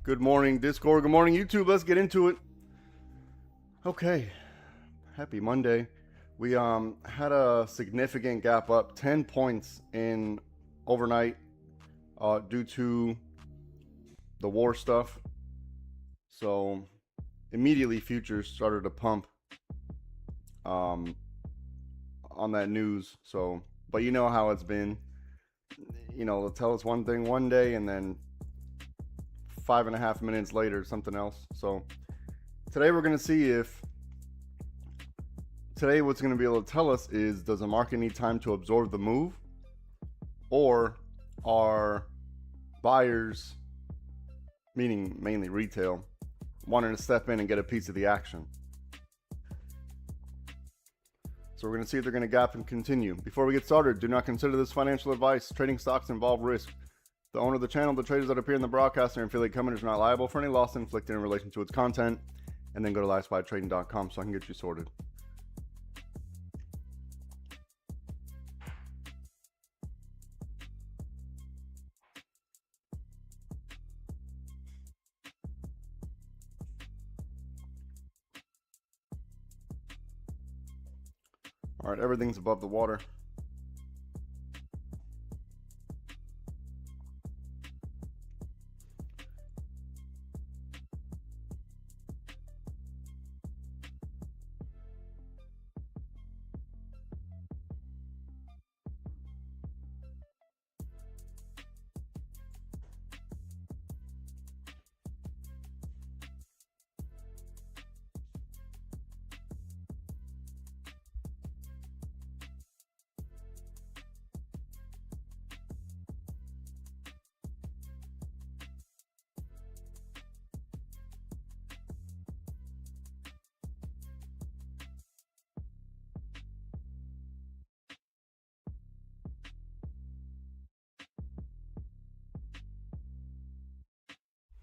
Good morning, Discord. Good morning, YouTube. Let's get into it. Okay, happy Monday. We had a significant gap up, 10 points in overnight due to the war stuff. So immediately futures started to pump on that news. So, but you know how it's been. You know, they'll tell us one thing one day and then 5.5 minutes later something else. So today we're going to see if what's going to be able to tell us is, does the market need time to absorb the move, or are buyers, meaning mainly retail, wanting to step in and get a piece of the action? So we're going to see if they're going to gap and continue. Before we get started, do not consider this financial advice. Trading stocks involve risk. The owner of the channel, the traders that appear in the broadcast, and affiliate companies are not liable for any loss inflicted in relation to its content. And then go to livespytrading.com so I can get you sorted. All right, everything's above the water.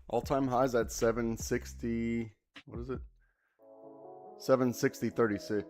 All-time highs at 760, what is it? 760.36.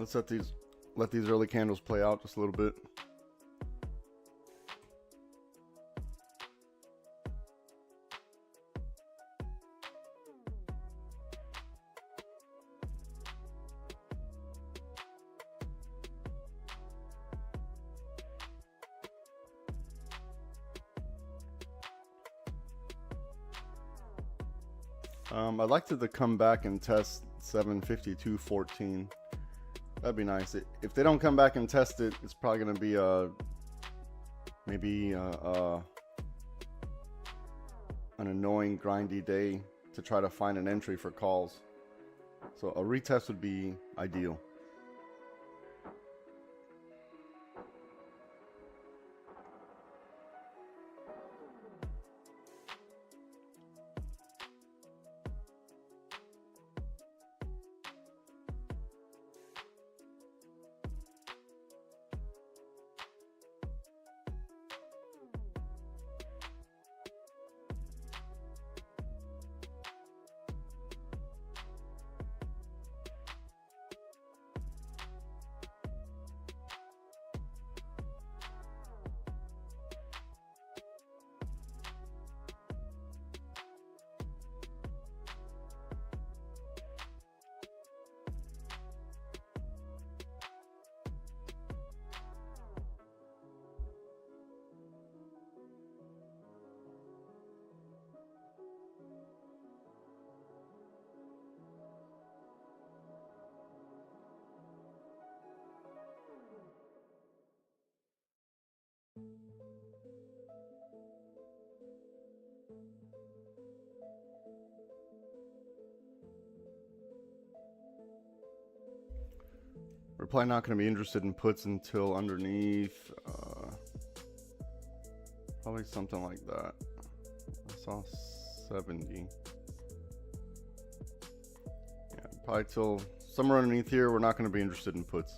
Let's let these early candles play out just a little bit. I'd like to come back and test 752.14. That'd be nice. If they don't come back and test it, it's probably going to be maybe an annoying, grindy day to try to find an entry for calls. So a retest would be ideal. probably not going to be interested in puts until underneath. Probably something like that. I saw 70. Yeah, probably till somewhere underneath here. We're not going to be interested in puts.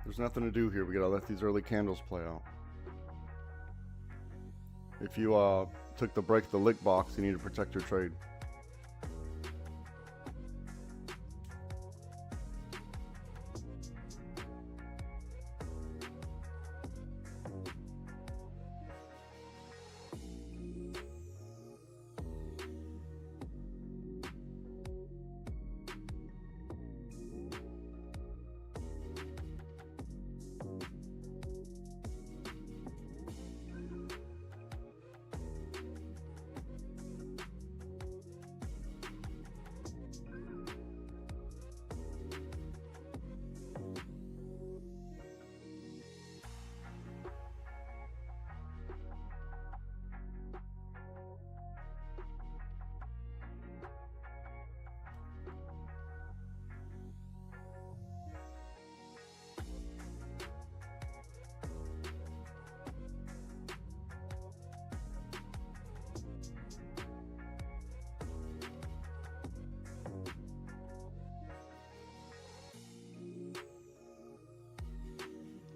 There's nothing to do here. We gotta let these early candles play out. If you took the break the lick box, you need to protect your trade.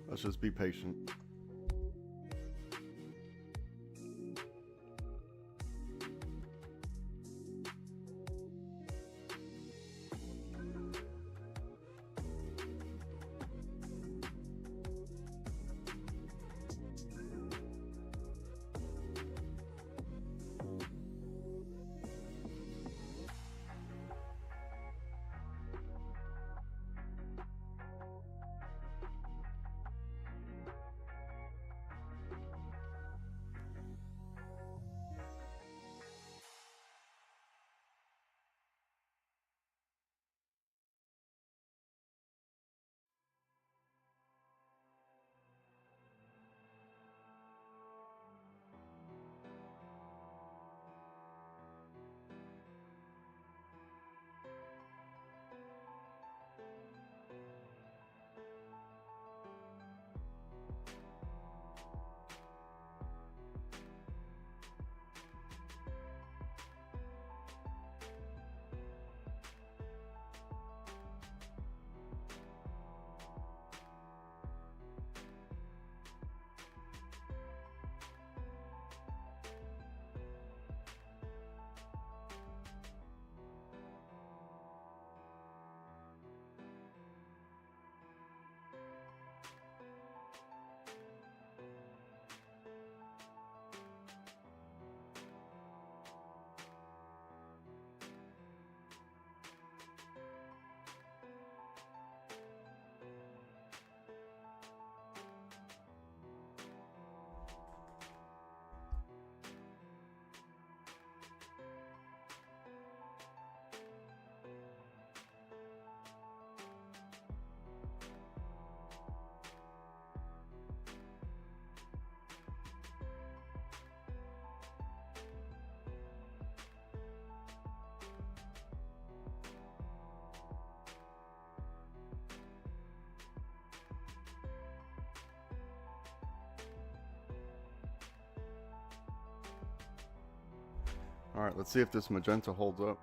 Let's just be patient. All right, let's see if this magenta holds up.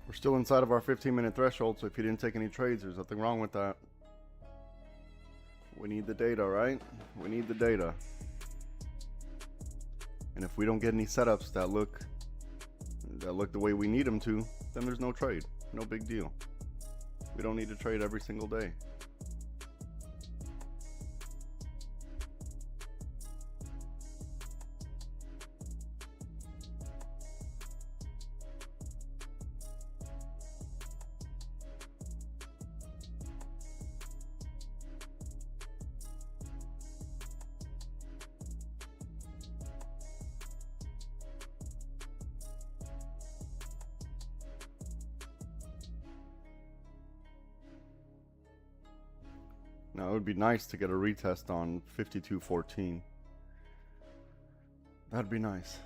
We're still inside of our 15-minute threshold, so if you didn't take any trades, there's nothing wrong with that. We need the data, right? We need the data. And if we don't get any setups that look the way we need them to, then there's no trade. No big deal. We don't need to trade every single day. Now, it would be nice to get a retest on 52.14. That'd be nice.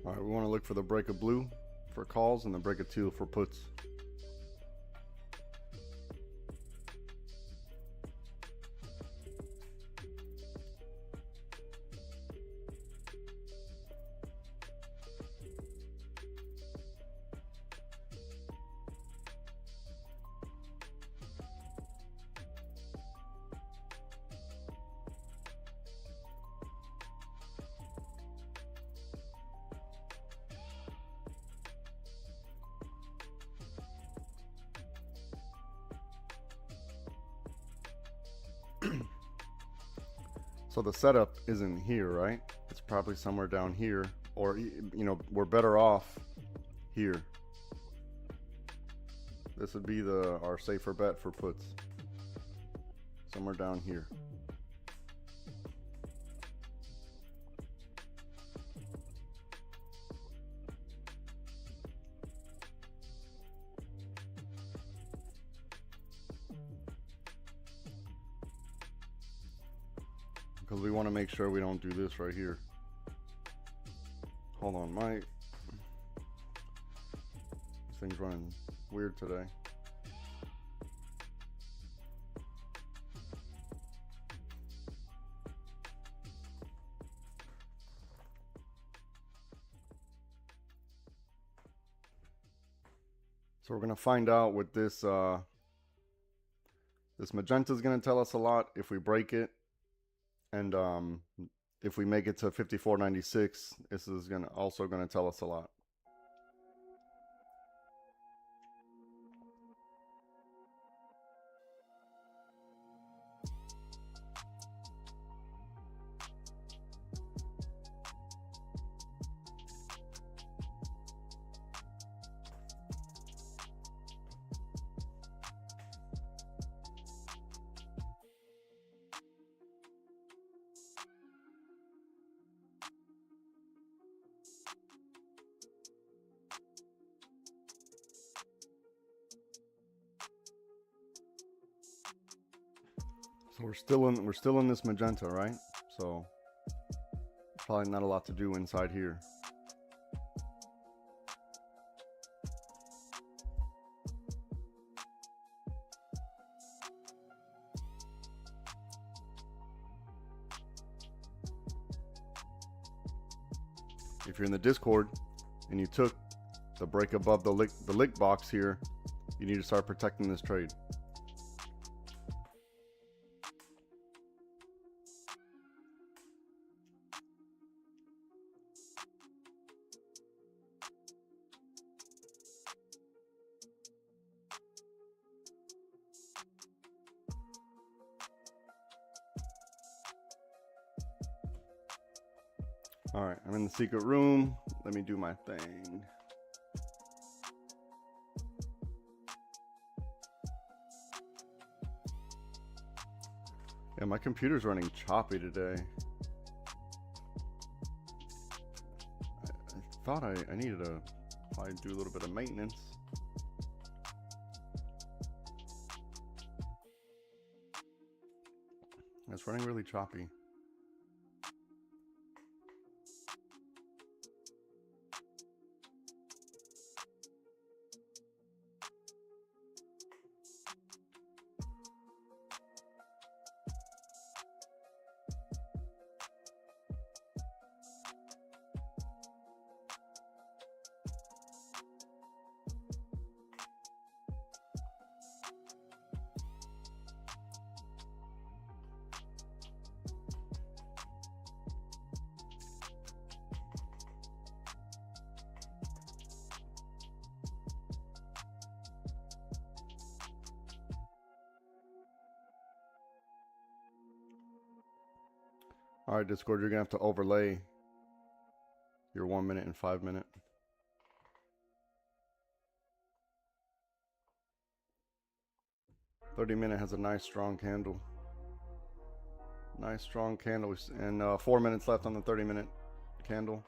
All right, we want to look for the break of blue for calls and the break of teal for puts. So the setup isn't here, right? It's probably somewhere down here, or, you know, we're better off here. This would be our safer bet for puts. Somewhere down here. Because we want to make sure we don't do this right here. Hold on, this thing's running weird today. So we're going to find out what this this magenta is going to tell us a lot if we break it. And if we make it to 54.96, this is also going to tell us a lot. So we're still in this magenta, right? So probably not a lot to do inside here. If you're in the Discord and you took the break above the lick box here, you need to start protecting this trade. All right, I'm in the secret room. Let me do my thing. Yeah, my computer's running choppy today. I thought I needed to probably do a little bit of maintenance. It's running really choppy. All right, Discord, you're gonna have to overlay your 1 minute and 5 minute. $30-minute has a nice strong candle. Nice strong candle, and 4 minutes left on the 30-minute candle.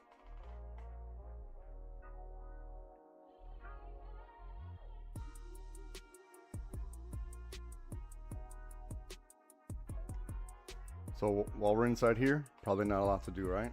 So while we're inside here, probably not a lot to do, right?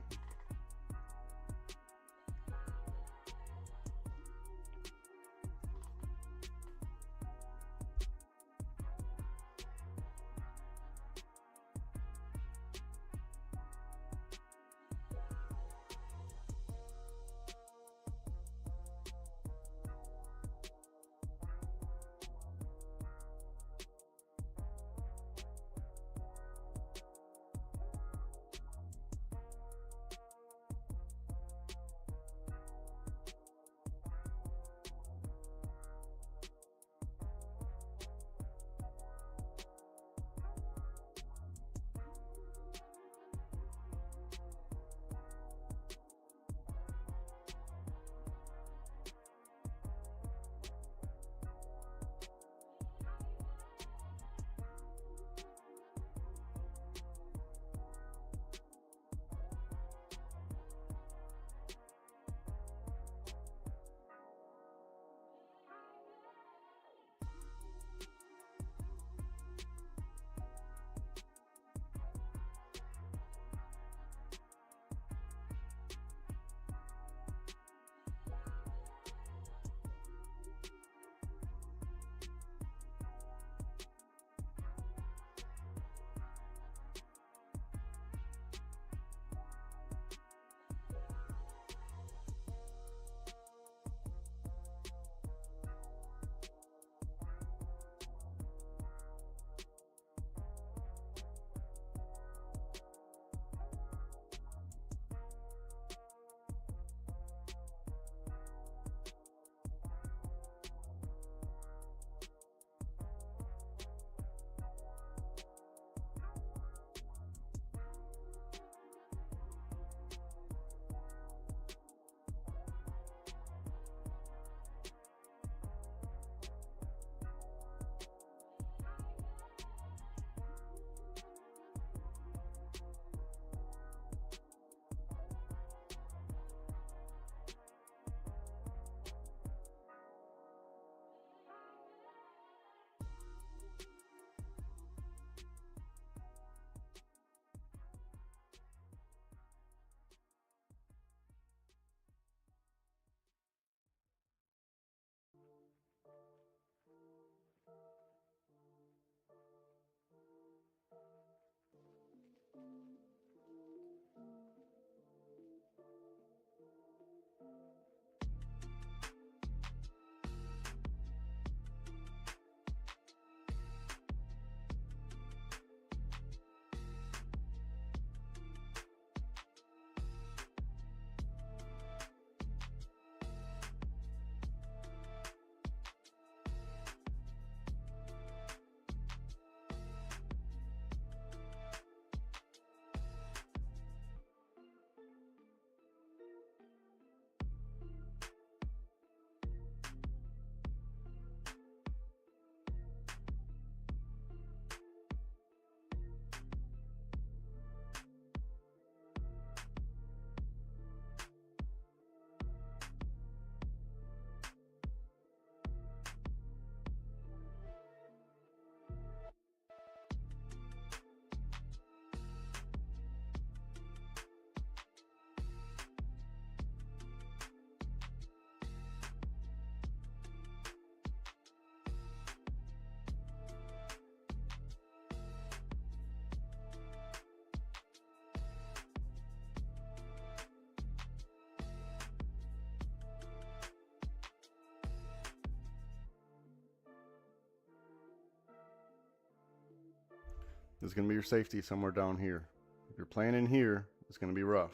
This is going to be your safety somewhere down here. If you're playing in here, it's going to be rough.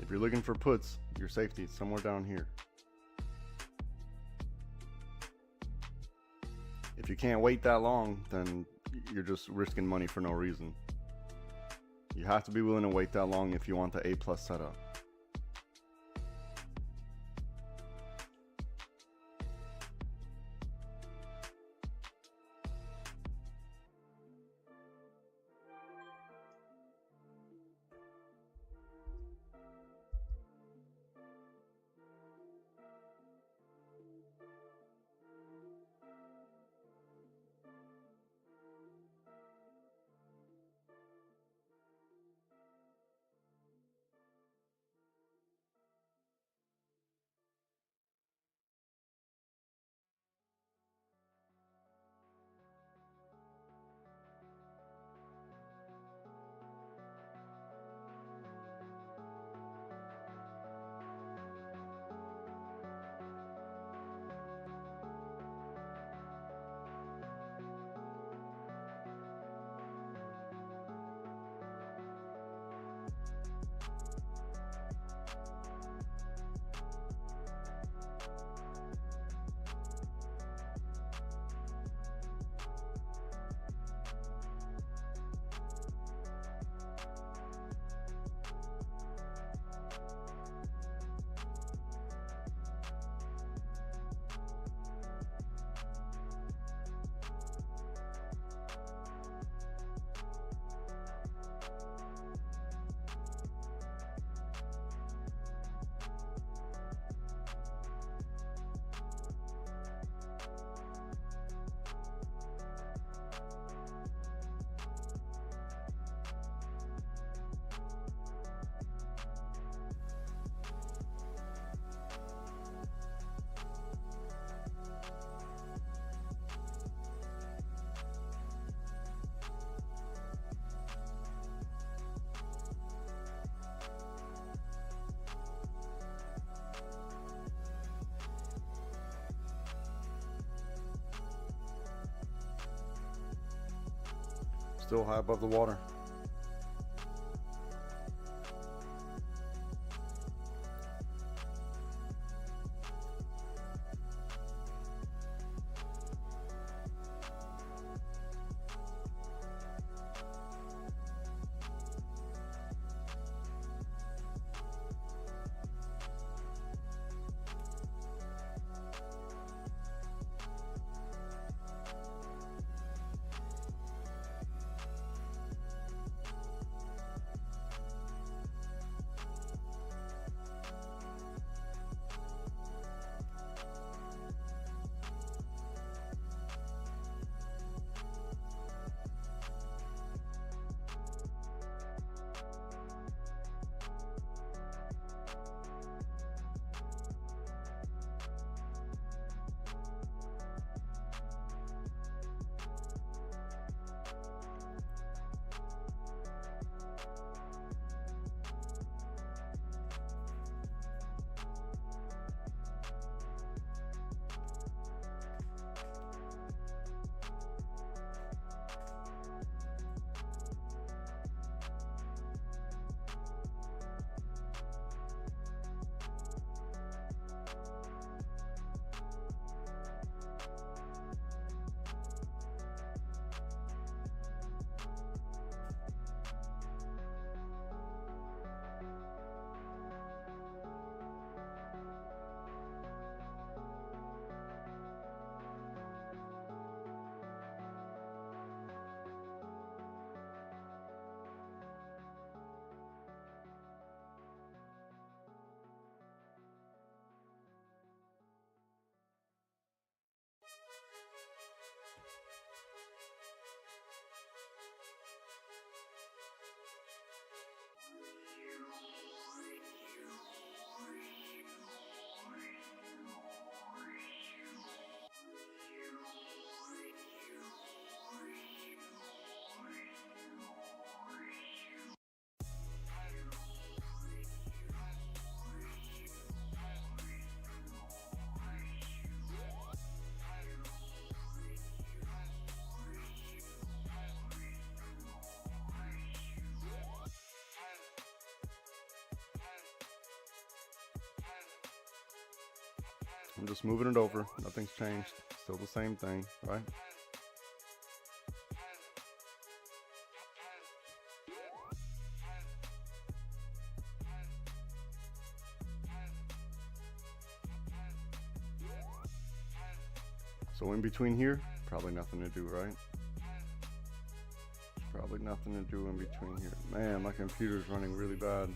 If you're looking for puts, your safety is somewhere down here. If you can't wait that long, then you're just risking money for no reason. You have to be willing to wait that long if you want the A+ setup. Still high above the water. I'm just moving it over. Nothing's changed. Still the same thing, right? So in between here, probably nothing to do, right? Probably nothing to do in between here. Man, my computer's running really bad.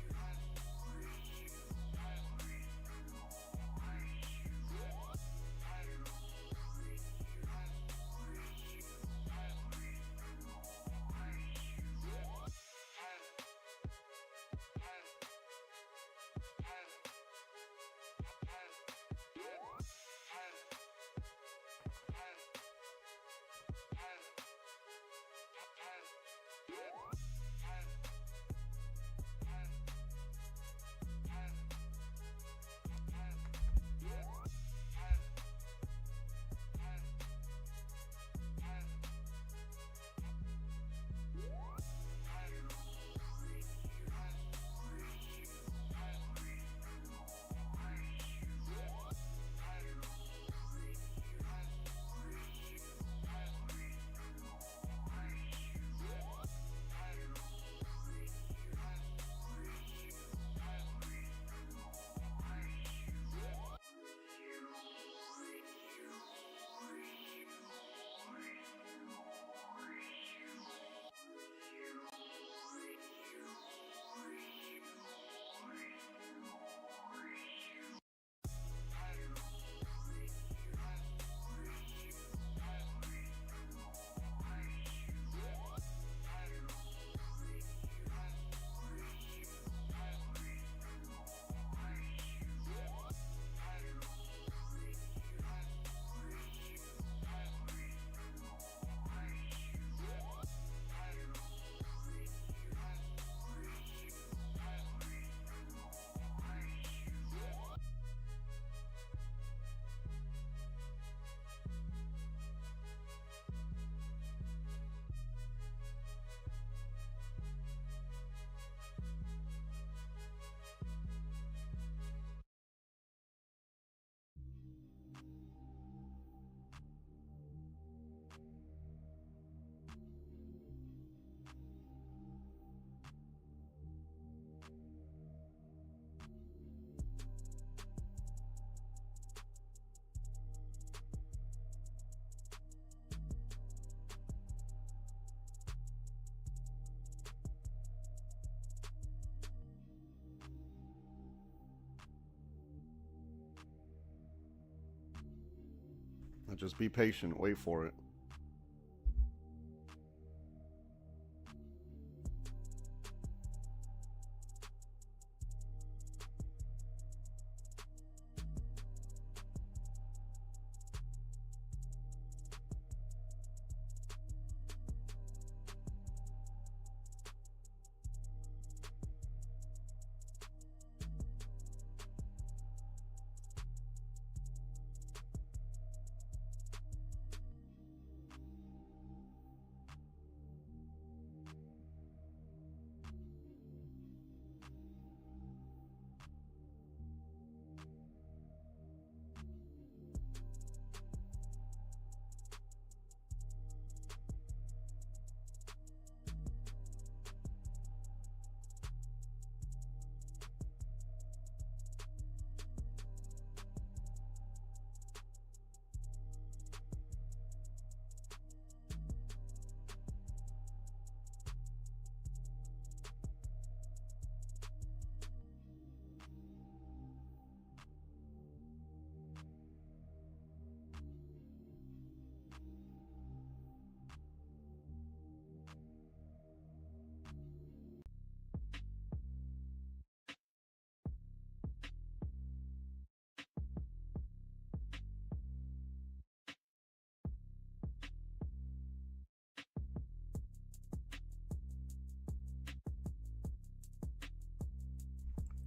Now just be patient, wait for it.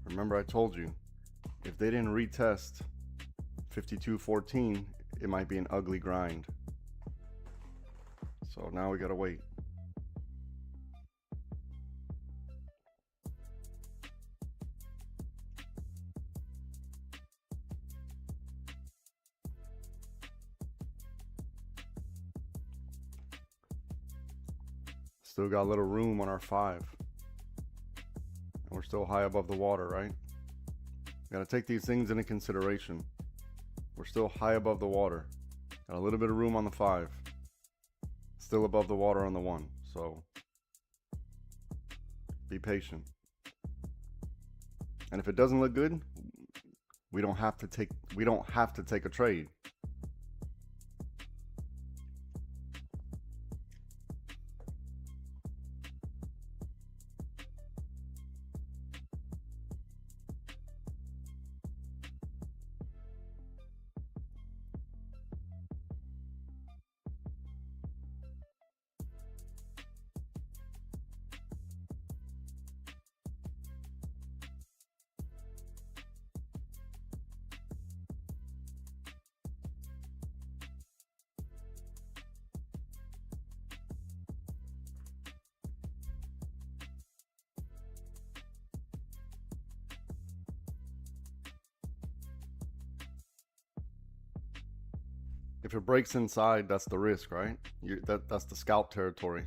Remember I told you, if they didn't retest 52.14, it might be an ugly grind. So now we gotta wait. Still got a little room on our 5. And we're still high above the water, right? Gotta take these things into consideration. We're still high above the water. Got a little bit of room on the 5. Still above the water on the 1. So be patient. And if it doesn't look good, we don't have to take a trade. If it breaks inside, that's the risk, right? That's the scalp territory.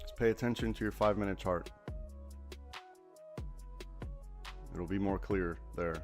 Just pay attention to your 5-minute chart. It'll be more clear there.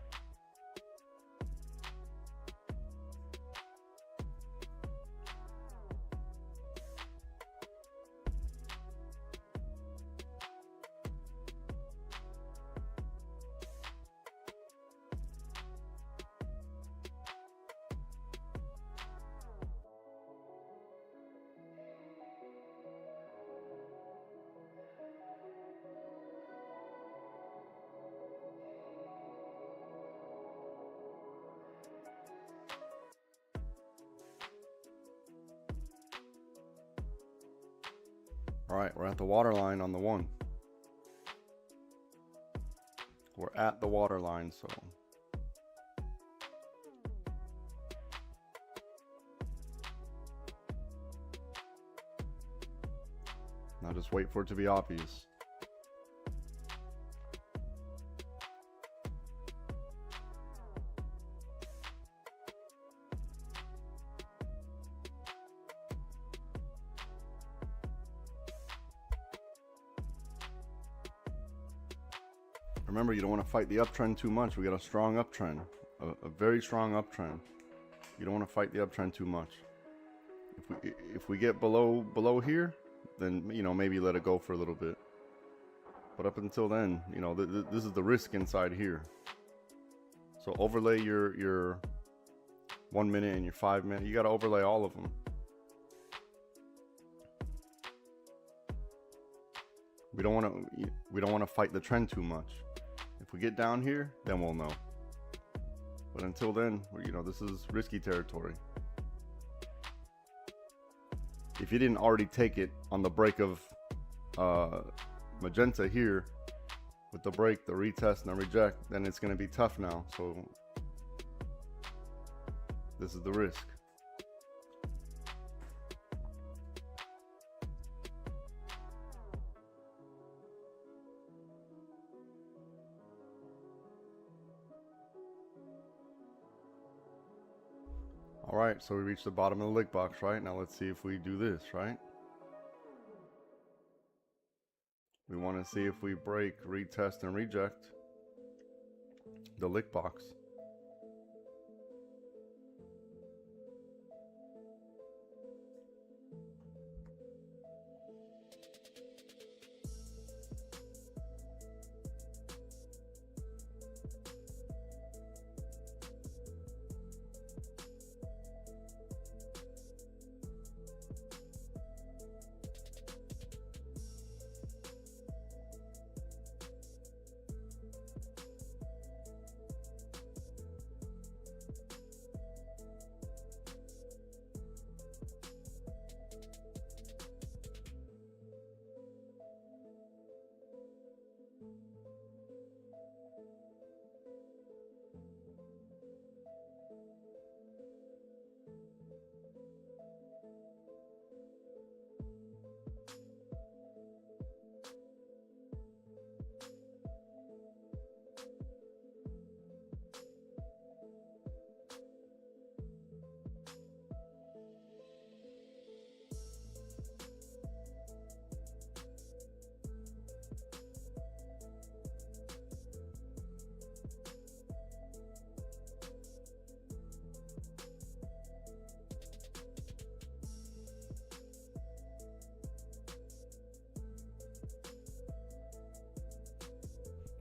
All right, we're at the water line on the 1. We're at the water line, so now just wait for it to be obvious. Remember, you don't want to fight the uptrend too much. We got a strong uptrend, a very strong uptrend. You don't want to fight the uptrend too much. If we get below here, then maybe let it go for a little bit. But up until then, this is the risk inside here. So overlay your 1 minute and your 5 minute. You got to overlay all of them. We don't want to fight the trend too much. If we get down here, then we'll know. But until then, this is risky territory. If you didn't already take it on the break of magenta here, with the break, the retest, and the reject, then it's going to be tough now. So this is the risk. All right, so we reached the bottom of the lick box, right? Now let's see if we do this, right? We want to see if we break, retest, and reject the lick box.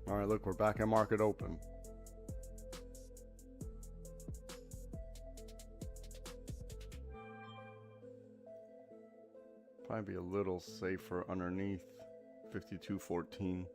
All right, look, we're back at market open. Probably be a little safer underneath 52.14.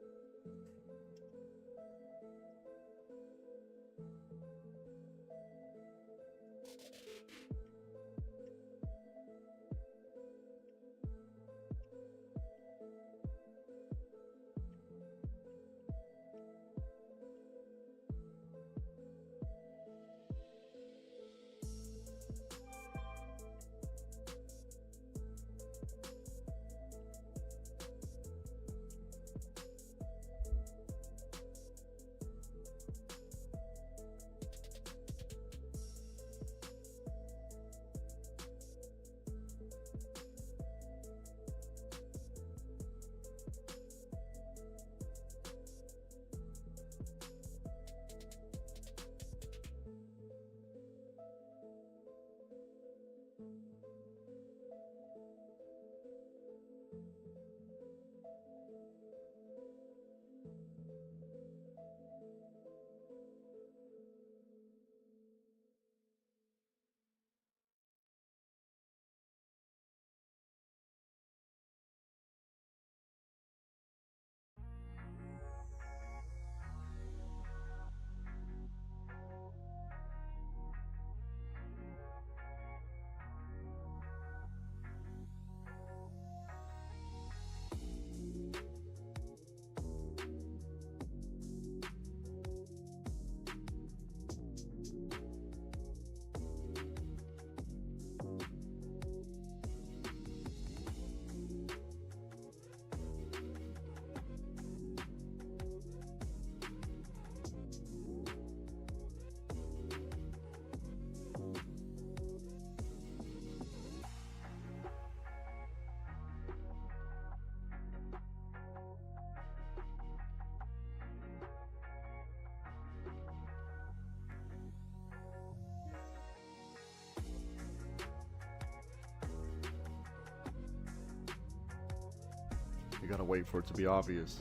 You gotta wait for it to be obvious.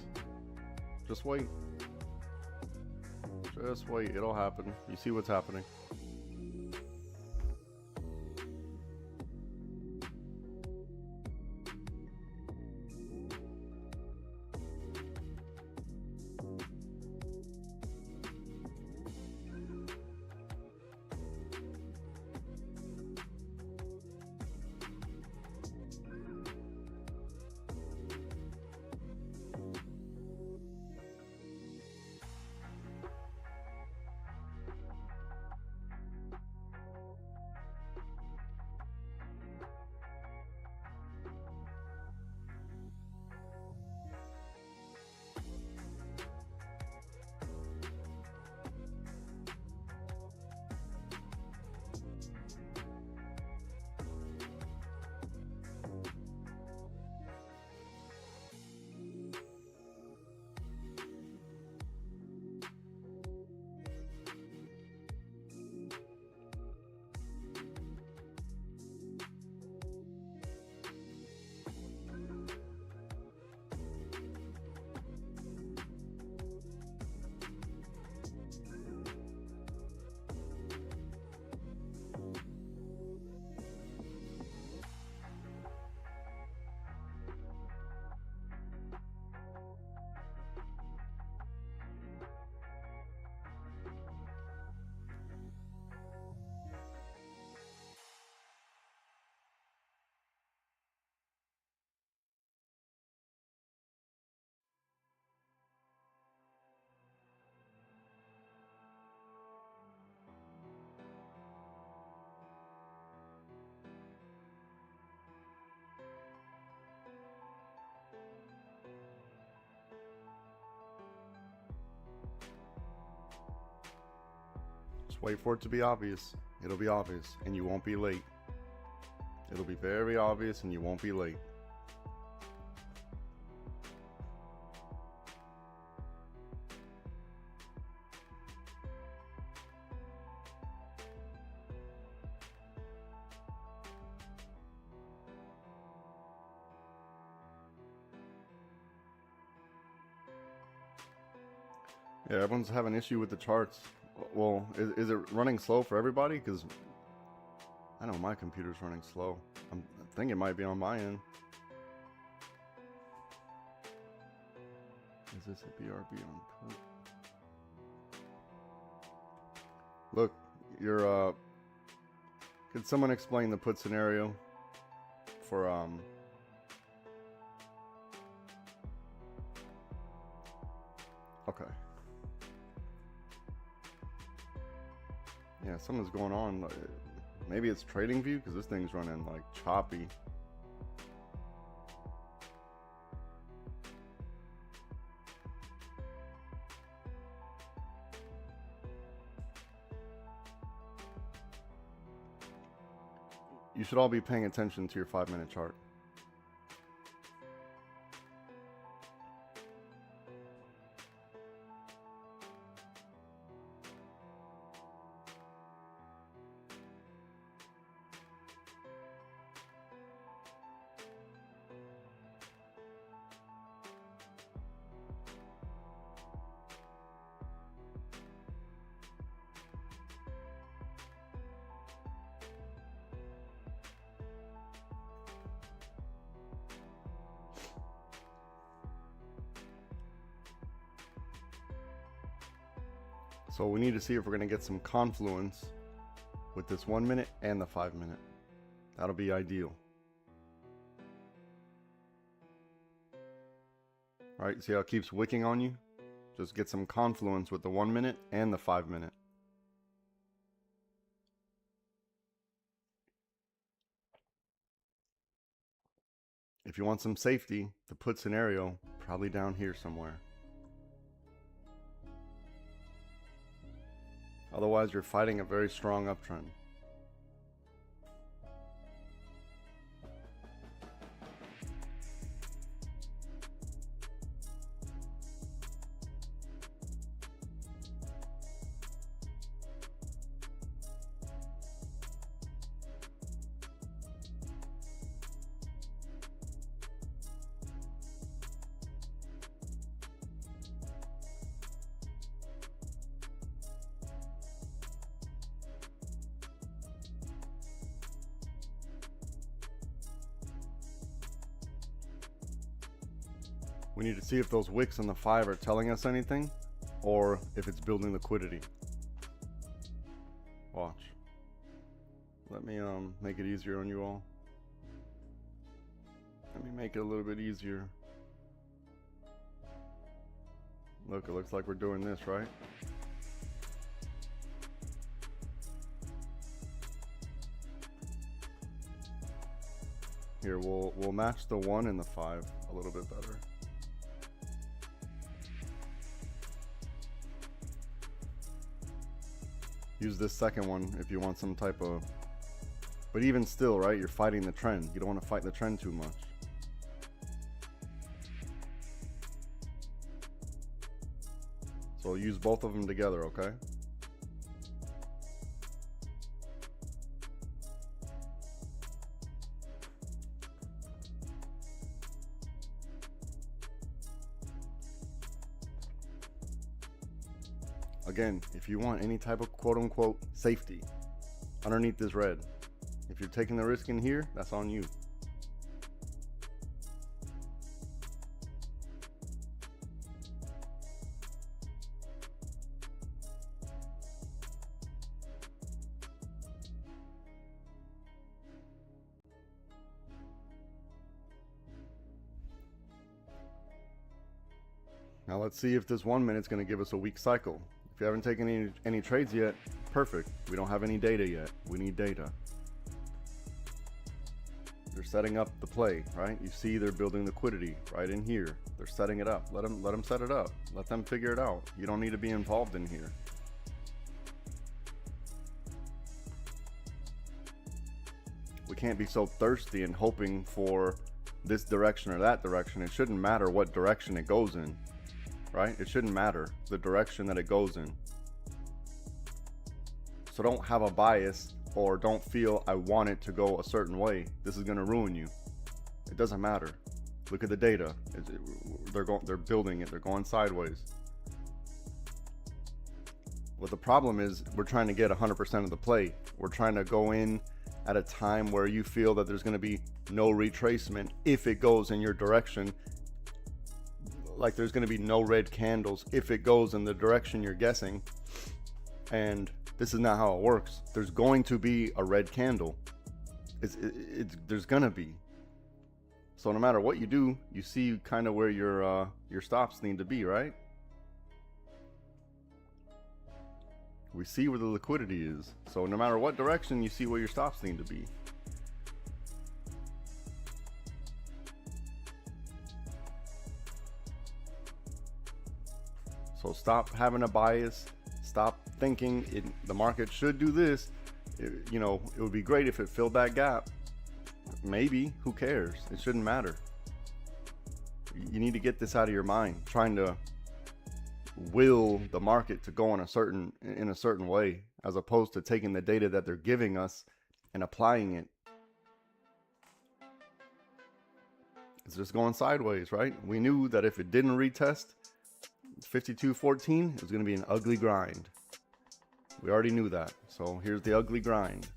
Just wait. Just wait, it'll happen. You see what's happening. Just wait for it to be obvious. It'll be obvious, and you won't be late. It'll be very obvious, and you won't be late. Yeah, everyone's having an issue with the charts. Well, is it running slow for everybody? Because I know my computer's running slow. I think it might be on my end. Is this a BRB on put? Look, you're could someone explain the put scenario for okay. Yeah, something's going on. Maybe it's trading view because this thing's running like choppy. You should all be paying attention to your 5-minute chart. So we need to see if we're going to get some confluence with this 1 minute and the 5 minute. That'll be ideal. All right, see how it keeps wicking on you? Just get some confluence with the 1 minute and the 5 minute. If you want some safety, the put scenario, probably down here somewhere. Otherwise, you're fighting a very strong uptrend. We need to see if those wicks on the 5 are telling us anything, or if it's building liquidity. Watch. Let me make it easier on you all. Let me make it a little bit easier. Look, it looks like we're doing this, right? Here, we'll match the 1 and the 5 a little bit better. Use this second one if you want some type of, but even still, right, you're fighting the trend. You don't want to fight the trend too much. So use both of them together, okay? Again, if you want any type of quote-unquote safety underneath this red, if you're taking the risk in here, that's on you. Now let's see if this 1 minute's going to give us a weak cycle. If you haven't taken any trades yet, perfect. We don't have any data yet. We need data. They're setting up the play, right? You see they're building liquidity right in here. They're setting it up. Let them set it up. Let them figure it out. You don't need to be involved in here. We can't be so thirsty and hoping for this direction or that direction. It shouldn't matter what direction it goes in. Right? It shouldn't matter the direction that it goes in. So don't have a bias or don't feel I want it to go a certain way. This is going to ruin you. It doesn't matter. Look at the data. They're building it. They're going sideways. What the problem is, we're trying to get 100% of the play. We're trying to go in at a time where you feel that there's going to be no retracement if it goes in your direction. Like there's going to be no red candles if it goes in the direction you're guessing. And this is not how it works. There's going to be a red candle. There's going to be. So no matter what you do, you see kind of where your stops need to be, right? We see where the liquidity is. So no matter what direction, you see where your stops need to be. So stop having a bias. Stop thinking the market should do this. You know, it would be great if it filled that gap. Maybe, who cares? It shouldn't matter. You need to get this out of your mind, trying to will the market to go in a certain way, as opposed to taking the data that they're giving us and applying it. It's just going sideways, right? We knew that if it didn't retest 52.14, it was going to be an ugly grind. We already knew that. So here's the ugly grind.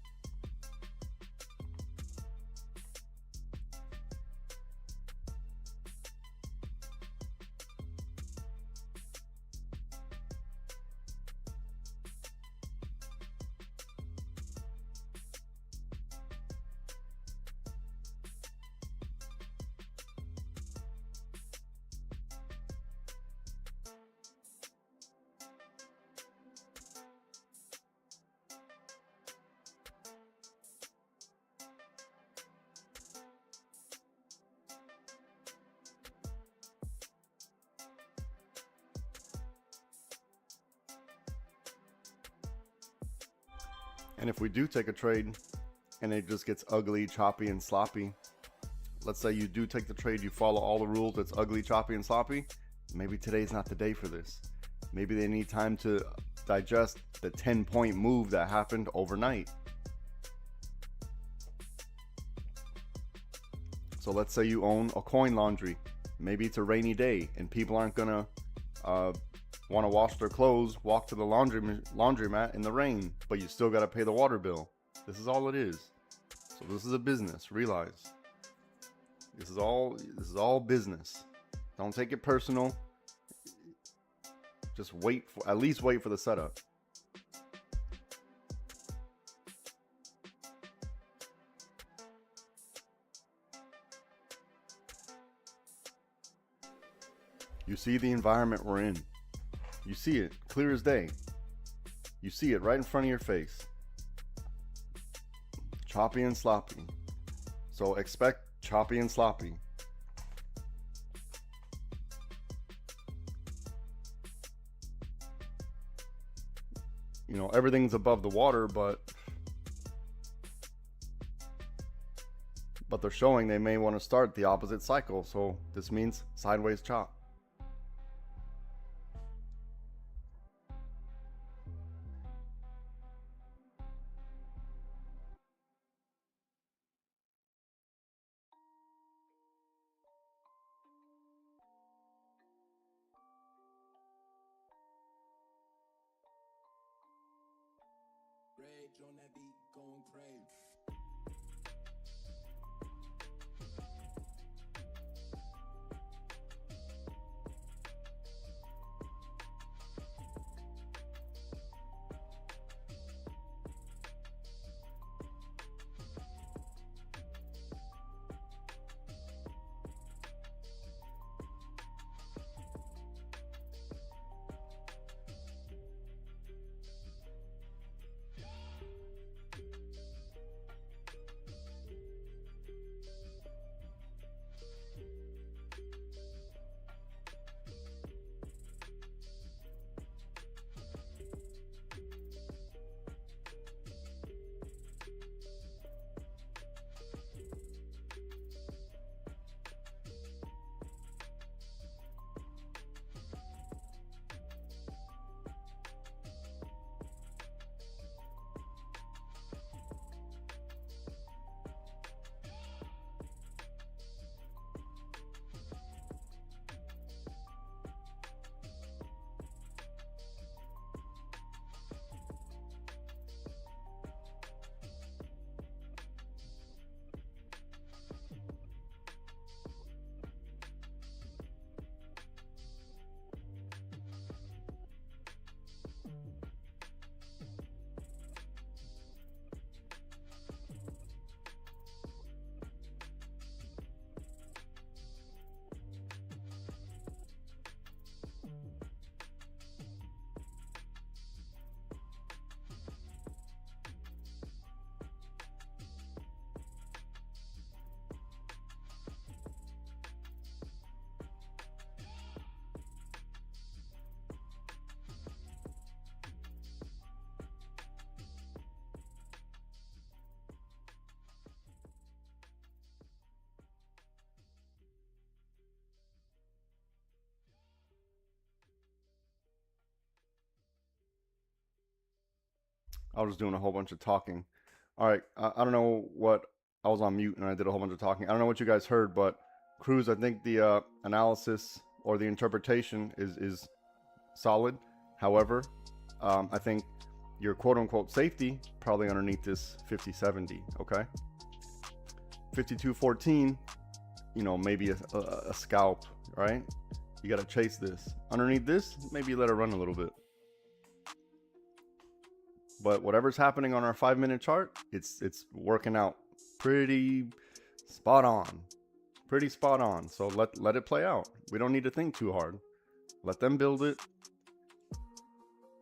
And if we do take a trade and it just gets ugly, choppy, and sloppy, let's say you do take the trade, you follow all the rules, it's ugly, choppy, and sloppy, maybe today's not the day for this. Maybe they need time to digest the 10-point move that happened overnight. So let's say you own a coin laundry. Maybe it's a rainy day and people aren't gonna want to wash their clothes, walk to the laundromat in the rain, but you still got to pay the water bill. This is all it is. So this is a business. Realize this is all business. Don't take it personal. Just at least wait for the setup. You see the environment we're in. You see it clear as day. You see it right in front of your face. Choppy and sloppy. So expect choppy and sloppy. You know, everything's above the water, but they're showing they may want to start the opposite cycle. So this means sideways chop. Rage on that beat, going crazy. I was just doing a whole bunch of talking. All right, I don't know what, I was on mute and I did a whole bunch of talking. I don't know what you guys heard, but Cruz, I think the analysis or the interpretation is solid. However, I think your quote unquote safety probably underneath this 50-70. Okay, 52-14. You know, maybe a scalp, right? You got to chase this. Underneath this, maybe let it run a little bit. But whatever's happening on our 5-minute chart, it's working out pretty spot on. Pretty spot on. So let it play out. We don't need to think too hard. Let them build it.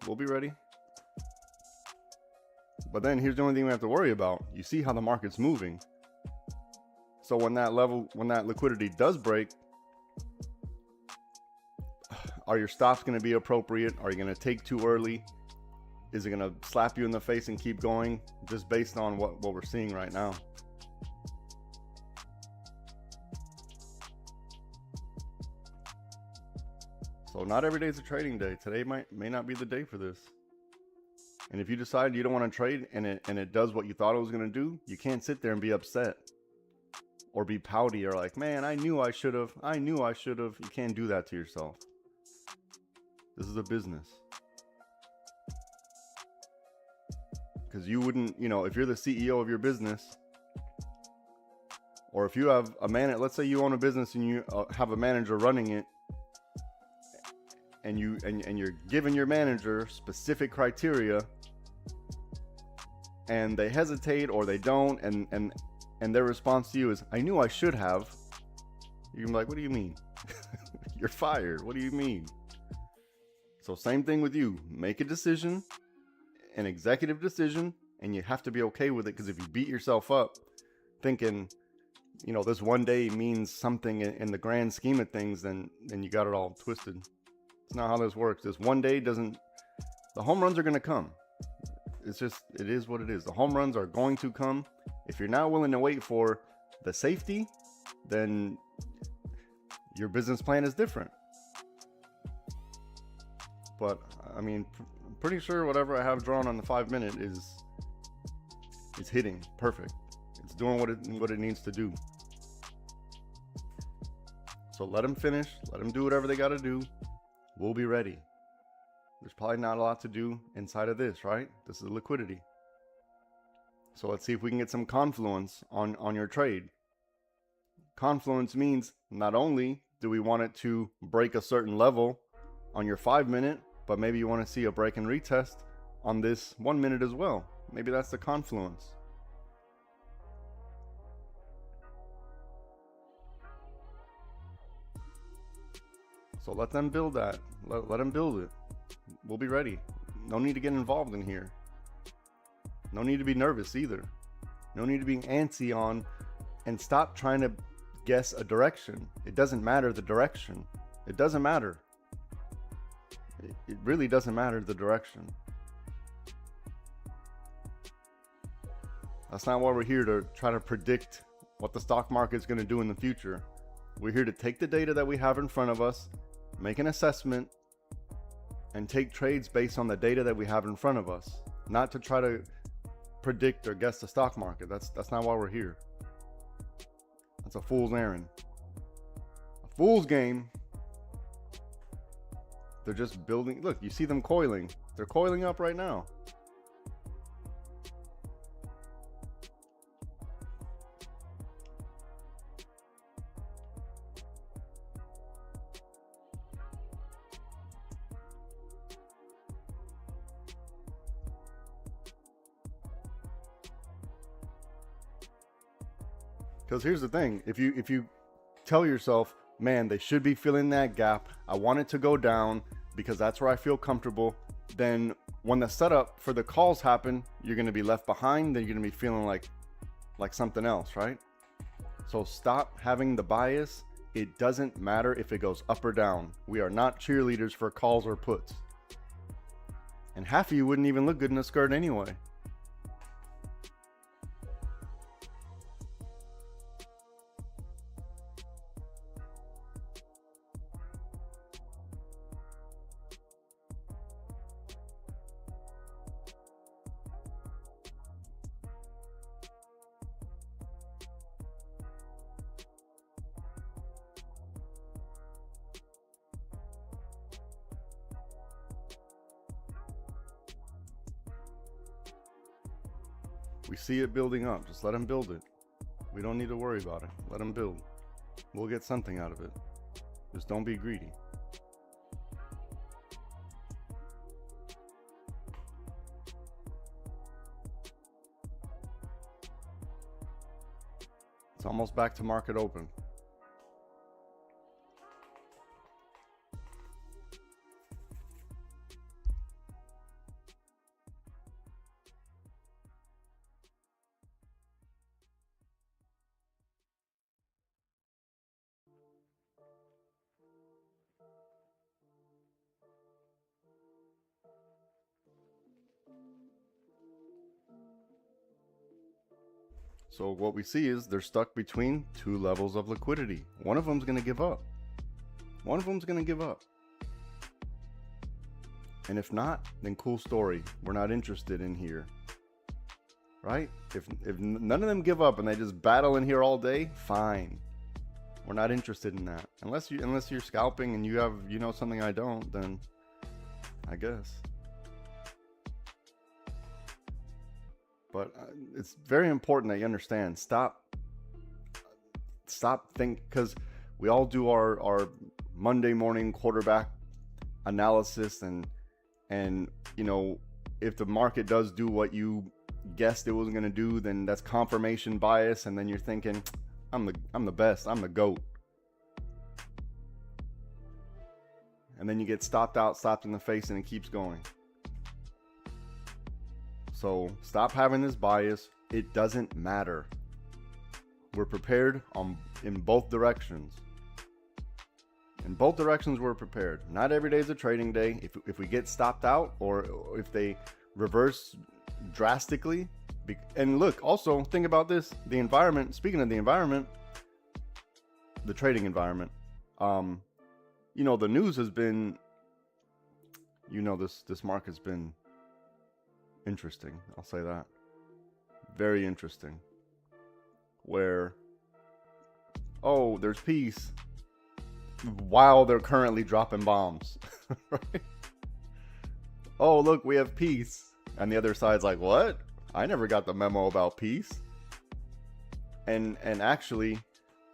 We'll be ready. But then here's the only thing we have to worry about. You see how the market's moving. So when that liquidity does break, are your stops going to be appropriate? Are you going to take too early? Is it going to slap you in the face and keep going? Just based on what we're seeing right now. So not every day is a trading day. Today may not be the day for this. And if you decide you don't want to trade and it does what you thought it was going to do, you can't sit there and be upset or be pouty or like, man, I knew I should have. You can't do that to yourself. This is a business. Because you wouldn't, you know, if you're the CEO of your business, or if you have a let's say you own a business and you have a manager running it, and you're giving your manager specific criteria, and they hesitate or they don't, and their response to you is, I knew I should have. You can be like, what do you mean? You're fired. What do you mean? So same thing with you. Make a decision, an executive decision, and you have to be okay with it, because if you beat yourself up thinking, you know, this one day means something in the grand scheme of things, then you got it all twisted. It's not how this works. This one day doesn't, the home runs are going to come. It's just, it is what it is. The home runs are going to come. If you're not willing to wait for the safety, then your business plan is different. But I mean, I'm pretty sure whatever I have drawn on the 5-minute is hitting perfect. It's doing what it needs to do. So let them finish. Let them do whatever they got to do. We'll be ready. There's probably not a lot to do inside of this, right? This is liquidity. So let's see if we can get some confluence on your trade. Confluence means not only do we want it to break a certain level on your 5-minute, but maybe you want to see a break and retest on this 1-minute as well. Maybe that's the confluence. So let them build that. Let them build it. We'll be ready. No need to get involved in here. No need to be nervous either. No need to be antsy on, and stop trying to guess a direction. It doesn't matter the direction. It doesn't matter. It really doesn't matter the direction. That's not why we're here, to try to predict what the stock market is going to do in the future. We're here to take the data that we have in front of us, make an assessment, and take trades based on the data that we have in front of us, not to try to predict or guess the stock market. That's not why we're here. That's a fool's errand. A fool's game. They're just building. Look, you see them coiling. They're coiling up right now. Because here's the thing, if you tell yourself, man, they should be filling that gap, I want it to go down because that's where I feel comfortable, then when the setup for the calls happen, you're going to be left behind. Then you're going to be feeling like something else, right? So stop having the bias. It doesn't matter if it goes up or down. We are not cheerleaders for calls or puts. And half of you wouldn't even look good in a skirt anyway. We see it building up. Just let them build it. We don't need to worry about it. Let them build. We'll get something out of it. Just don't be greedy. It's almost back to market open. So what we see is they're stuck between two levels of liquidity. One of them's going to give up. One of them's going to give up. And if not, then cool story. We're not interested in here. Right? If none of them give up and they just battle in here all day, fine. We're not interested in that. Unless you're scalping and you know something I don't, then I guess. But it's very important that you understand. Stop thinking, because we all do our Monday morning quarterback analysis, and you know, if the market does do what you guessed it was going to do, then that's confirmation bias, and then you're thinking, I'm the best, I'm the GOAT. And then you get stopped in the face, and it keeps going. So stop having this bias. It doesn't matter. We're prepared in both directions. In both directions, we're prepared. Not every day is a trading day. If we get stopped out, or if they reverse drastically. And look, also think about this: the environment. Speaking of the environment, the trading environment. You know, the news has been. You know, this market's been interesting. I'll say that. Very interesting. Where, oh, there's peace while they're currently dropping bombs. Right? Oh, look, we have peace. And the other side's like, what? I never got the memo about peace. And actually,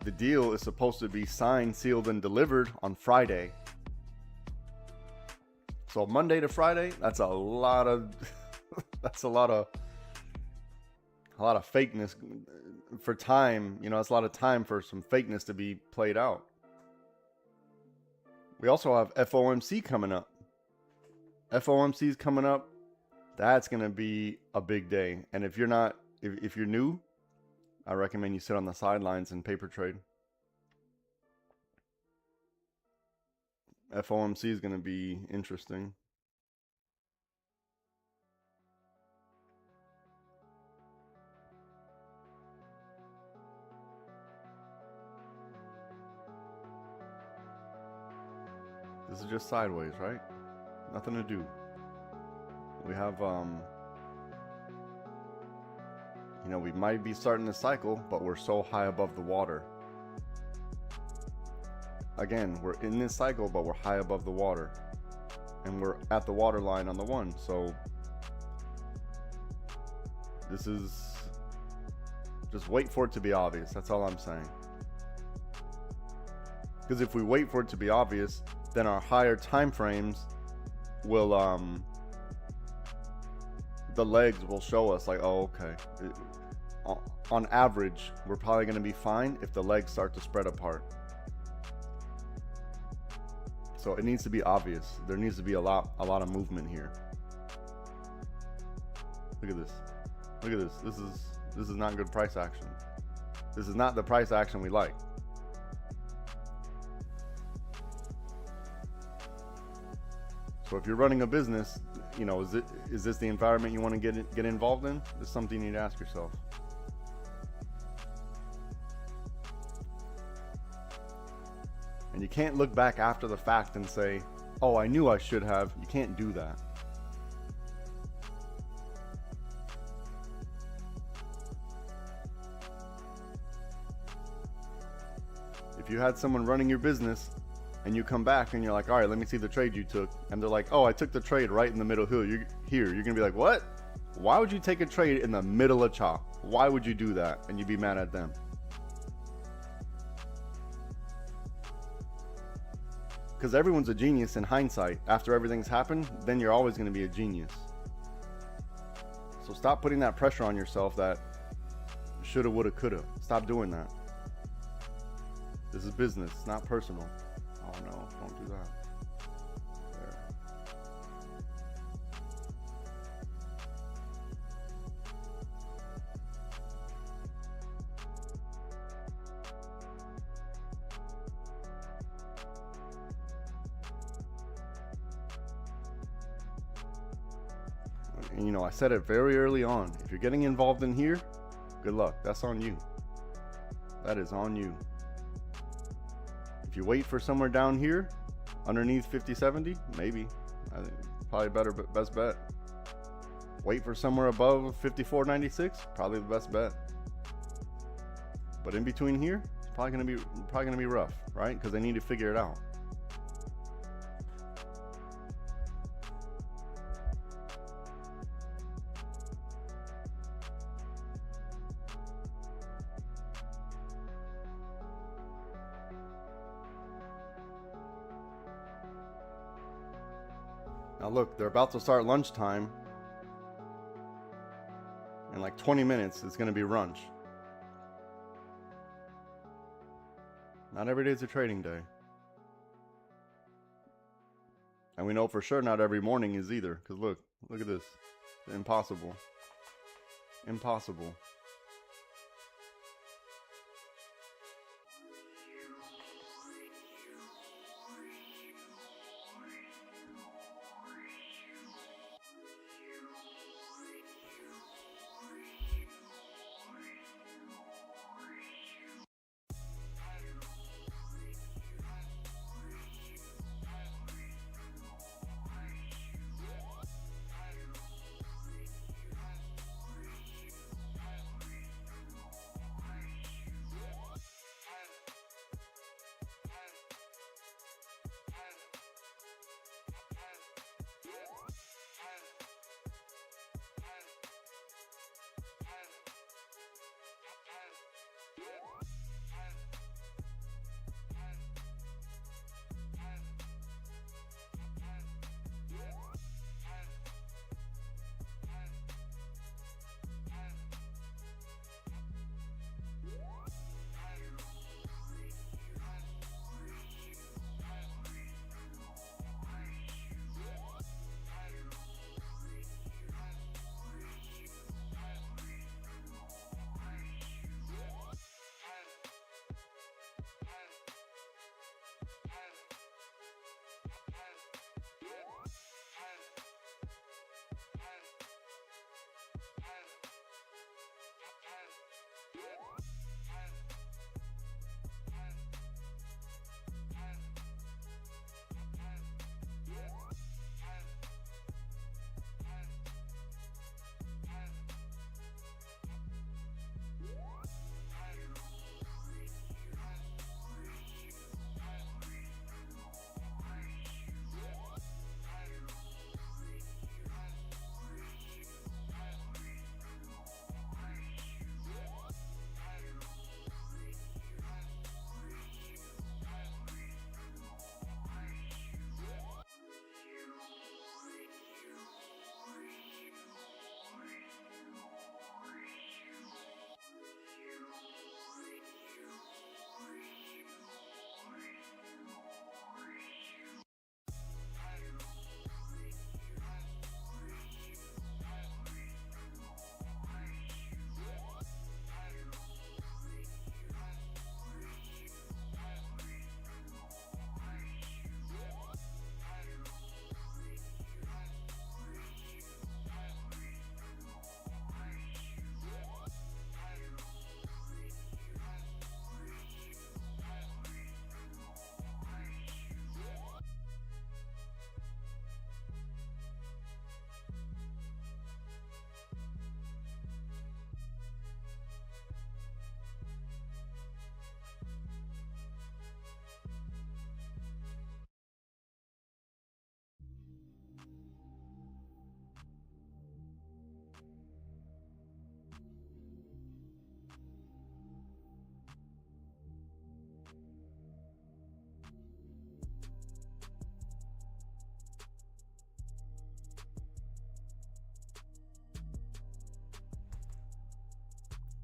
the deal is supposed to be signed, sealed, and delivered on Friday. So Monday to Friday, that's a lot of that's a lot of fakeness for time. You know, it's a lot of time for some fakeness to be played out. We also have FOMC coming up. FOMC is coming up. That's going to be a big day. And if you're new, I recommend you sit on the sidelines and paper trade. FOMC is going to be interesting. This is just sideways, right? Nothing to do. We have, you know, we might be starting the cycle, but we're so high above the water. Again, we're in this cycle, but we're high above the water. And we're at the water line on the one. So this is, just wait for it to be obvious. That's all I'm saying. Because if we wait for it to be obvious, then our higher time frames will, the legs will show us like, oh, okay. On average, we're probably going to be fine if the legs start to spread apart. So it needs to be obvious. There needs to be a lot of movement here. Look at this. Look at this. This is not good price action. This is not the price action we like. So if you're running a business, you know, is this the environment you want to get involved in? This is something you need to ask yourself. And you can't look back after the fact and say, oh, I knew I should have. You can't do that. If you had someone running your business and you come back and you're like, all right, let me see the trade you took. And they're like, oh, I took the trade right in the middle here. You're going to be like, what? Why would you take a trade in the middle of chop? Why would you do that and you'd be mad at them? Because everyone's a genius in hindsight. After everything's happened, then you're always going to be a genius. So stop putting that pressure on yourself that shoulda, woulda, coulda. Stop doing that. This is business, not personal. Oh no, don't do that. There. And, you know, I said it very early on. If you're getting involved in here, good luck. That's on you. That is on you. If you wait for somewhere down here, underneath 50.70, maybe. I think probably best bet. Wait for somewhere above 54.96, probably the best bet. But in between here, it's probably gonna be rough, right? Because they need to figure it out. Now look, they're about to start lunchtime. In like 20 minutes, it's going to be brunch. Not every day is a trading day. And we know for sure not every morning is either. Because look at this. Impossible. Impossible.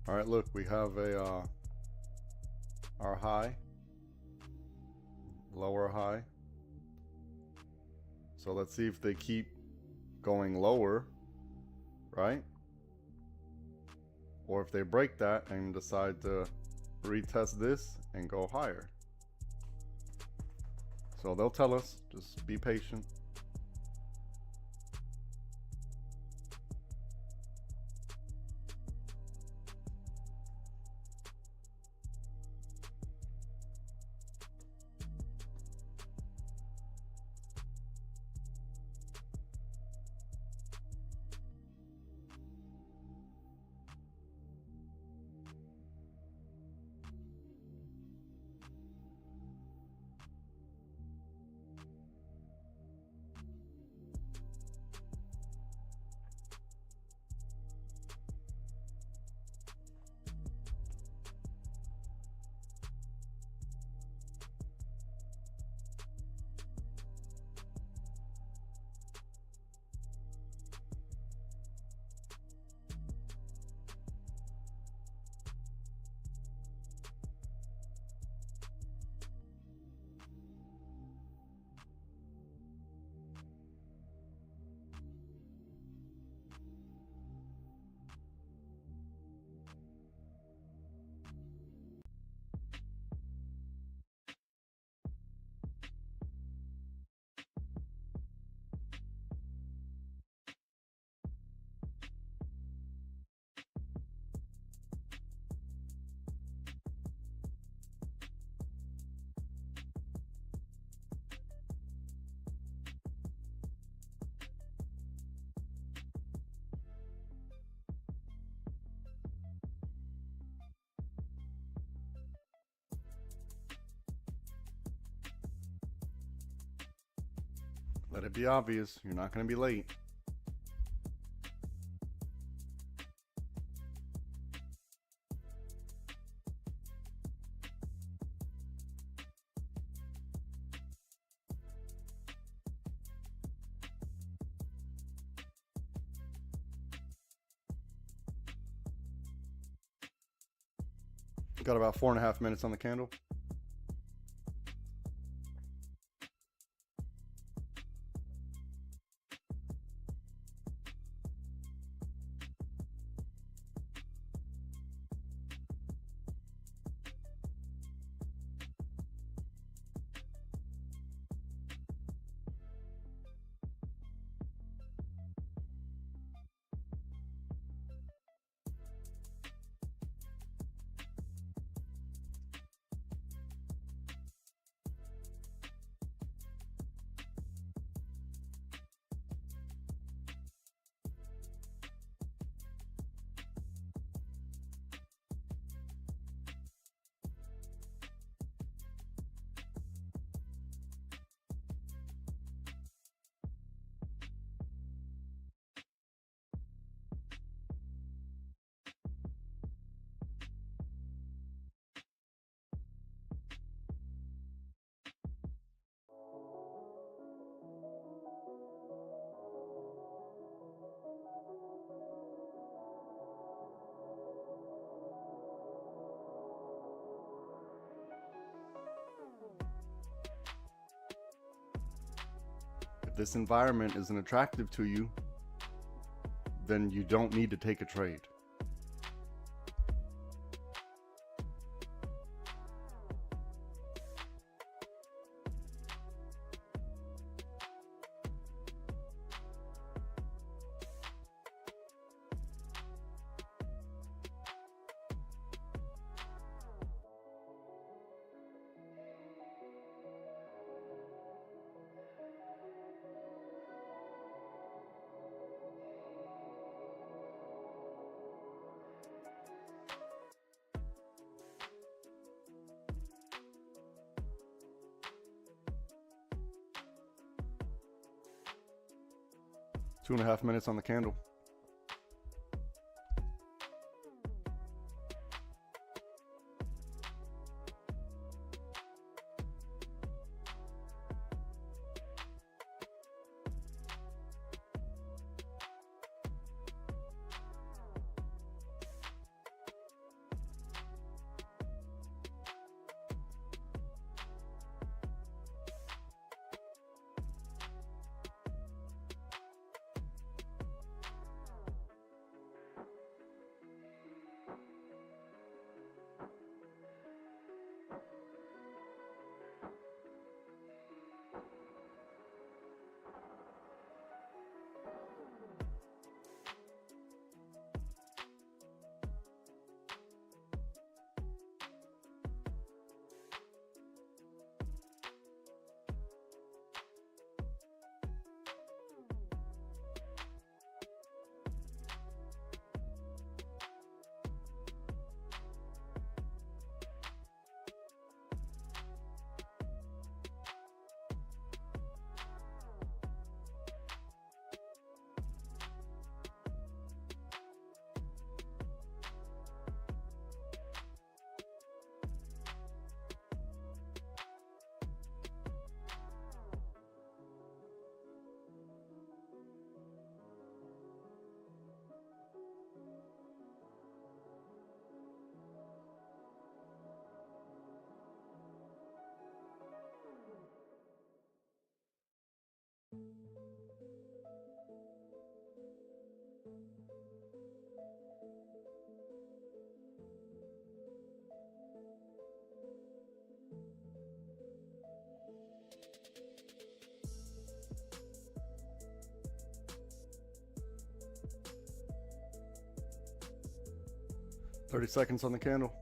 All right, look, we have a our high, lower high. So let's see if they keep going lower, right? Or if they break that and decide to retest this and go higher. So they'll tell us, just be patient. Let it be obvious, you're not going to be late. Got about 4.5 minutes on the candle. If this environment isn't attractive to you, then you don't need to take a trade. Two and a half minutes on the candle. 30 seconds on the candle.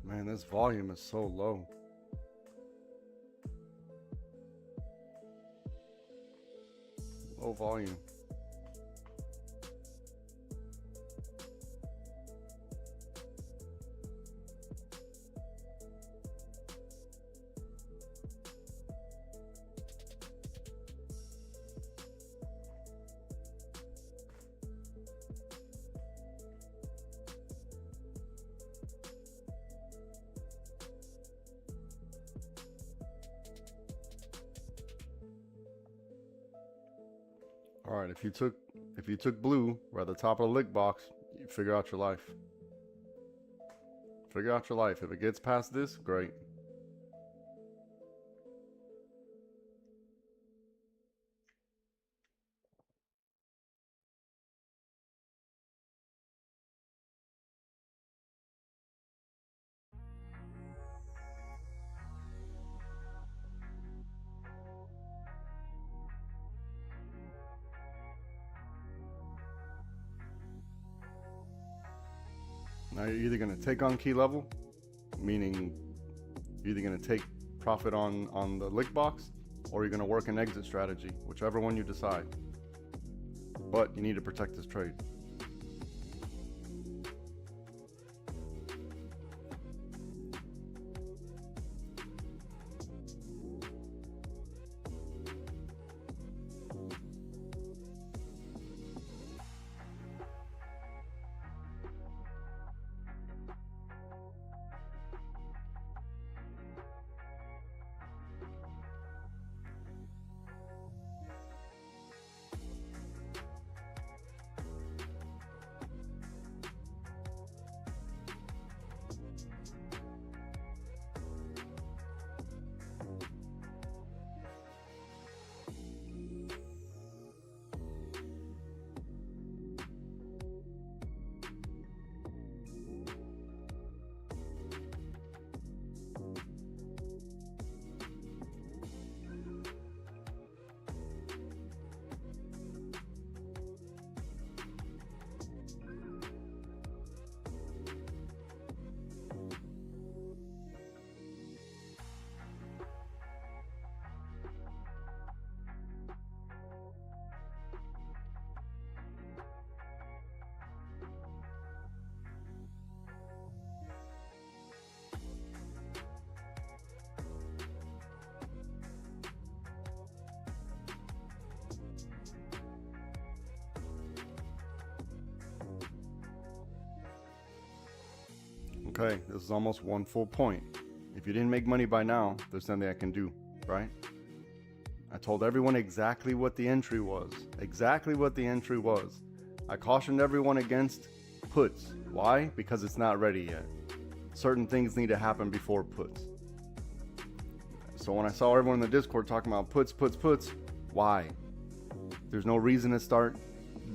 Man, this volume is so low. Low volume. All right, if you took blue, we're at the top of the lick box, you figure out your life. Figure out your life. If it gets past this, great. Now you're either going to take on key level, meaning you're either going to take profit on the lick box, or you're going to work an exit strategy, whichever one you decide. But you need to protect this trade. Okay, this is almost one full point. If you didn't make money by now, there's something I can do, right? I told everyone exactly what the entry was. Exactly what the entry was. I cautioned everyone against puts. Why? Because it's not ready yet. Certain things need to happen before puts. So when I saw everyone in the Discord talking about puts, why? There's no reason to start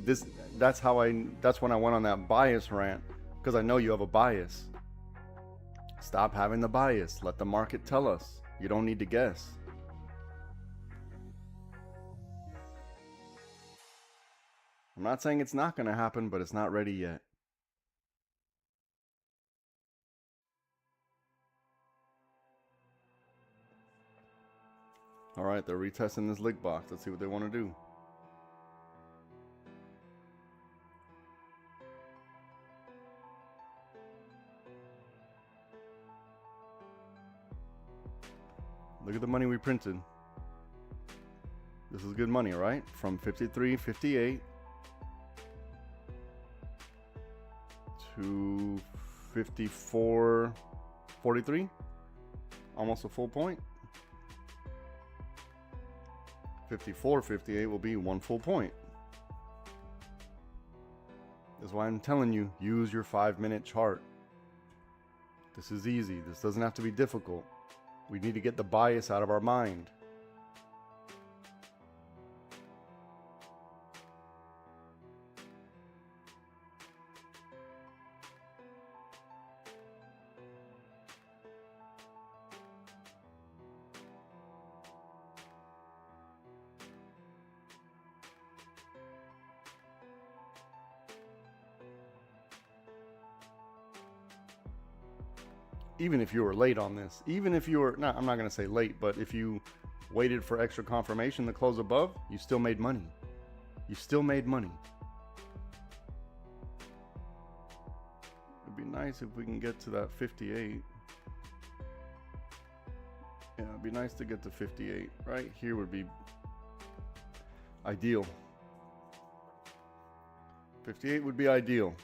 this. That's when I went on that bias rant, because I know you have a bias. Stop having the bias. Let the market tell us. You don't need to guess. I'm not saying it's not going to happen, but it's not ready yet. All right, they're retesting this lick box. Let's see what they want to do. Look at the money we printed. This is good money, right? From 53.58 to 54.43. Almost a full point. 54.58 will be 1 full point. That's why I'm telling you, use your 5-minute chart. This is easy. This doesn't have to be difficult. We need to get the bias out of our mind. Even if you were late on this, even if you were, no, I'm not going to say late, but if you waited for extra confirmation to close above, you still made money. You still made money. It'd be nice if we can get to that 58. Yeah, it'd be nice to get to 58. Right here would be ideal. 58 would be ideal,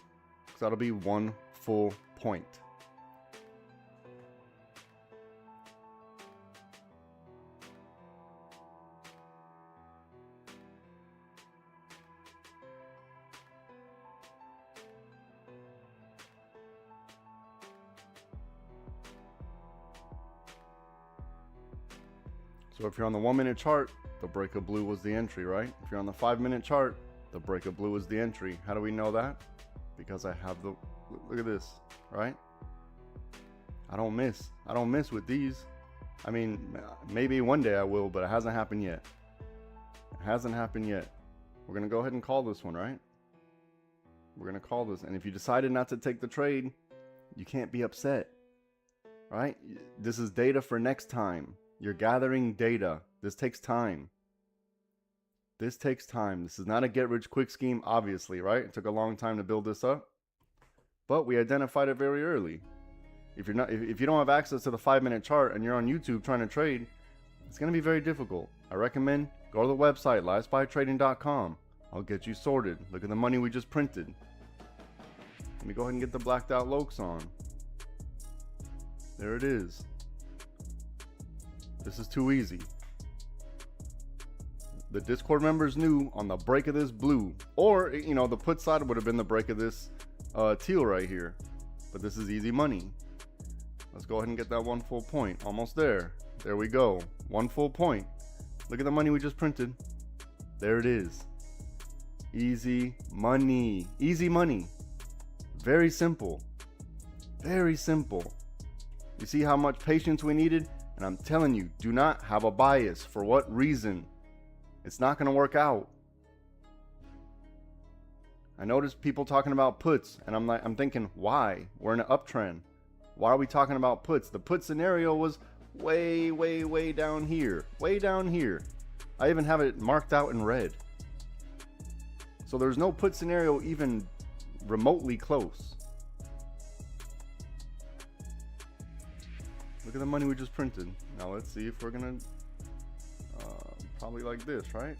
because that'll be 1 full point. So if you're on the 1-minute chart, the break of blue was the entry, right? If you're on the 5-minute chart, the break of blue is the entry. How do we know that? Because I have the, look at this, right? I don't miss with these. I mean, maybe one day I will, but it hasn't happened yet. It hasn't happened yet. We're going to go ahead and call this one, right? We're going to call this. And if you decided not to take the trade, you can't be upset, right? This is data for next time. You're gathering data. This takes time. This takes time. This is not a get-rich-quick scheme, obviously, right? It took a long time to build this up, but we identified it very early. If you don't have access to the 5-minute chart and you're on YouTube trying to trade, it's going to be very difficult. I recommend go to the website livespytrading.com. I'll get you sorted. Look at the money we just printed. Let me go ahead and get the blacked out lokes on. There it is. This is too easy. The Discord members knew on the break of this blue, or, you know, the put side would have been the break of this teal right here. But this is easy money. Let's go ahead and get that 1 full point. Almost there. There we go. 1 full point. Look at the money we just printed. There it is. Easy money. Easy money. Very simple. Very simple. You see how much patience we needed? And I'm telling you, do not have a bias. For what reason? It's not going to work out. I noticed people talking about puts, and I'm thinking, why? We're in an uptrend. Why are we talking about puts? The put scenario was way, way, way down here. Way down here. I even have it marked out in red. So there's no put scenario even remotely close. Look at the money we just printed. Now let's see if we're gonna probably like this, right?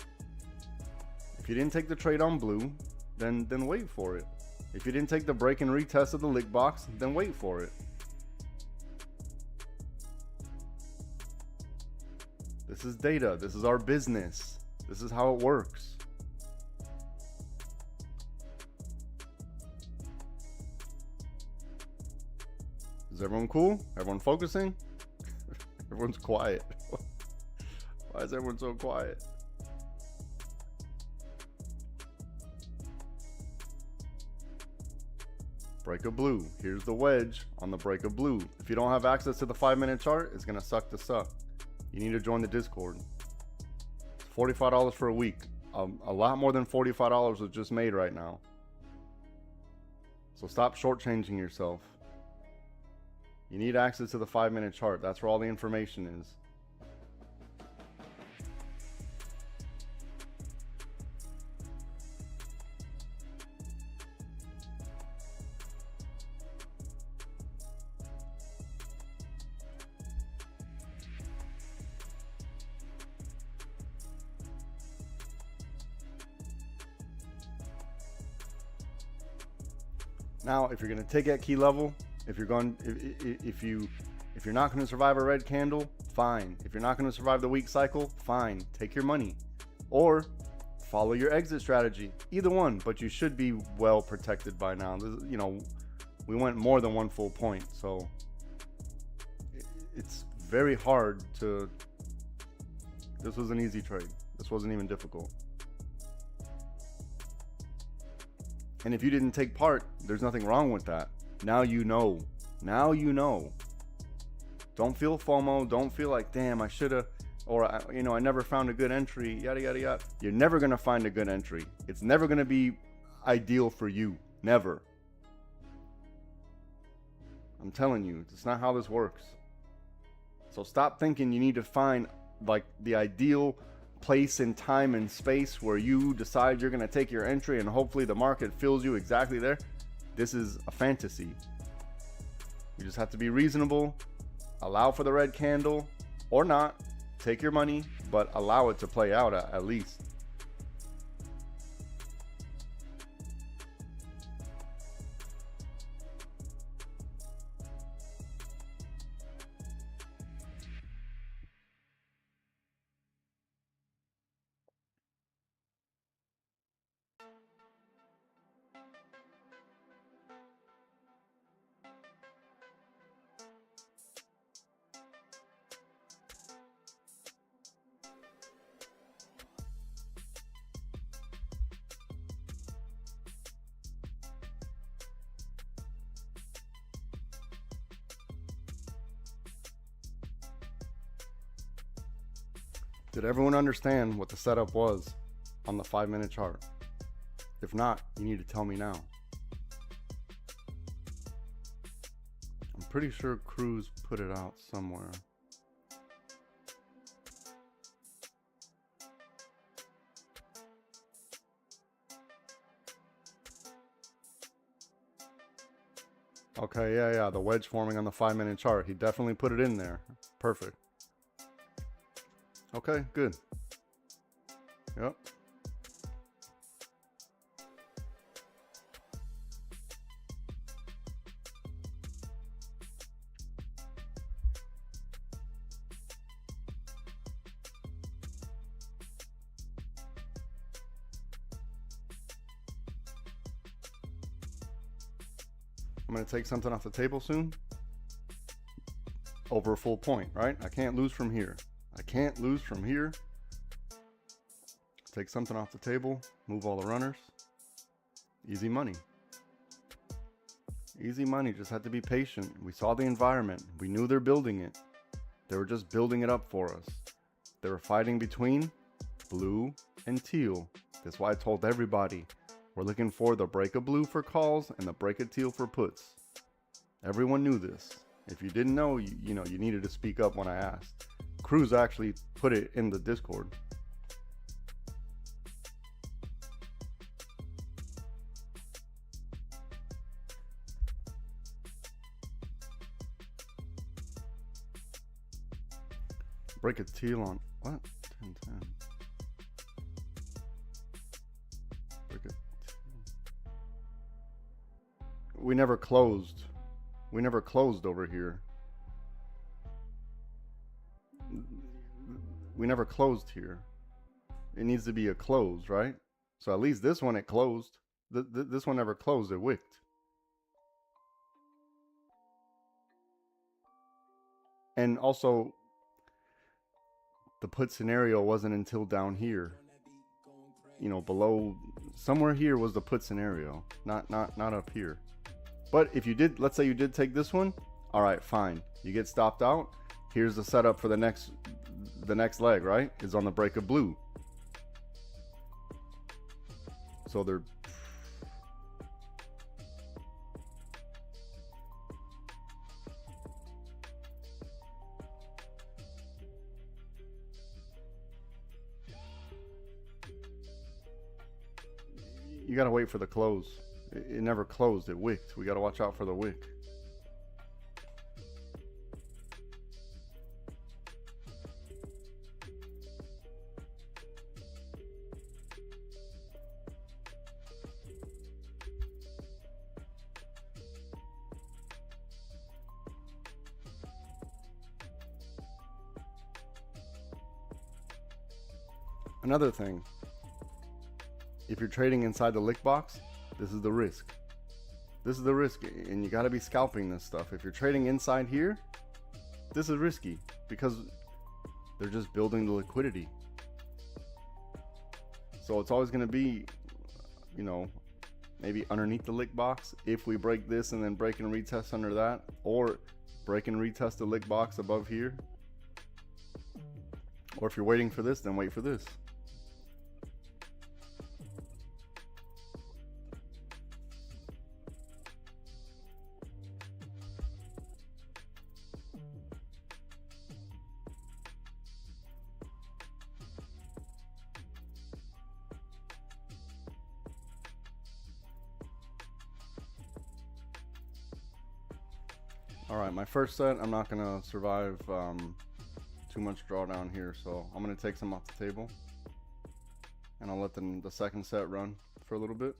If you didn't take the trade on blue, then wait for it. If you didn't take the break and retest of the lick box, then wait for it. This is data. This is our business. This is how it works. Is everyone cool? Everyone focusing? Everyone's quiet. Why is everyone so quiet? break of blue. Here's the wedge on the break of blue. If you don't have access to the 5-minute chart, it's gonna suck to suck. You need to join the Discord. It's $45 for a week. A lot more than $45 was just made right now. So stop shortchanging yourself. You need access to the 5-minute chart. That's where all the information is. Now, if you're going to take at key level, if you're not going to survive a red candle, fine. If you're not going to survive the week cycle, fine. Take your money, or follow your exit strategy. Either one, but you should be well protected by now. This, you know, we went more than one full point, so it's very hard to. This was an easy trade. This wasn't even difficult. And if you didn't take part, there's nothing wrong with that. Now you know. Now you know. Don't feel FOMO. Don't feel like, damn, I should have, or, you know, I never found a good entry, yada, yada, yada. You're never going to find a good entry. It's never going to be ideal for you. Never. I'm telling you, it's not how this works. So stop thinking you need to find, like, the ideal place and time and space where you decide you're going to take your entry and hopefully the market fills you exactly there. This is a fantasy. You just have to be reasonable, allow for the red candle or not, take your money, but allow it to play out at least. Did everyone understand what the setup was on the 5-minute chart? If not, you need to tell me now. I'm pretty sure Cruz put it out somewhere. Okay, yeah, the wedge forming on the 5-minute chart. He definitely put it in there. Perfect. Okay, good. Yep. I'm going to take something off the table soon. Over a full point, right? I can't lose from here. I can't lose from here. Take something off the table, move all the runners. Easy money. Easy money, just had to be patient. We saw the environment. We knew they're building it. They were just building it up for us. They were fighting between blue and teal. That's why I told everybody, we're looking for the break of blue for calls and the break of teal for puts. Everyone knew this. If you didn't know, you know, you needed to speak up when I asked. Cruz actually put it in the Discord. Break a teal on what? 10-10. Break a teal. We never closed. We never closed over here. We never closed here. It needs to be a close, right? So at least this one it closed. This one never closed, it wicked. And also, the put scenario wasn't until down here. You know, below, somewhere here was the put scenario, not up here. But if you did, let's say you did take this one, all right, fine. You get stopped out. Here's the setup for the next leg, right? Is on the break of blue. So they're you gotta wait for the close. It never closed, it wicked. We gotta watch out for the wick. Another thing, if you're trading inside the lick box, this is the risk. This is the risk, and you got to be scalping this stuff. If you're trading inside here, this is risky because they're just building the liquidity. So it's always going to be, you know, maybe underneath the lick box. If we break this and then break and retest under that, or break and retest the lick box above here. Or if you're waiting for this, then wait for this. Alright, my first set, I'm not going to survive too much drawdown here, so I'm going to take some off the table. And I'll let the second set run for a little bit.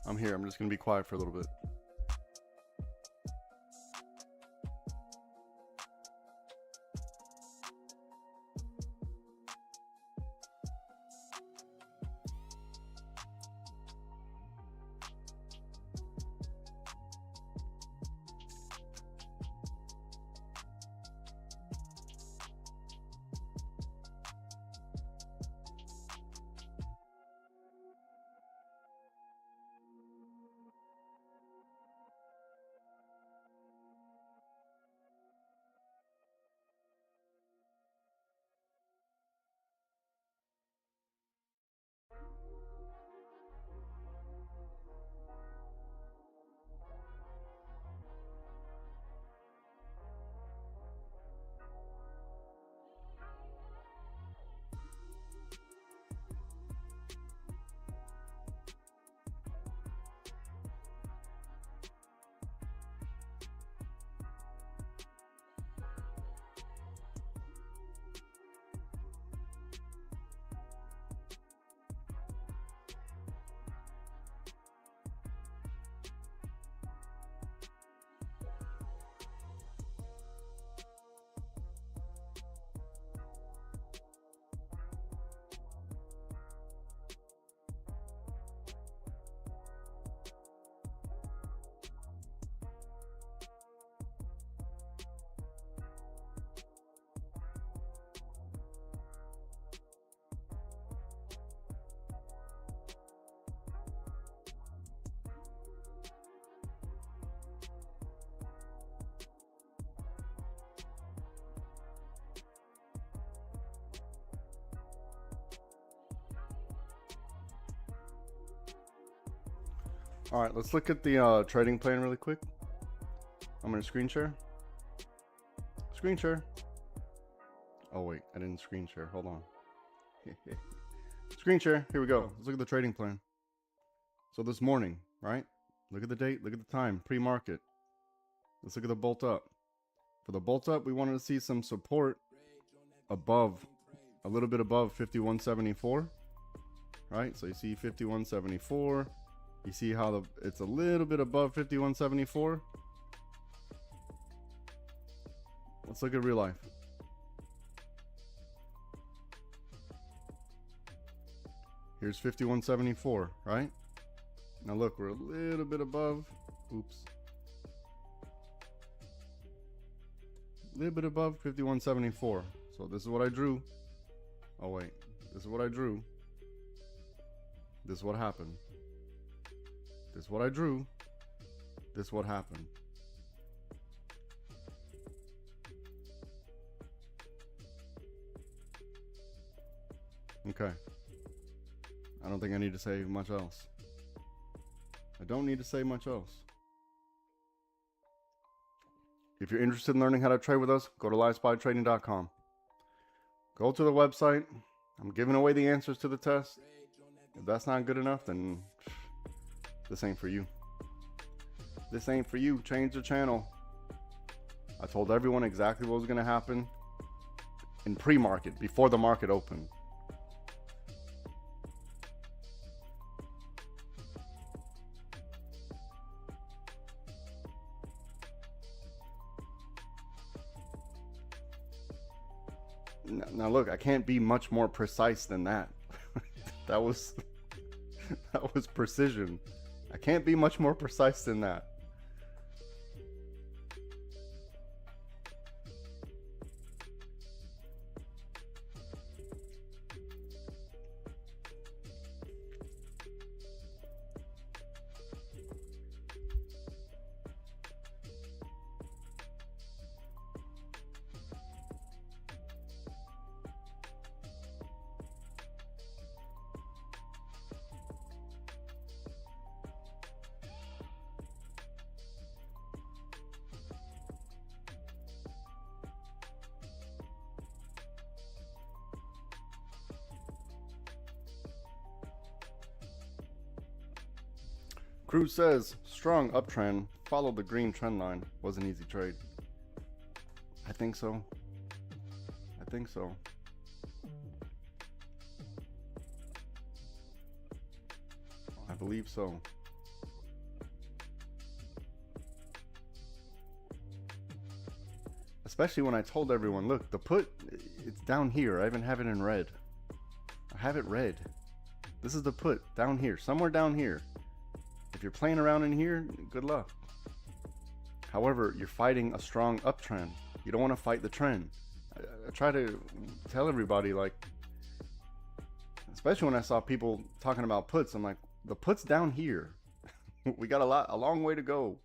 I'm here. I'm just going to be quiet for a little bit. All right, let's look at the trading plan really quick. I'm gonna screen share. Screen share. Oh wait, I didn't screen share. Hold on. Screen share. Here we go. Let's look at the trading plan. So this morning, right? Look at the date. Look at the time. Pre-market. Let's look at the bolt up. For the bolt up, we wanted to see some support above, a little bit above 5174. Right? So you see 5174. You see how it's a little bit above 5174. Let's look at real life. Here's 5174, right? Now look, we're a little bit above. Oops. A little bit above 5174. So this is what I drew. Oh wait, this is what I drew. This is what happened. This is what I drew. This is what happened. Okay. I don't think I need to say much else. I don't need to say much else. If you're interested in learning how to trade with us, go to livespytrading.com. Go to the website. I'm giving away the answers to the test. If that's not good enough, then this ain't for you. This ain't for you. Change the channel. I told everyone exactly what was going to happen in pre-market, before the market opened. Now look, I can't be much more precise than that. that was precision. I can't be much more precise than that. Cruz says, strong uptrend, follow the green trend line. Was an easy trade. I think so. I think so. I believe so. Especially when I told everyone, look, the put, it's down here. I even have it in red. I have it red. This is the put down here, somewhere down here. If you're playing around in here, good luck. However, you're fighting a strong uptrend. You don't want to fight the trend. I try to tell everybody, like, especially when I saw people talking about puts, I'm like, the put's down here. We got a long way to go.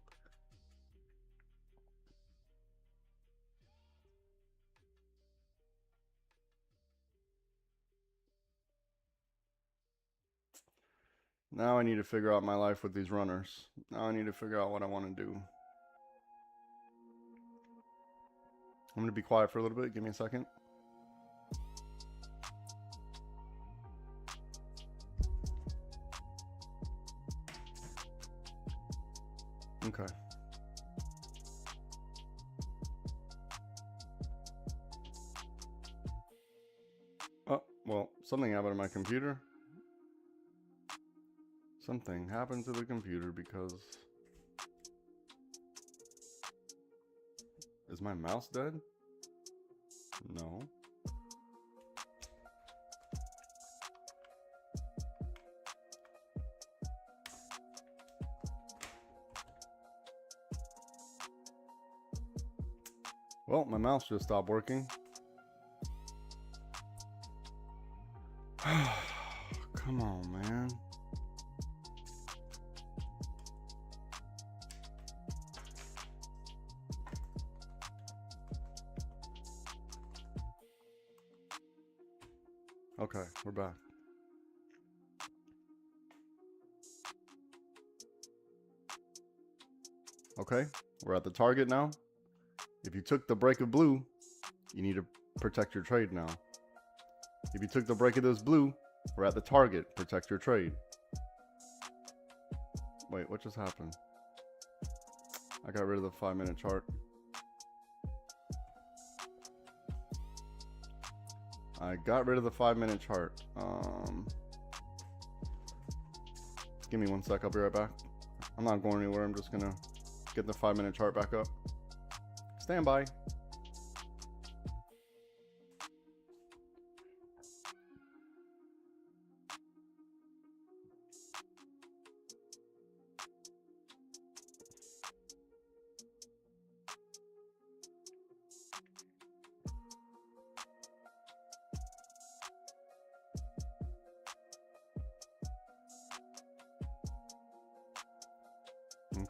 Now I need to figure out my life with these runners. Now I need to figure out what I want to do. I'm going to be quiet for a little bit. Give me a second. Okay. Oh, well, something happened to my computer. Something happened to the computer because... Is my mouse dead? No. Well, my mouse just stopped working. Come on, man. Okay, we're back. Okay, we're at the target now. If you took the break of blue, you need to protect your trade now. If you took the break of this blue, we're at the target. Protect your trade. Wait, what just happened? I got rid of the 5-minute chart. I got rid of the 5-minute chart. Give me 1 sec. I'll be right back. I'm not going anywhere. I'm just gonna get the 5-minute chart back up. Stand by.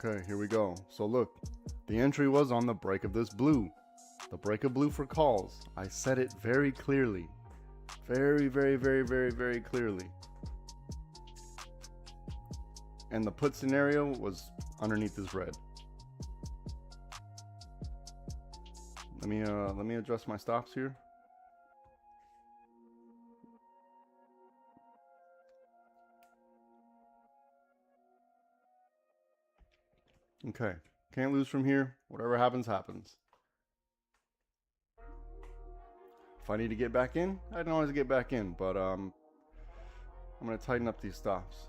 Okay, here we go. So look, the entry was on the break of this blue. The break of blue for calls. I said it very clearly. Very clearly. And the put scenario was underneath this red. Let me adjust my stops here. Okay, can't lose from here. Whatever happens, happens. If I need to get back in, I can always get back in, but I'm gonna tighten up these stops.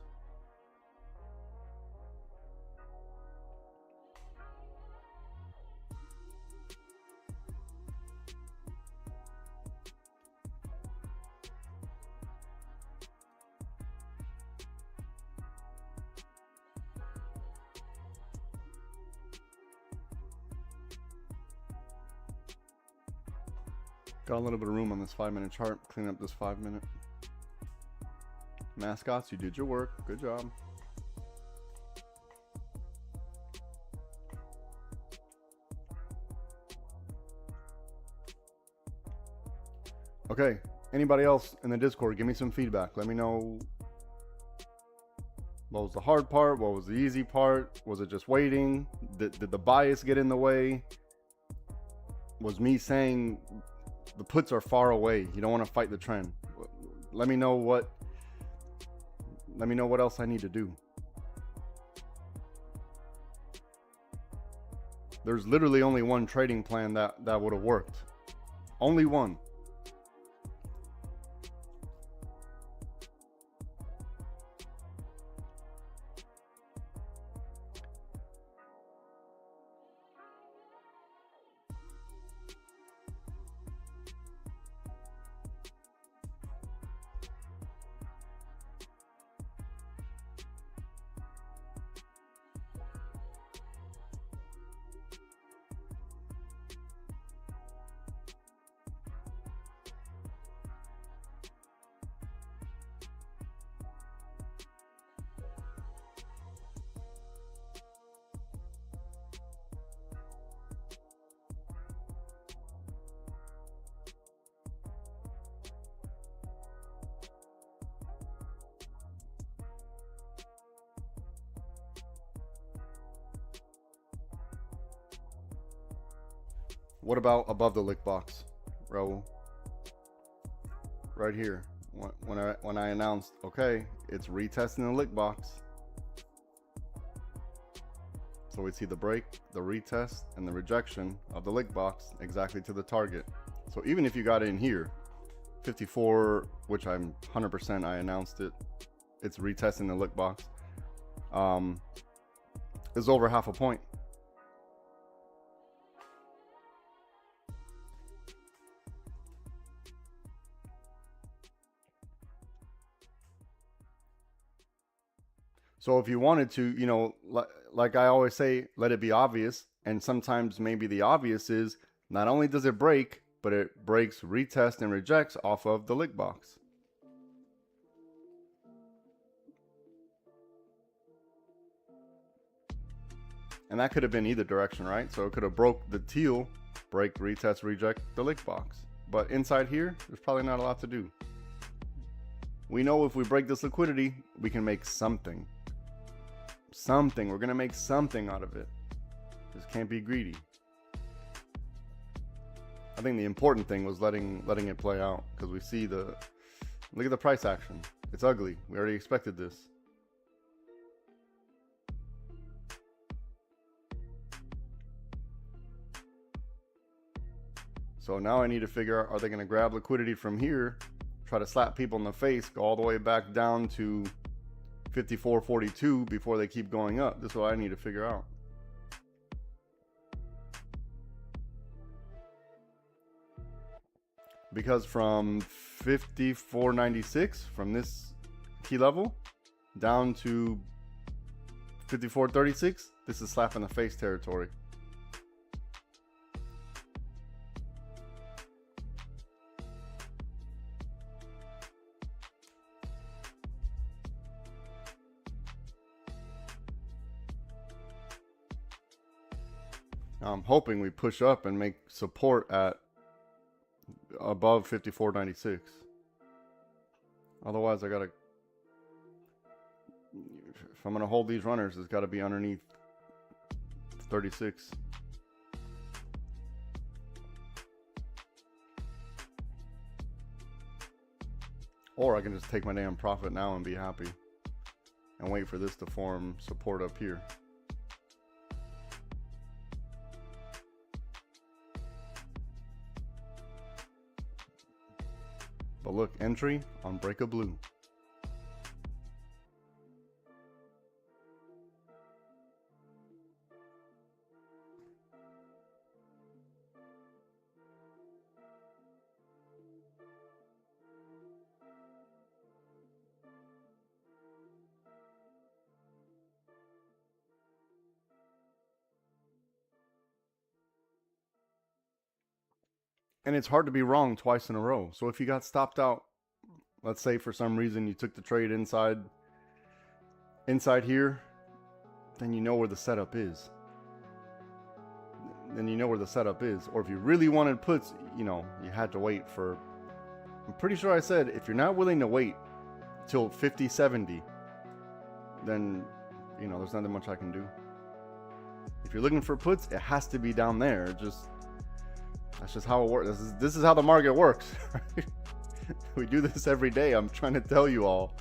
Got a little bit of room on this 5-minute chart. Clean up this 5-minute. Mascots, you did your work. Good job. Okay, anybody else in the Discord, give me some feedback. Let me know what was the hard part, what was the easy part. Was it just waiting? Did the bias get in the way? Was me saying the puts are far away, you don't want to fight the trend? Let me know what else I need to do. There's literally only one trading plan that would have worked. Only one. What about above the lick box, Raul? Right here, when I announced, okay, it's retesting the lick box. So we see the break, the retest, and the rejection of the lick box exactly to the target. So even if you got in here, 54, which I'm 100%, I announced it, it's retesting the lick box, is over half a point. So if you wanted to, you know, like I always say, let it be obvious. And sometimes maybe the obvious is not only does it break, but it breaks, retests, and rejects off of the lick box. And that could have been either direction, right? So it could have broke the teal, break, retest, reject the lick box. But inside here, there's probably not a lot to do. We know if we break this liquidity, we can make something. We're gonna make something out of it. Just can't be greedy. I think the important thing was letting it play out, because we see look at the price action. It's ugly. We already expected this. So now I need to figure out, are they going to grab liquidity from here, try to slap people in the face, go all the way back down to 54.42 before they keep going up? This is what I need to figure out. Because from 54.96, from this key level down to 54.36, this is slap in the face territory. Now I'm hoping we push up and make support at above 54.96. Otherwise, if I'm gonna hold these runners, it's got to be underneath 36. Or I can just take my damn profit now and be happy and wait for this to form support up here. But look, entry on break of blue. And it's hard to be wrong twice in a row. So if you got stopped out, let's say for some reason you took the trade inside here, then you know where the setup is. Then you know where the setup is. Or if you really wanted puts, you know, you had to wait for, I'm pretty sure I said, if you're not willing to wait till 50.70, then, you know, there's nothing much I can do. If you're looking for puts, it has to be down there. That's just how it works. This is how the market works. Right? We do this every day. I'm trying to tell you all.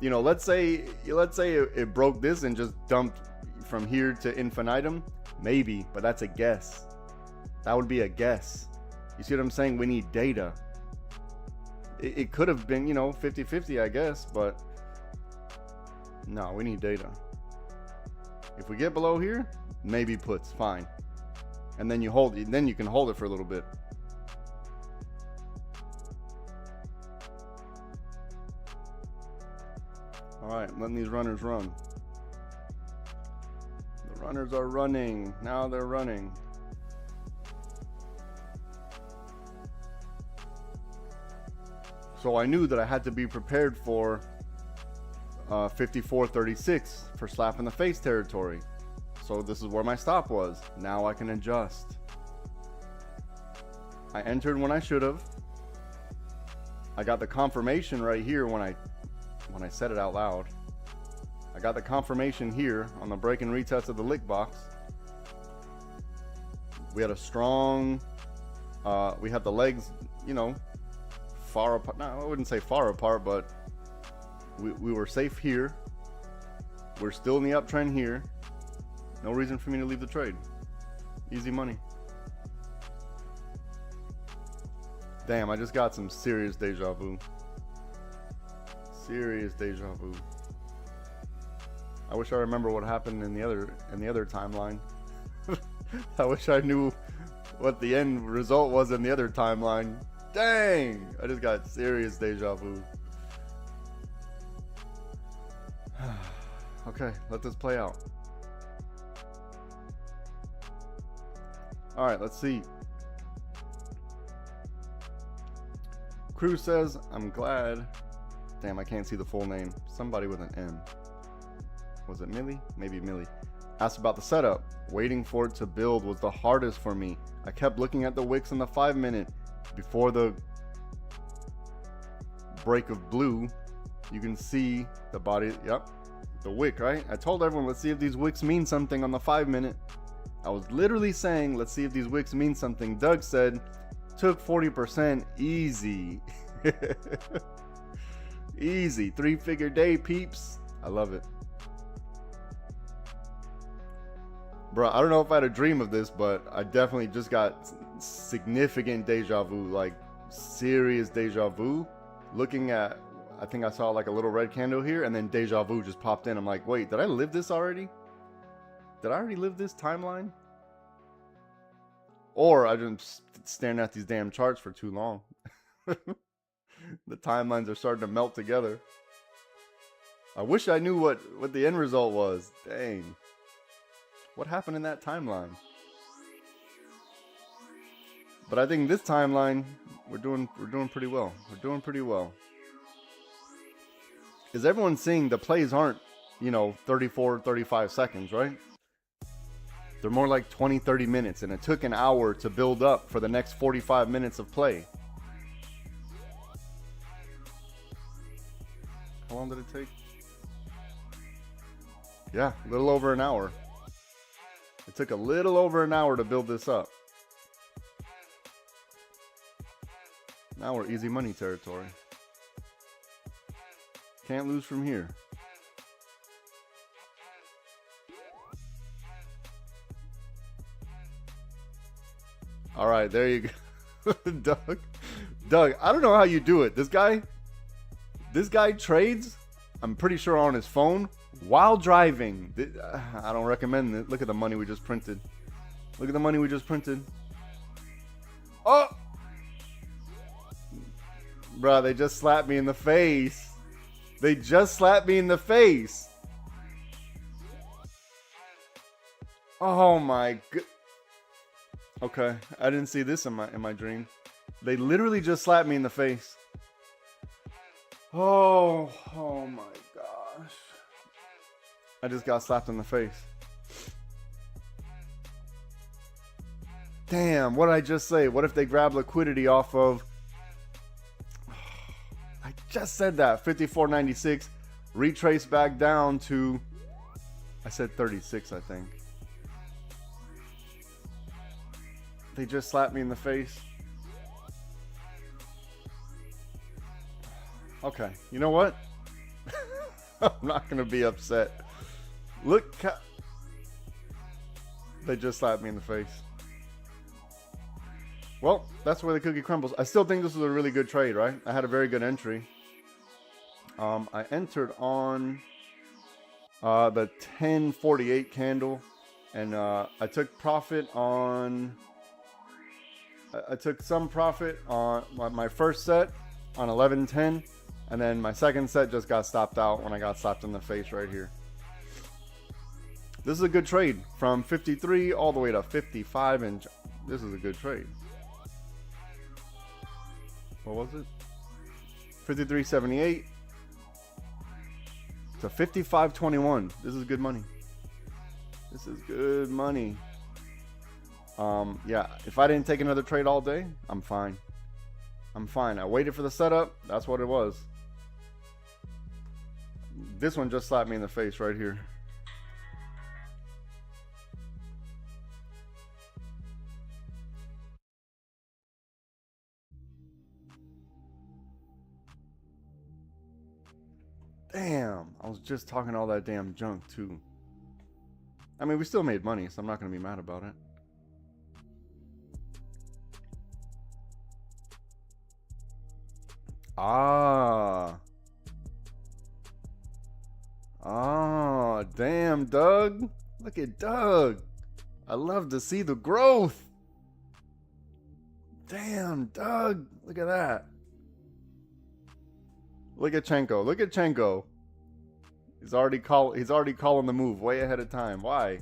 You know, let's say it broke this and just dumped from here to infinitum. Maybe, but that's a guess. That would be a guess. You see what I'm saying? We need data. It could have been, you know, 50-50, I guess, but no, we need data. If we get below here, maybe puts, fine. And then you hold it, then you can hold it for a little bit. All right, letting these runners run. The runners are running. Now they're running. So I knew that I had to be prepared for 54.36 for slap in the face territory. So this is where my stop was. Now I can adjust. I entered when I should have. I got the confirmation right here when I said it out loud. I got the confirmation here on the break and retest of the lick box. We had a strong, we had the legs, you know, far apart. No, I wouldn't say far apart, but we were safe here. We're still in the uptrend here. No reason for me to leave the trade. Easy money. Damn, I just got some serious deja vu. Serious deja vu. I wish I remember what happened in the other timeline. I wish I knew what the end result was in the other timeline. Dang! I just got serious deja vu. Okay, let this play out. All right, let's see. Cruz says, I'm glad. Damn, I can't see the full name. Somebody with an M. Was it Millie? Maybe Millie. Asked about the setup. Waiting for it to build was the hardest for me. I kept looking at the wicks in the 5 minute. Before the break of blue, you can see the body. Yep, the wick, right? I told everyone, let's see if these wicks mean something on the 5 minute. I was literally saying, let's see if these wicks mean something. Doug said, took 40%, easy. Easy, 3-figure day, peeps. I love it. Bro, I don't know if I had a dream of this, but I definitely just got significant deja vu, like serious deja vu. Looking at, I think I saw like a little red candle here, and then deja vu just popped in. I'm like, wait, did I live this already? Did I already live this timeline? Or I just staring at these damn charts for too long. The timelines are starting to melt together. I wish I knew what the end result was. Dang. What happened in that timeline? But I think this timeline, we're doing pretty well. We're doing pretty well. Is everyone seeing the plays aren't, 34, 35 seconds, right? They're more like 20, 30 minutes, and it took an hour to build up for the next 45 minutes of play. How long did it take? Yeah, a little over an hour. It took a little over an hour to build this up. Now we're easy money territory. Can't lose from here. All right, there you go. Doug, I don't know how you do it. This guy trades, I'm pretty sure, on his phone while driving. I don't recommend it. Look at the money we just printed. Look at the money we just printed. Oh! Bro, they just slapped me in the face. They just slapped me in the face. Oh my god. Okay, I didn't see this in my dream. They literally just slapped me in the face. Oh my gosh. I just got slapped in the face. Damn, what did I just say? What if they grab liquidity off of... I just said that. 54.96. Retrace back down to... I said 36, I think. They just slapped me in the face. Okay, you know what? I'm not going to be upset. Look, they just slapped me in the face. Well, that's where the cookie crumbles. I still think this was a really good trade, right? I had a very good entry. I entered on the 1048 candle, and I took profit on... I took some profit on my first set on 1110, and then my second set just got stopped out when I got slapped in the face right here. This is a good trade from 53 all the way to 55, and this is a good trade. What was it? 53.78 to 55.21. This is good money. This is good money. Yeah, if I didn't take another trade all day, I'm fine. I'm fine. I waited for the setup. That's what it was. This one just slapped me in the face right here. Damn, I was just talking all that damn junk too. I mean, we still made money, so I'm not going to be mad about it. Ah, damn, Doug. Look at Doug. I love to see the growth. Damn, Doug. Look at that. Look at Chenko. Look at Chenko. He's already calling the move way ahead of time. Why?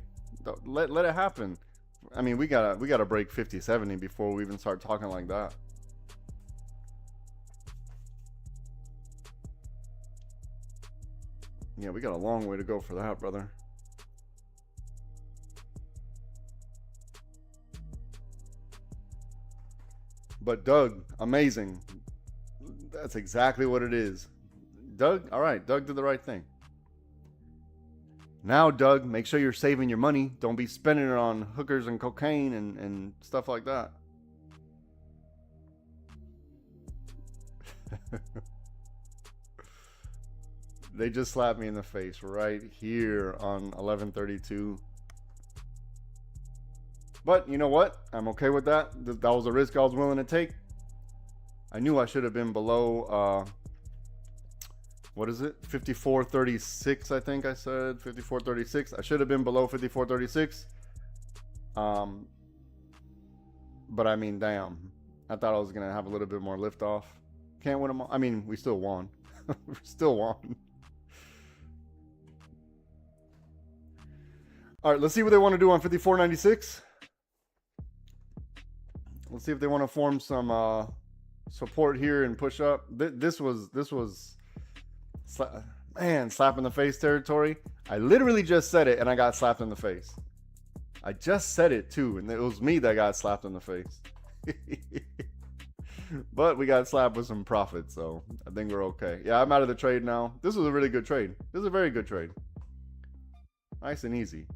Let it happen. I mean, we gotta break 50-70 before we even start talking like that. Yeah, we got a long way to go for that, brother. But Doug, amazing. That's exactly what it is. Doug, all right, Doug did the right thing. Now, Doug, make sure you're saving your money. Don't be spending it on hookers and cocaine and stuff like that. They just slapped me in the face right here on 11:32. But you know what? I'm okay with that. That was a risk I was willing to take. I knew I should have been below, what is it? 54.36, I think I said. 54.36. I should have been below 54.36. But I mean, damn. I thought I was going to have a little bit more lift off. Can't win them all. I mean, we still won. We still won. All right, let's see what they want to do on 54.96. Let's see if they want to form some support here and push up. This was man, slap in the face territory. I literally just said it and I got slapped in the face. I just said it too, and it was me that got slapped in the face. But we got slapped with some profit, so I think we're okay. Yeah, I'm out of the trade now. This was a really good trade. This is a very good trade. Nice and easy.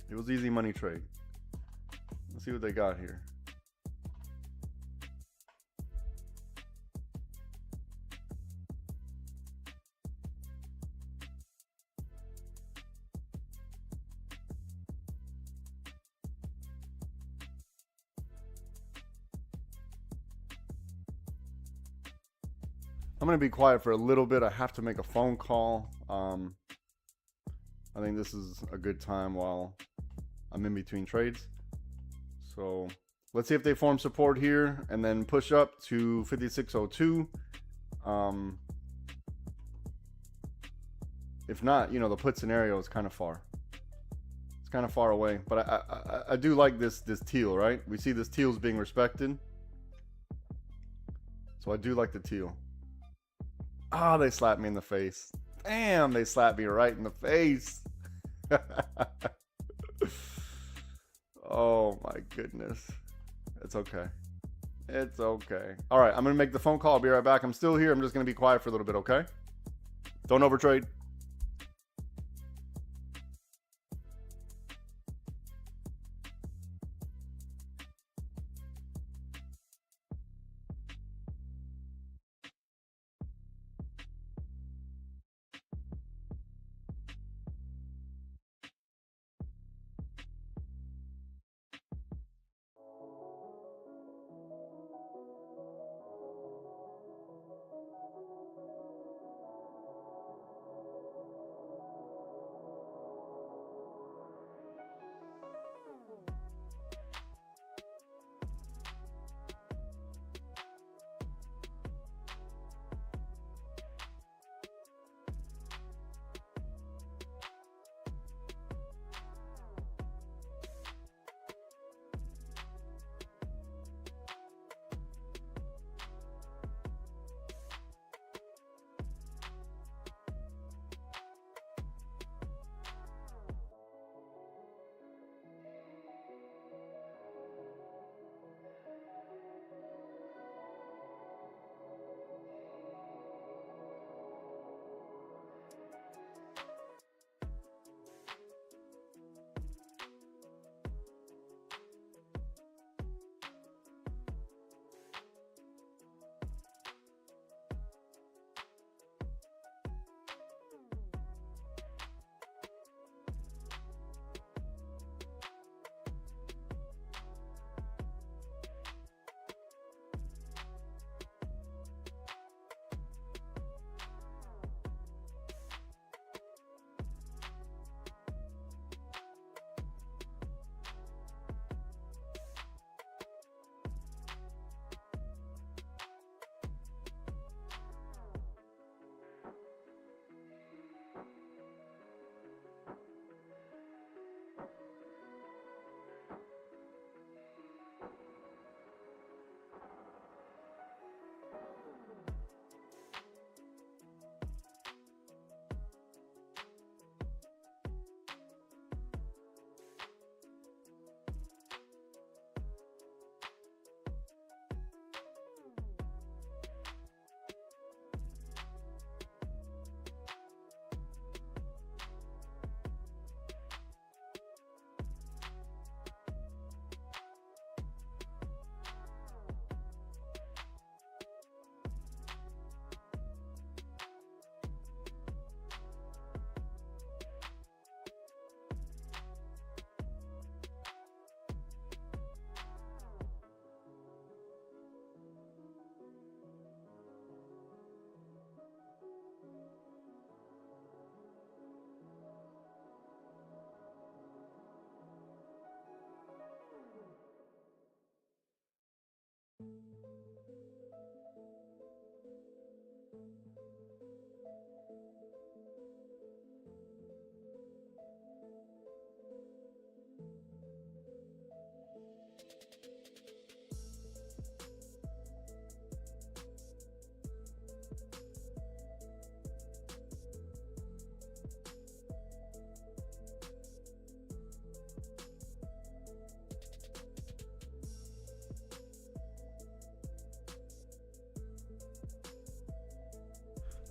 It was easy money trade. Let's see what they got here. I'm going to be quiet for a little bit. I have to make a phone call. I think this is a good time while I'm in between trades. So let's see if they form support here and then push up to 56.02. If not, you know, the put scenario is kind of far. It's kind of far away, but I do like this teal, right? We see this teal's being respected. So I do like the teal. Ah, they slapped me in the face. Damn, they slapped me right in the face. Oh my goodness. It's okay. It's okay. All right, I'm going to make the phone call. I'll be right back. I'm still here. I'm just going to be quiet for a little bit, okay? Don't overtrade.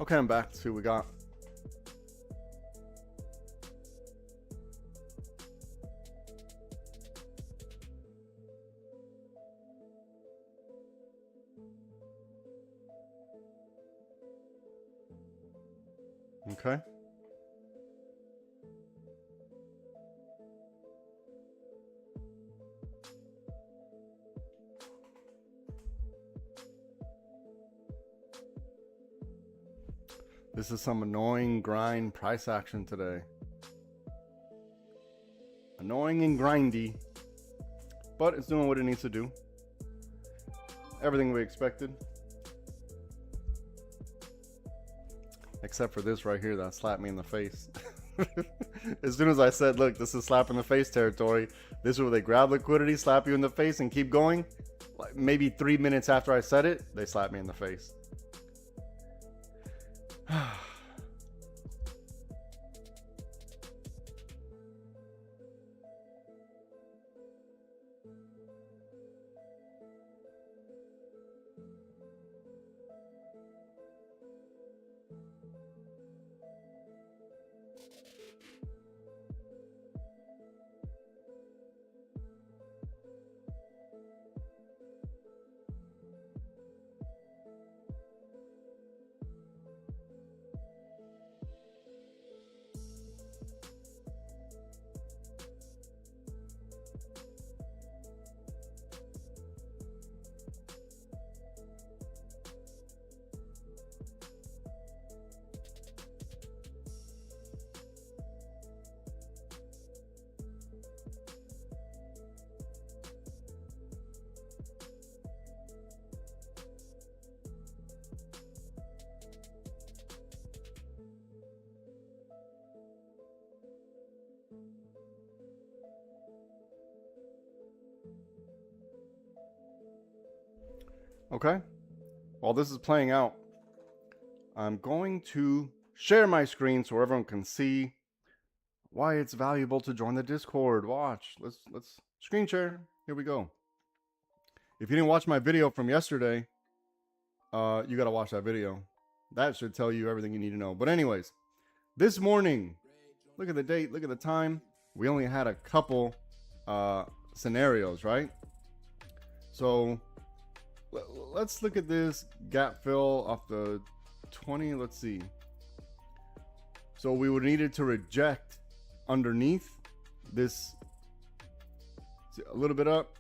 Okay, I'm back. Let's see what we got. Okay. This is some annoying grind price action today. Annoying and grindy, but it's doing what it needs to do. Everything we expected. Except for this right here that slapped me in the face. As soon as I said, look, this is slap in the face territory, this is where they grab liquidity, slap you in the face, and keep going. Like maybe 3 minutes after I said it, they slapped me in the face. Okay, while this is playing out, I'm going to share my screen so everyone can see why it's valuable to join the Discord. Watch, let's screen share. Here we go. If you didn't watch my video from yesterday, you got to watch that video. That should tell you everything you need to know. But anyways, this morning, look at the date, look at the time. We only had a couple scenarios, right? So let's look at this gap fill off the 20. Let's see. So we would needed to reject underneath this, a little bit up,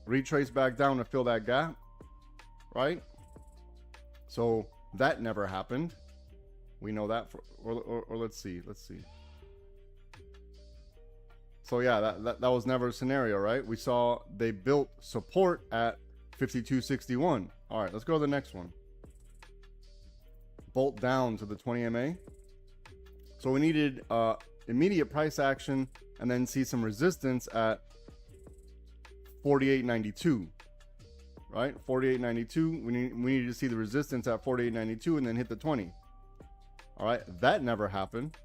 retrace back down to fill that gap, right? So that never happened. We know that or let's see. So yeah, that was never a scenario, right? We saw they built support at 52.61. All right, let's go to the next one. Bolt down to the 20 MA. So we needed immediate price action and then see some resistance at 48.92, right? 48.92. We needed to see the resistance at 48.92 and then hit the 20. All right, that never happened.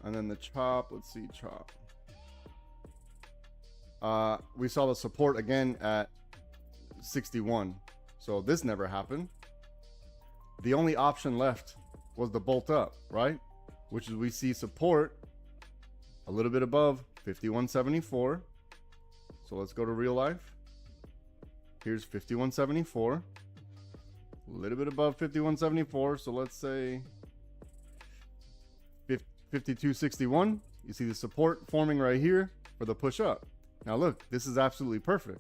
And then the chop, let's see, chop. We saw the support again at 61. So this never happened. The only option left was the bolt up, right? Which is we see support a little bit above 51.74. So let's go to real life. Here's 51.74. A little bit above 51.74. So let's say 52.61. You see the support forming right here for the push up. Now look, this is absolutely perfect.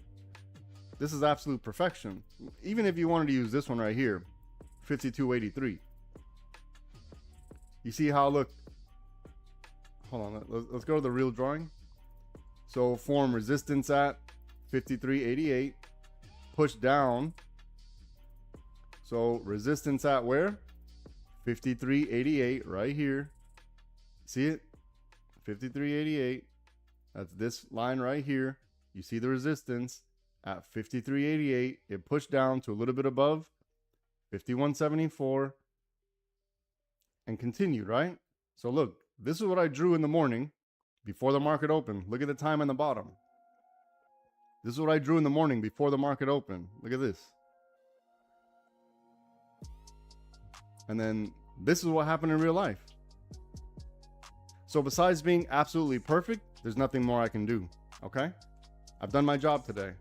This is absolute perfection. Even if you wanted to use this one right here, 52.83. You see how, look, hold on, let's go to the real drawing. So form resistance at 53.88, push down. So resistance at where? 53.88 right here. See it? 53.88. That's this line right here. You see the resistance at 53.88. It pushed down to a little bit above 51.74 and continued, right? So look, this is what I drew in the morning before the market opened. Look at the time on the bottom. This is what I drew in the morning before the market opened. Look at this. And then this is what happened in real life. So besides being absolutely perfect, there's nothing more I can do. Okay? I've done my job today.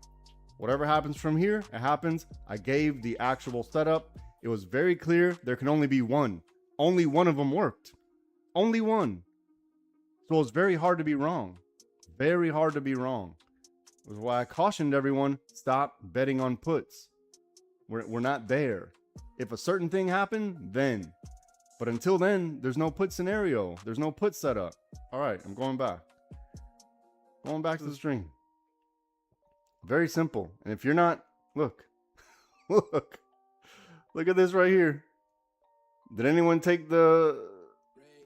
Whatever happens from here, it happens. I gave the actual setup. It was very clear there can only be one. Only one of them worked. Only one. So it's very hard to be wrong. Very hard to be wrong. Which is why I cautioned everyone, stop betting on puts. We're not there. If a certain thing happened, then. But until then, there's no put scenario. There's no put setup. All right, I'm going back. Going back to the stream. Very simple. And if you're not, look. Look at this right here. Did anyone take the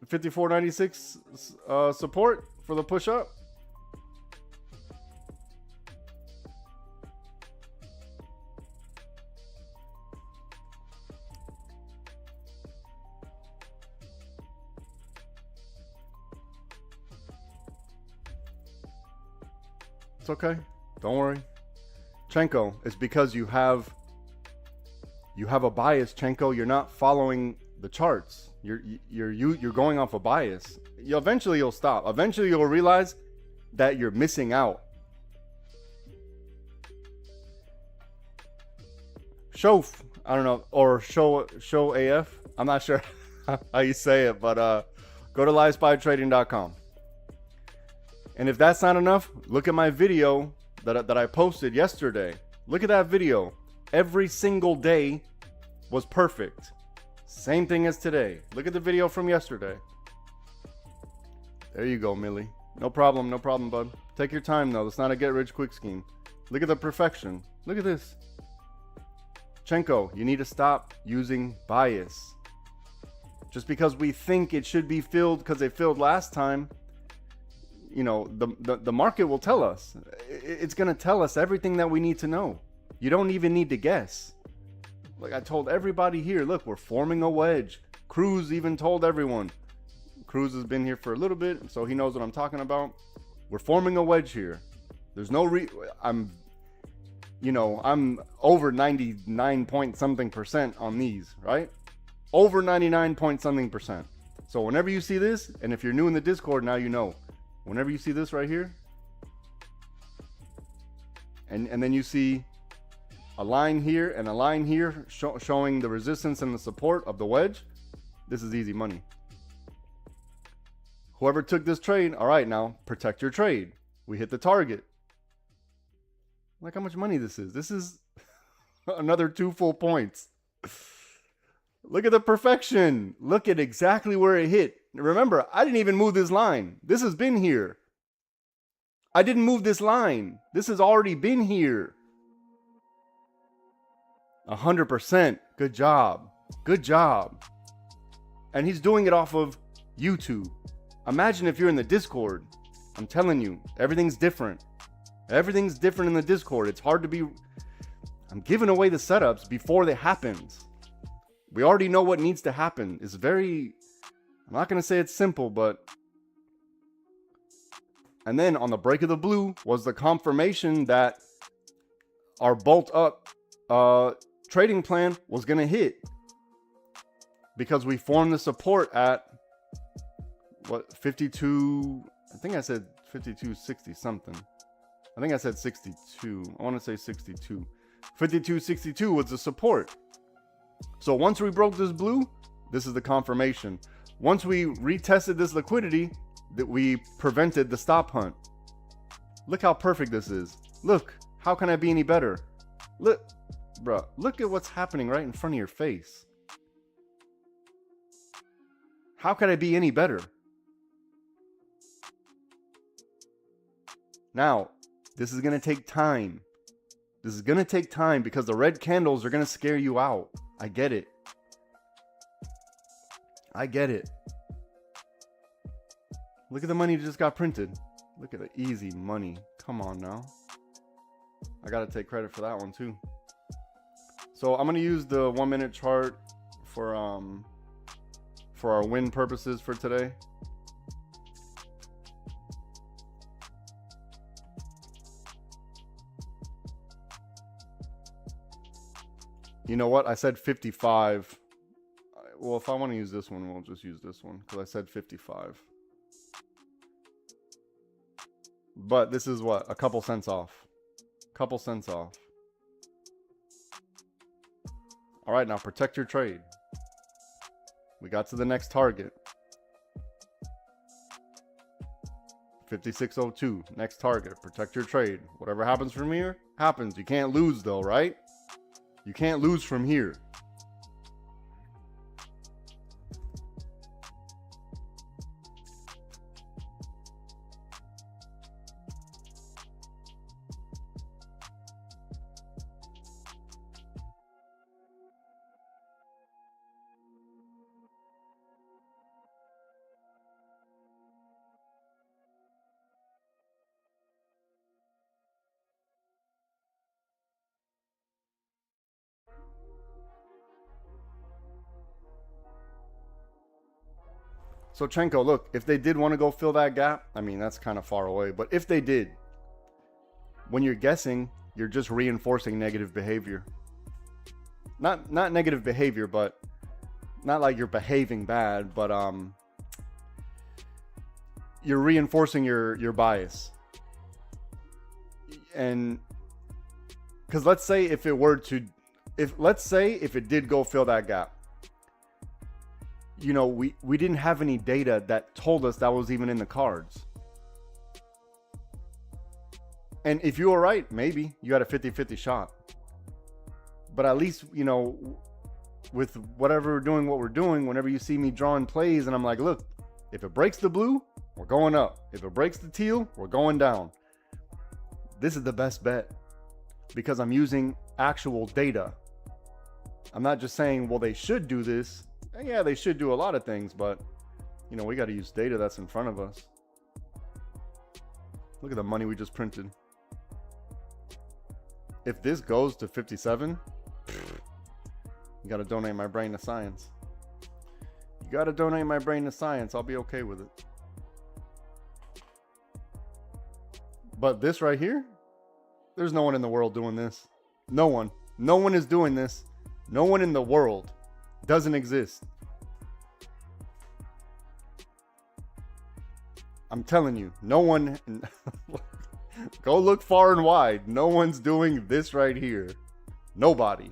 54.96 support for the push up? It's okay. Don't worry. Chenko, it's because you have a bias, Chenko. You're not following the charts. You're going off a bias. Eventually you'll stop. Eventually you'll realize that you're missing out. I don't know, or show AF. I'm not sure how you say it, but go to livespytrading.com. And if that's not enough, look at my video that I posted yesterday. Look at that video. Every single day was perfect. Same thing as today. Look at the video from yesterday. There you go, Millie. No problem, bud. Take your time, though. It's not a get-rich-quick scheme. Look at the perfection. Look at this. Chenko, you need to stop using bias. Just because we think it should be filled because they filled last time, you know, the market will tell us. It's going to tell us everything that we need to know. You don't even need to guess. Like I told everybody here, look, we're forming a wedge. Cruz even told everyone. Cruz has been here for a little bit, so he knows what I'm talking about. We're forming a wedge here. There's no I'm over 99 point something percent on these, right? Over 99 point something percent. So whenever you see this, and if you're new in the Discord, now you know. Whenever you see this right here, and then you see a line here and a line here showing the resistance and the support of the wedge, this is easy money. Whoever took this trade, all right, now protect your trade. We hit the target. Like how much money this is. This is another 2 full points. Look at the perfection. Look at exactly where it hit. Remember, I didn't even move this line. This has been here. I didn't move this line. This has already been here. 100%. Good job. Good job. And he's doing it off of YouTube. Imagine if you're in the Discord. I'm telling you, everything's different. Everything's different in the Discord. It's hard to be... I'm giving away the setups before they happens. We already know what needs to happen. It's very... I'm not going to say it's simple, but... And then on the break of the blue was the confirmation that our bolt up trading plan was going to hit. Because we formed the support at... What? 52... I think I said 52.60 something. I think I said 62. I want to say 62. 52.62 was the support. So once we broke this blue, this is the confirmation. Once we retested this liquidity, that we prevented the stop hunt. Look how perfect this is. Look, how can I be any better? Look, bro, look at what's happening right in front of your face. How could I be any better? Now, this is going to take time. This is going to take time because the red candles are going to scare you out. I get it. I get it. Look at the money that just got printed. Look at the easy money. Come on now. I got to take credit for that one too. So I'm going to use the 1 minute chart for our win purposes for today. You know what? I said 55. well, if I want to use this one, we'll just use this one because I said 55. But this is what? A couple cents off. Couple cents off. All right, now protect your trade. We got to the next target. 5602, next target. Protect your trade. Whatever happens from here, happens. You can't lose though, right? You can't lose from here. So Chenko, look, if they did want to go fill that gap, I mean, that's kind of far away, but if they did, when you're guessing, you're just reinforcing negative behavior. Not negative behavior, but not like you're behaving bad, but you're reinforcing your bias. And because let's say if it did go fill that gap, you know, we didn't have any data that told us that was even in the cards. And if you were right, maybe you had a 50-50 shot. But at least, you know, with whatever we're doing, what we're doing, whenever you see me drawing plays and I'm like, look, if it breaks the blue, we're going up. If it breaks the teal, we're going down. This is the best bet because I'm using actual data. I'm not just saying, well, they should do this. Yeah, they should do a lot of things, but, you know, we got to use data that's in front of us. Look at the money we just printed. If this goes to 57, you got to donate my brain to science. You got to donate my brain to science. I'll be okay with it. But this right here, there's no one in the world doing this. No one. No one is doing this. No one in the world. Doesn't exist. I'm telling you, no one. Go look far and wide. No one's doing this right here. Nobody.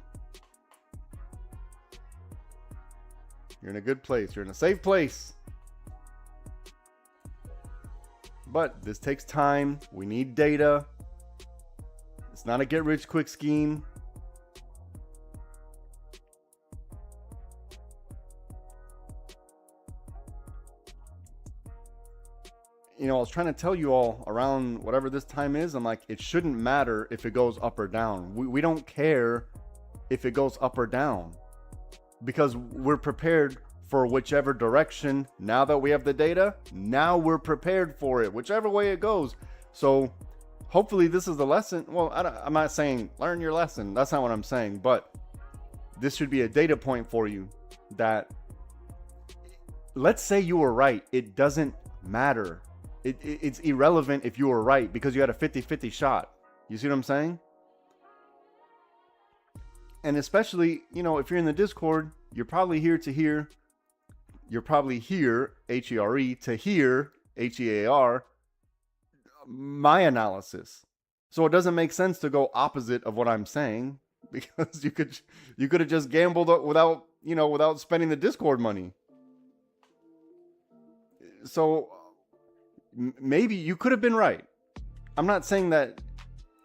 You're in a good place. You're in a safe place. But this takes time. We need data. It's not a get rich quick scheme. You know, I was trying to tell you all around whatever this time is, I'm like, it shouldn't matter if it goes up or down. We don't care if it goes up or down because we're prepared for whichever direction. Now that we have the data, now we're prepared for it, whichever way it goes. So hopefully this is the lesson. Well, I'm not saying learn your lesson. That's not what I'm saying, but this should be a data point for you that let's say you were right. It doesn't matter. It's irrelevant if you were right because you had a 50-50 shot. You see what I'm saying? And especially, you know, if you're in the Discord, you're probably here to hear. You're probably here, H-E-R-E, to hear, H-E-A-R, my analysis. So it doesn't make sense to go opposite of what I'm saying because you could have just gambled without, you know, without spending the Discord money. So maybe you could have been right. I'm not saying that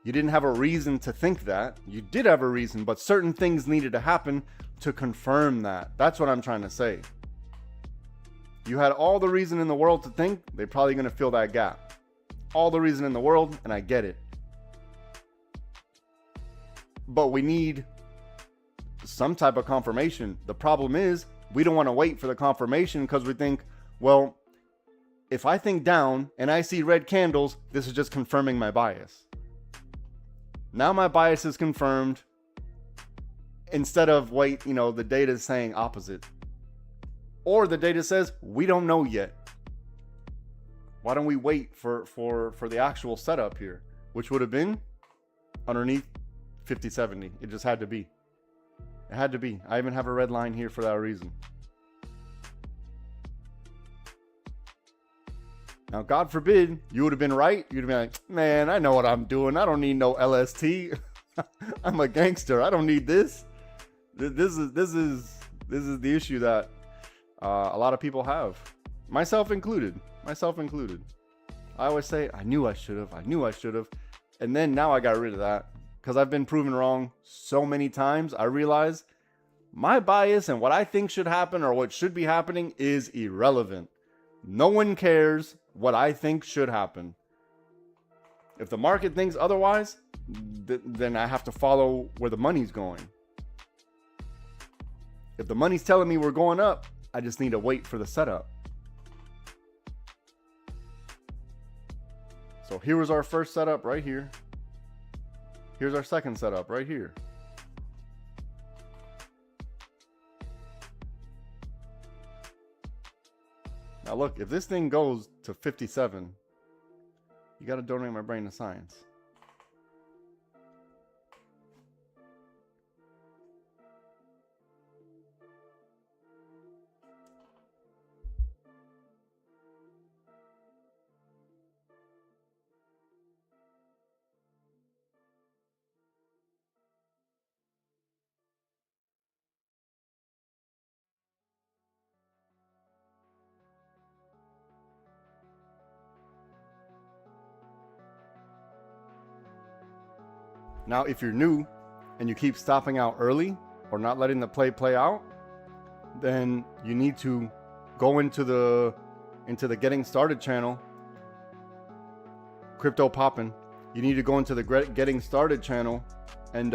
you didn't have a reason to think that. You did have a reason, but certain things needed to happen to confirm that. That's what I'm trying to say. You had all the reason in the world to think they're probably going to fill that gap. All the reason in the world, and I get it. But we need some type of confirmation. The problem is we don't want to wait for the confirmation because we think, well, if I think down and I see red candles, this is just confirming my bias. Now my bias is confirmed instead of wait, you know, the data is saying opposite. Or the data says, we don't know yet. Why don't we wait for the actual setup here, which would have been underneath 50-70. It just had to be. It had to be. I even have a red line here for that reason. Now, God forbid you would have been right. You'd have been like, man, I know what I'm doing. I don't need no LST. I'm a gangster. I don't need this. This is the issue that a lot of people have, myself included. I always say, I knew I should have. And then now I got rid of that because I've been proven wrong so many times. I realize my bias and what I think should happen or what should be happening is irrelevant. No one cares what I think should happen. If the market thinks otherwise, then I have to follow where the money's going. If the money's telling me we're going up, I just need to wait for the setup. So here was our first setup right here. Here's our second setup right here. Now look, if this thing goes to 57, you got to donate my brain to science. Now, if you're new and you keep stopping out early or not letting the play out, then you need to go into the getting started channel, crypto poppin'. You need to go into the getting started channel and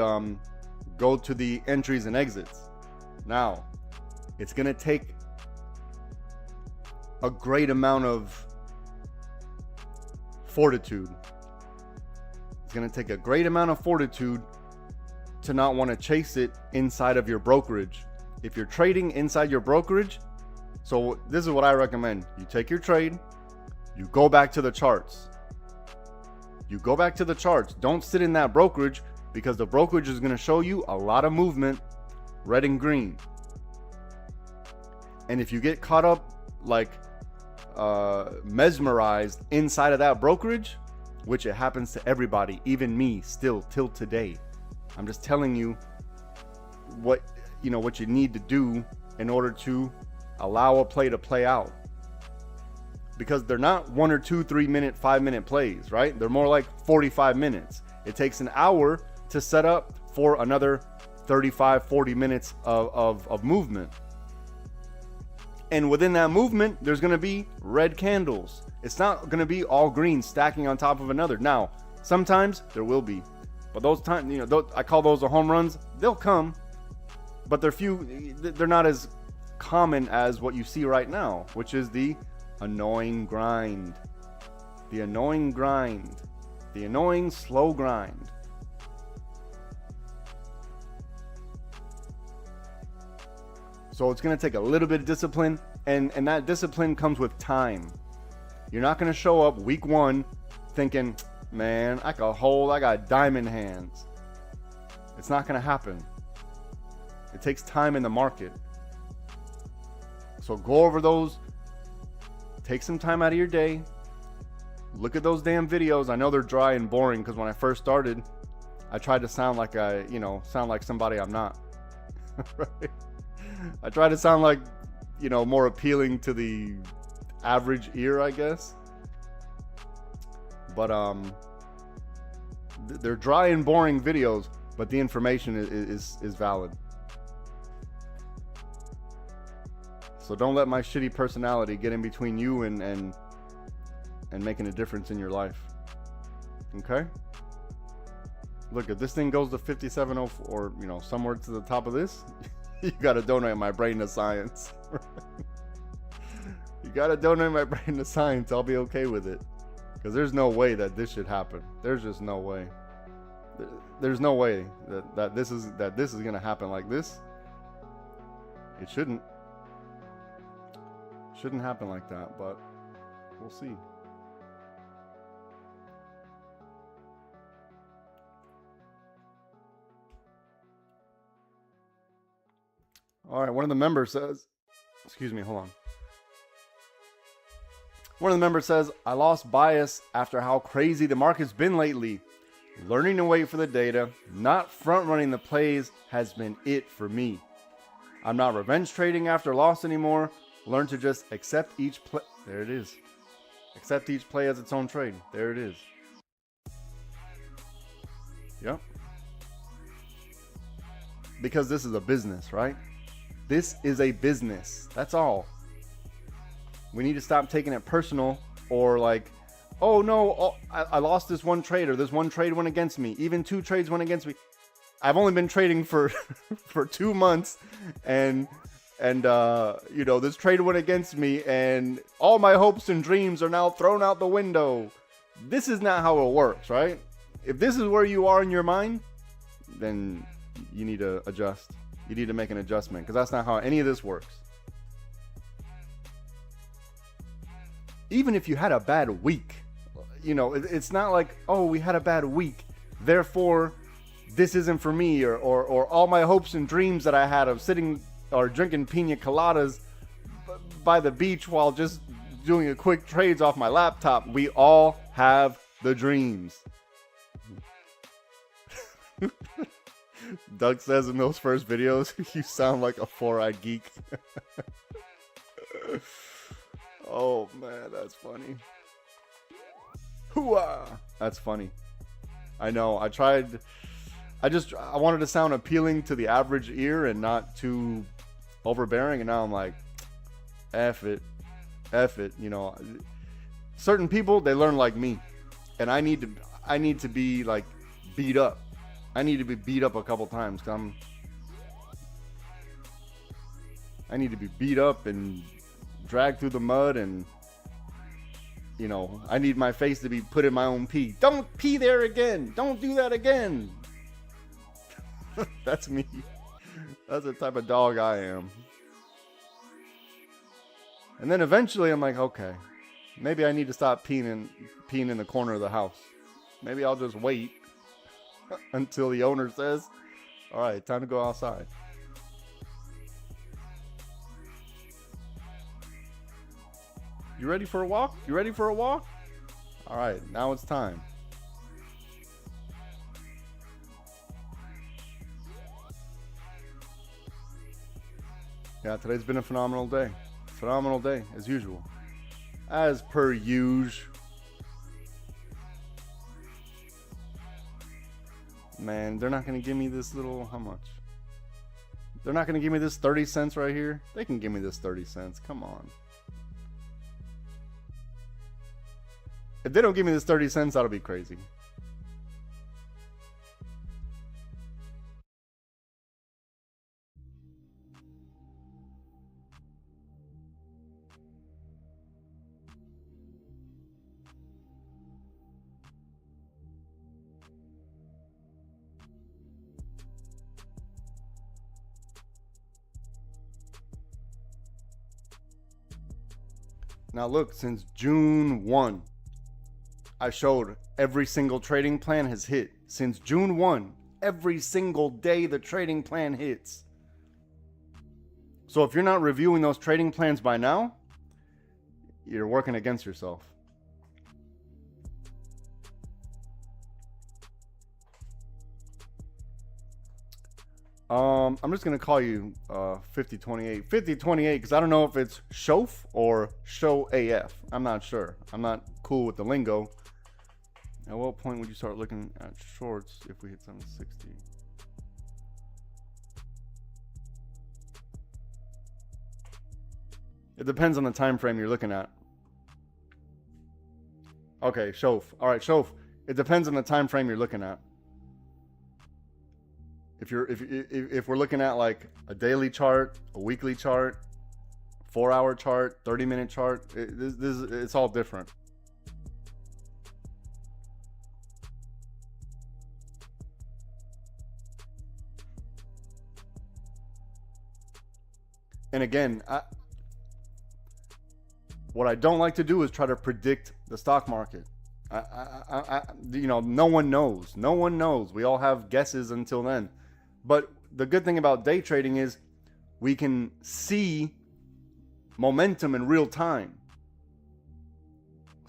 go to the entries and exits. Now, it's gonna take a great amount of fortitude. It's going to take a great amount of fortitude to not want to chase it inside of your brokerage. If you're trading inside your brokerage, so this is what I recommend. You take your trade, you go back to the charts. Don't sit in that brokerage because the brokerage is going to show you a lot of movement, red and green. And if you get caught up like mesmerized inside of that brokerage, which it happens to everybody, even me still till today. I'm just telling you what you need to do in order to allow a play to play out. Because they're not 1 or 2, 3 minute, 5 minute plays, right? They're more like 45 minutes. It takes an hour to set up for another 35, 40 minutes of movement. And within that movement, there's going to be red candles. It's not going to be all green stacking on top of another. Now, sometimes there will be, but those times, I call those the home runs. They'll come, but they're few. They're not as common as what you see right now, which is the annoying grind, the annoying slow grind. So it's going to take a little bit of discipline, and that discipline comes with time. You're not going to show up week 1 thinking, man, I got diamond hands. It's not going to happen. It takes time in the market. So go over those. Take some time out of your day. Look at those damn videos. I know they're dry and boring because when I first started, I tried to sound like somebody I'm not. Right? I try to sound like, more appealing to the average ear, I guess. But they're dry and boring videos, but the information is valid. So don't let my shitty personality get in between you and making a difference in your life. Okay? Look, if this thing goes to 5704 or somewhere to the top of this, you gotta donate my brain to science. You gotta donate my brain to science. I'll be okay with it. Because there's no way that this should happen. There's just no way. There's no way that this is gonna happen like this. It shouldn't. Shouldn't happen like that, but we'll see. All right, one of the members says, excuse me, hold on. One of the members says, I lost bias after how crazy the market's been lately. Learning to wait for the data, not front running the plays, has been it for me. I'm not revenge trading after loss anymore. Learn to just accept each play. There it is. Accept each play as its own trade. There it is. Yep. Because this is a business, right? This is a business. That's all. We need to stop taking it personal, or like, oh no, I lost this one trade, or this one trade went against me. Even 2 trades went against me. I've only been trading for for 2 months, and you know, this trade went against me, and all my hopes and dreams are now thrown out the window. This is not how it works, right? If this is where you are in your mind, then you need to adjust. You need to make an adjustment, because that's not how any of this works. Even if you had a bad week, you know, it's not like, oh, we had a bad week, therefore this isn't for me, or all my hopes and dreams that I had of sitting or drinking pina coladas by the beach while just doing a quick trades off my laptop. We all have the dreams. Doug says in those first videos, you sound like a 4-eyed geek. Oh man, that's funny. Hooah! That's funny. I know. I wanted to sound appealing to the average ear and not too overbearing, and now I'm like, F it. You know, certain people, they learn like me, and I need to be like beat up. I need to be beat up a couple times, because I need to be beat up and dragged through the mud, and you know, I need my face to be put in my own pee. Don't pee there again. Don't do that again. That's me. That's the type of dog I am. And then eventually I'm like, okay, maybe I need to stop peeing in the corner of the house. Maybe I'll just wait until the owner says, all right, time to go outside. You ready for a walk? You ready for a walk? All right, now it's time. Yeah, today's been a phenomenal day. Phenomenal day, as usual. As per usual. Man, they're not going to give me this little, how much? They're not going to give me this 30 cents right here. They can give me this 30 cents. Come on. If they don't give me this 30 cents, that'll be crazy. Now look, since June 1, I showed every single trading plan has hit. Since June 1, every single day the trading plan hits. So if you're not reviewing those trading plans by now, you're working against yourself. I'm just going to call you 5028. 5028 because I don't know if it's Shof or Show AF. I'm not sure. I'm not cool with the lingo. At what point would you start looking at shorts if we hit 760? It depends on the time frame you're looking at. Okay, Shof. All right, Shof. It depends on the time frame you're looking at. If we're looking at like a daily chart, a weekly chart, 4-hour chart, 30-minute chart, it's all different. And again, what I don't like to do is try to predict the stock market. You know, no one knows. No one knows. We all have guesses until then. But the good thing about day trading is we can see momentum in real time.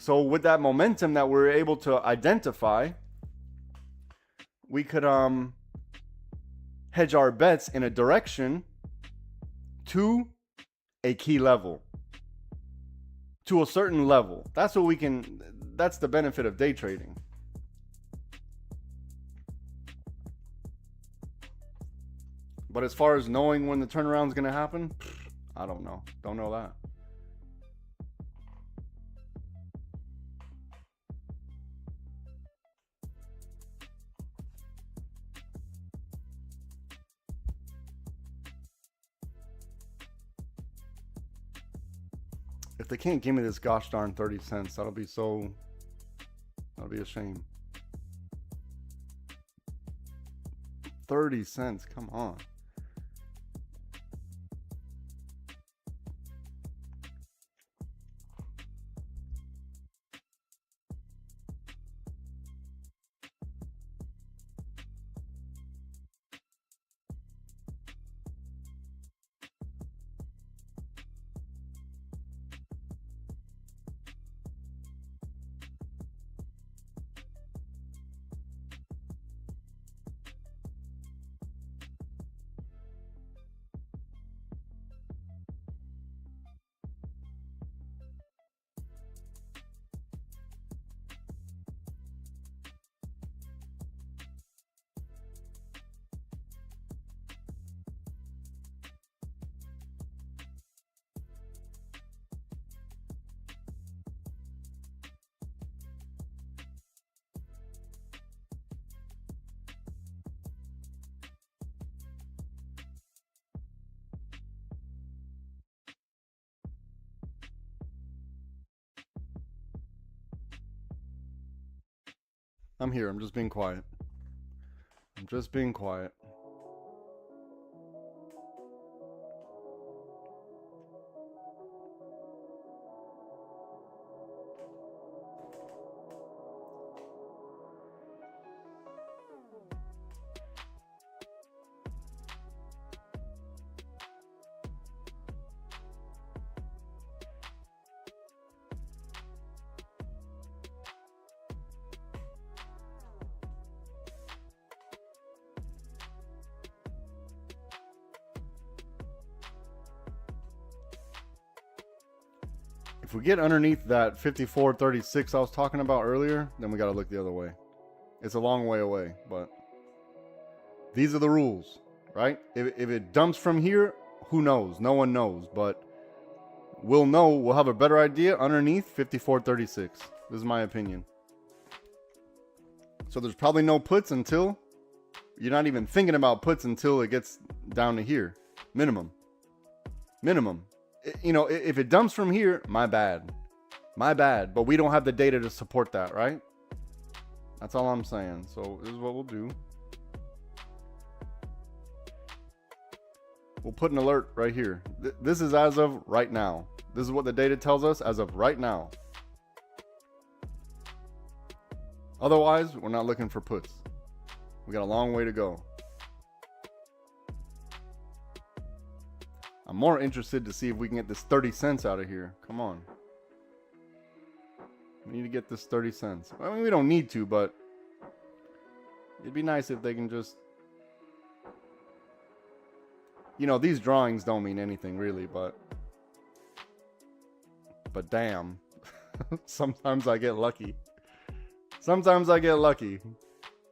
So with that momentum that we're able to identify, we could hedge our bets in a direction to a key level, to a certain level. That's what we can, that's the benefit of day trading. But as far as knowing when the turnaround is going to happen, I don't know. Don't know that. If they can't give me this gosh darn 30 cents, that'll be a shame. 30 cents, come on. I'm here. I'm just being quiet. I'm just being quiet. If we get underneath that 54.36 I was talking about earlier, then we got to look the other way. It's a long way away, but these are the rules, right? If it dumps from here, who knows? No one knows, but we'll know. We'll have a better idea underneath 54.36. This is my opinion. So there's probably no puts until you're not even thinking about puts until it gets down to here. Minimum. You know, if it dumps from here, my bad. But we don't have the data to support that, right? That's all I'm saying. So this is what we'll do. We'll put an alert right here. This is as of right now. This is what the data tells us as of right now. Otherwise, we're not looking for puts. We got a long way to go. I'm more interested to see if we can get this 30 cents out of here. Come on. We need to get this 30 cents. I mean, we don't need to, but it'd be nice if they can just... You know, these drawings don't mean anything really, but damn. Sometimes I get lucky.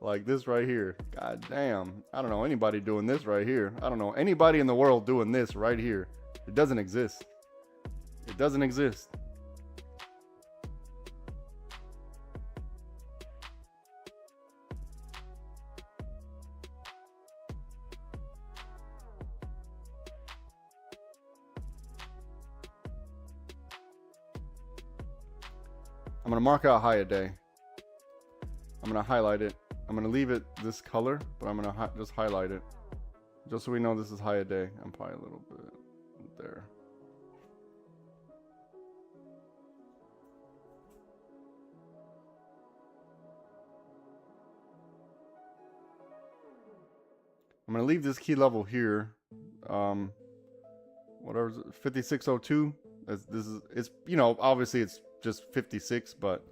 Like this right here. God damn. I don't know anybody doing this right here. I don't know anybody in the world doing this right here. It doesn't exist. It doesn't exist. I'm going to mark out high a day. I'm going to highlight it. I'm going to leave it this color, but I'm going to just highlight it. Just so we know this is high a day. I'm probably a little bit there. I'm going to leave this key level here. Whatever, 5602. It's, you know, obviously it's just 56, but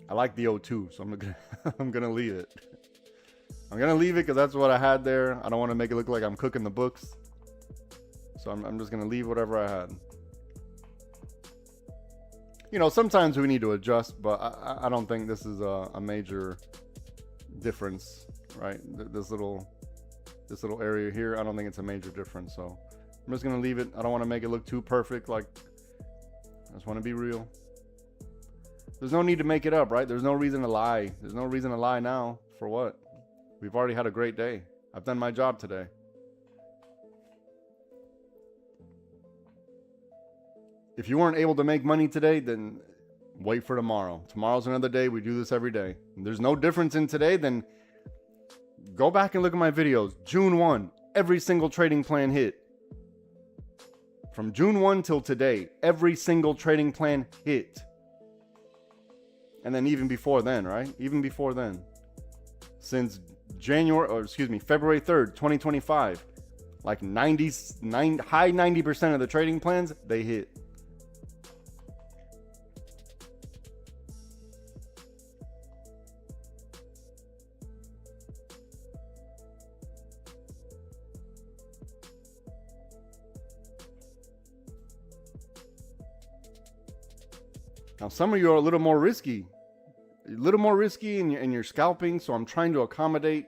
I like the O2, so I'm gonna leave it. I'm gonna leave it because that's what I had there. I don't want to make it look like I'm cooking the books, so I'm just gonna leave whatever I had. You know, sometimes we need to adjust, but I don't think this is a major difference, right? This little area here, I don't think it's a major difference. So I'm just gonna leave it. I don't want to make it look too perfect. Like, I just want to be real. There's no need to make it up, right? There's no reason to lie. There's no reason to lie now. For what? We've already had a great day. I've done my job today. If you weren't able to make money today, then wait for tomorrow. Tomorrow's another day. We do this every day. If there's no difference in today, then go back and look at my videos. June 1, every single trading plan hit. From June 1 till today, every single trading plan hit. And then even before then, right? Even before then. Since February 3rd, 2025, like high 90% of the trading plans, they hit. Now, some of you are a little more risky. In your scalping, so I'm trying to accommodate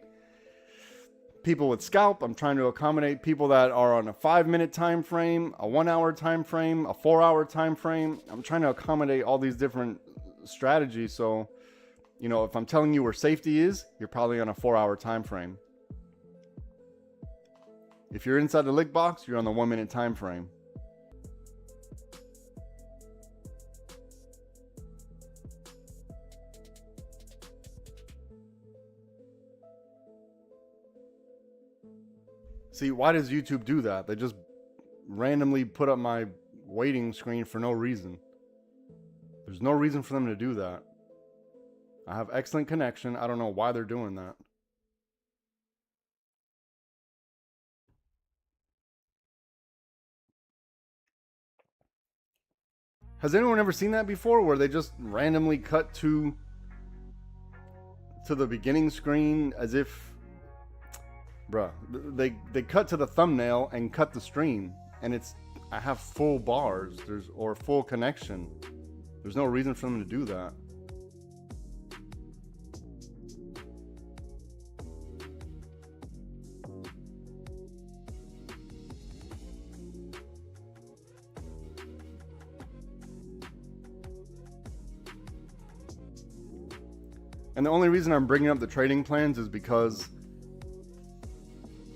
people with scalp. I'm trying to accommodate people that are on a 5-minute time frame, a 1-hour time frame, a 4-hour time frame. I'm trying to accommodate all these different strategies. So, you know, if I'm telling you where safety is, you're probably on a 4-hour time frame. If you're inside the lick box, you're on the 1-minute time frame. See, why does YouTube do that? They just randomly put up my waiting screen for no reason. There's no reason for them to do that. I have excellent connection. I don't know why they're doing that. Has anyone ever seen that before, where they just randomly cut to the beginning screen as if... Bruh, they cut to the thumbnail and cut the stream, and I have full bars, or full connection. There's no reason for them to do that. And the only reason I'm bringing up the trading plans is because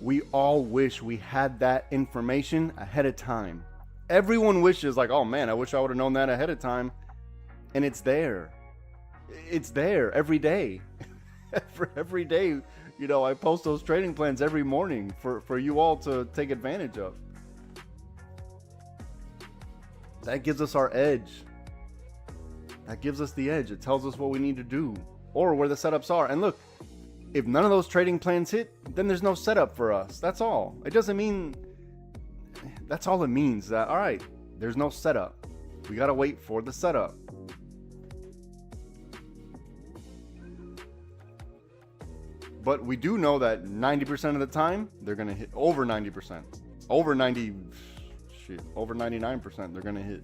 we all wish we had that information ahead of time. Everyone wishes, like, oh man, I wish I would have known that ahead of time. And it's there. It's there every day. every day, you know, I post those trading plans every morning for you all to take advantage of. That gives us our edge. That gives us the edge. It tells us what we need to do or where the setups are. And look, if none of those trading plans hit, then there's no setup for us. That's all. It doesn't mean... That's all it means. That, all right, there's no setup. We got to wait for the setup. But we do know that 90% of the time, they're going to hit over 90%. Over 99% they're going to hit.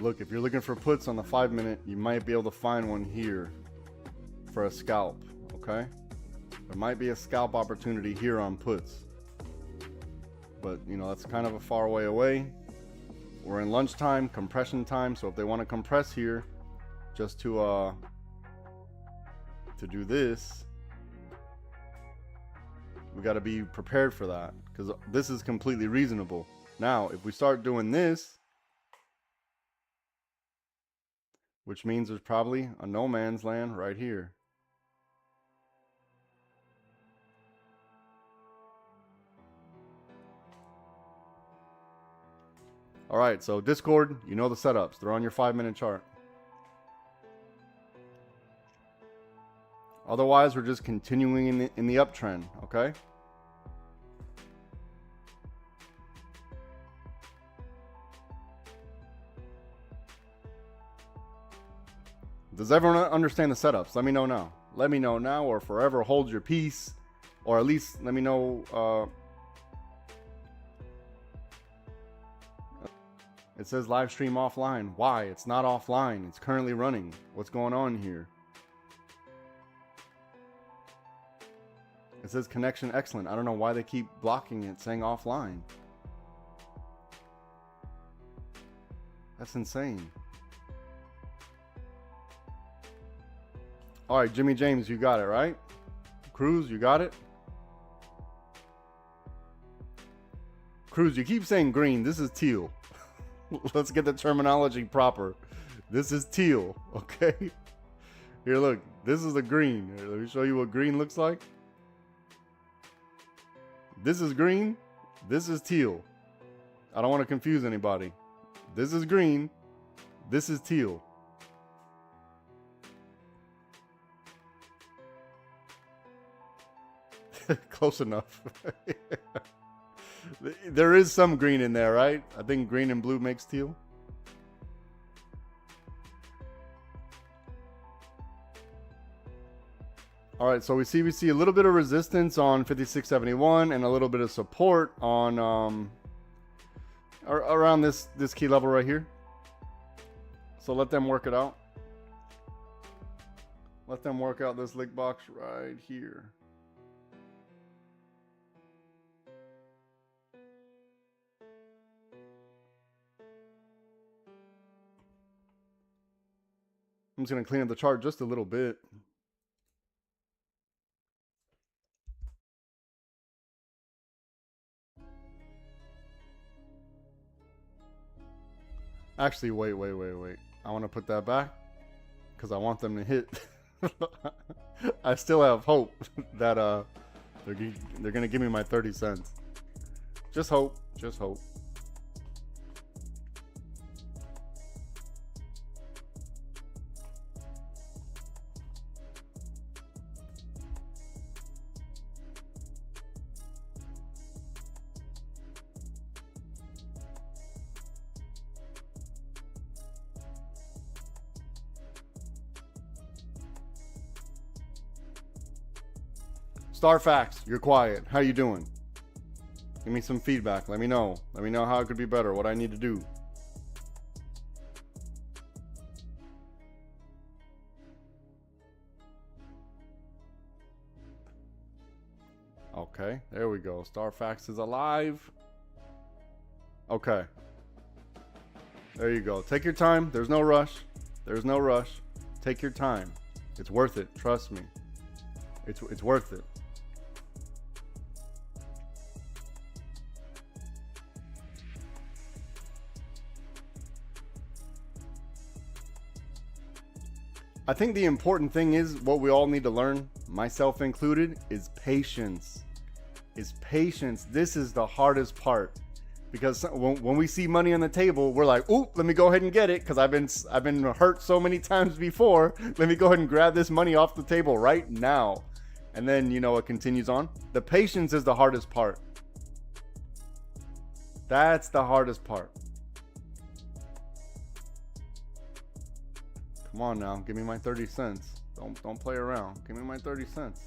Look, if you're looking for puts on the 5-minute, you might be able to find one here for a scalp, okay? There might be a scalp opportunity here on puts. But, you know, that's kind of a far way away. We're in lunchtime, compression time, so if they want to compress here, just to do this. We got to be prepared for that, because this is completely reasonable. Now, if we start doing this, which means there's probably a no man's land right here. All right, so Discord, you know the setups. They're on your 5-minute chart. Otherwise, we're just continuing in the uptrend, okay? Does everyone understand the setups? Let me know now. Let me know now, or forever hold your peace, or at least let me know. It says live stream offline. Why? It's not offline. It's currently running. What's going on here? It says connection excellent. I don't know why they keep blocking it, saying offline. That's insane. All right, Jimmy James, you got it, right? Cruz, you got it? Cruz, you keep saying green. This is teal. Let's get the terminology proper. This is teal, okay? Here, look. This is the green. Here, let me show you what green looks like. This is green. This is teal. I don't want to confuse anybody. This is green. This is teal. Close enough. There is some green in there, right? I think green and blue makes teal. All right, so we see a little bit of resistance on 5671 and a little bit of support on around this key level right here. So let them work it out. Let them work out this lick box right here. I'm just going to clean up the chart just a little bit. Actually, wait. I want to put that back because I want them to hit. I still have hope that they're going to give me my 30 cents. Just hope. Just hope. Starfax, you're quiet. How you doing? Give me some feedback. Let me know. Let me know how it could be better, what I need to do. Okay, there we go. Starfax is alive. Okay. There you go. Take your time. There's no rush. There's no rush. Take your time. It's worth it. Trust me. It's worth it. I think the important thing is what we all need to learn, myself included, is patience. Is patience. This is the hardest part, because when we see money on the table, we're like, "Oop, let me go ahead and get it," because I've been hurt so many times before. Let me go ahead and grab this money off the table right now, and then it continues on. The patience is the hardest part. That's the hardest part. Come on now, give me my 30 cents. Don't play around. Give me my 30 cents.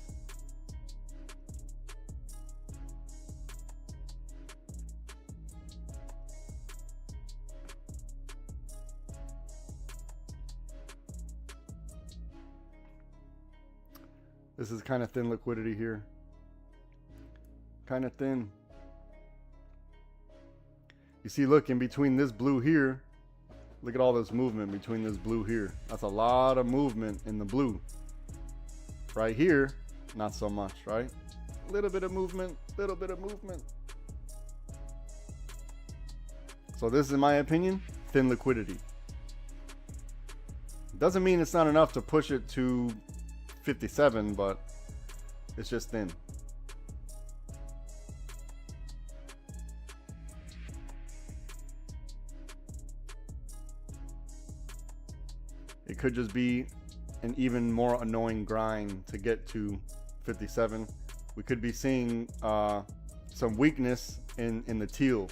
This is kind of thin liquidity here. Kind of thin. You see, look, in between this blue here Look at all this movement between this blue here. That's a lot of movement in the blue. Right here, not so much, right? Little bit of movement, little bit of movement. So this is, in my opinion, thin liquidity. Doesn't mean it's not enough to push it to 57, but it's just thin. It could just be an even more annoying grind to get to 57. We could be seeing some weakness in the teal.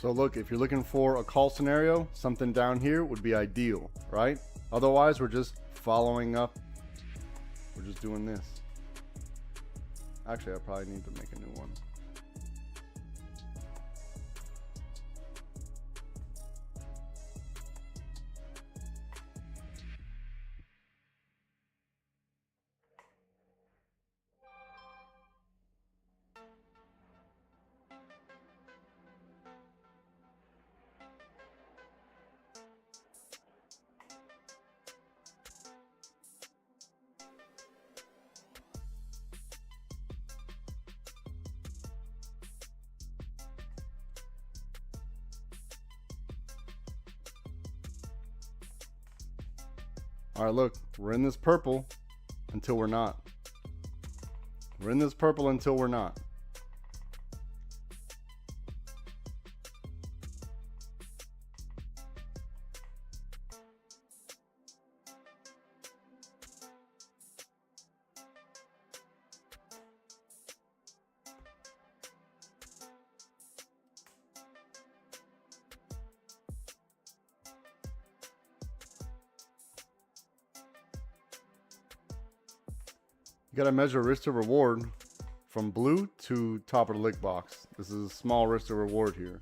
So look, if you're looking for a call scenario, something down here would be ideal, right? Otherwise, we're just following up. We're just doing this. Actually, I probably need to make a new one. All right, look, we're in this purple until we're not. We're in this purple until we're not. You gotta measure risk to reward from blue to top of the lick box. This is a small risk to reward here.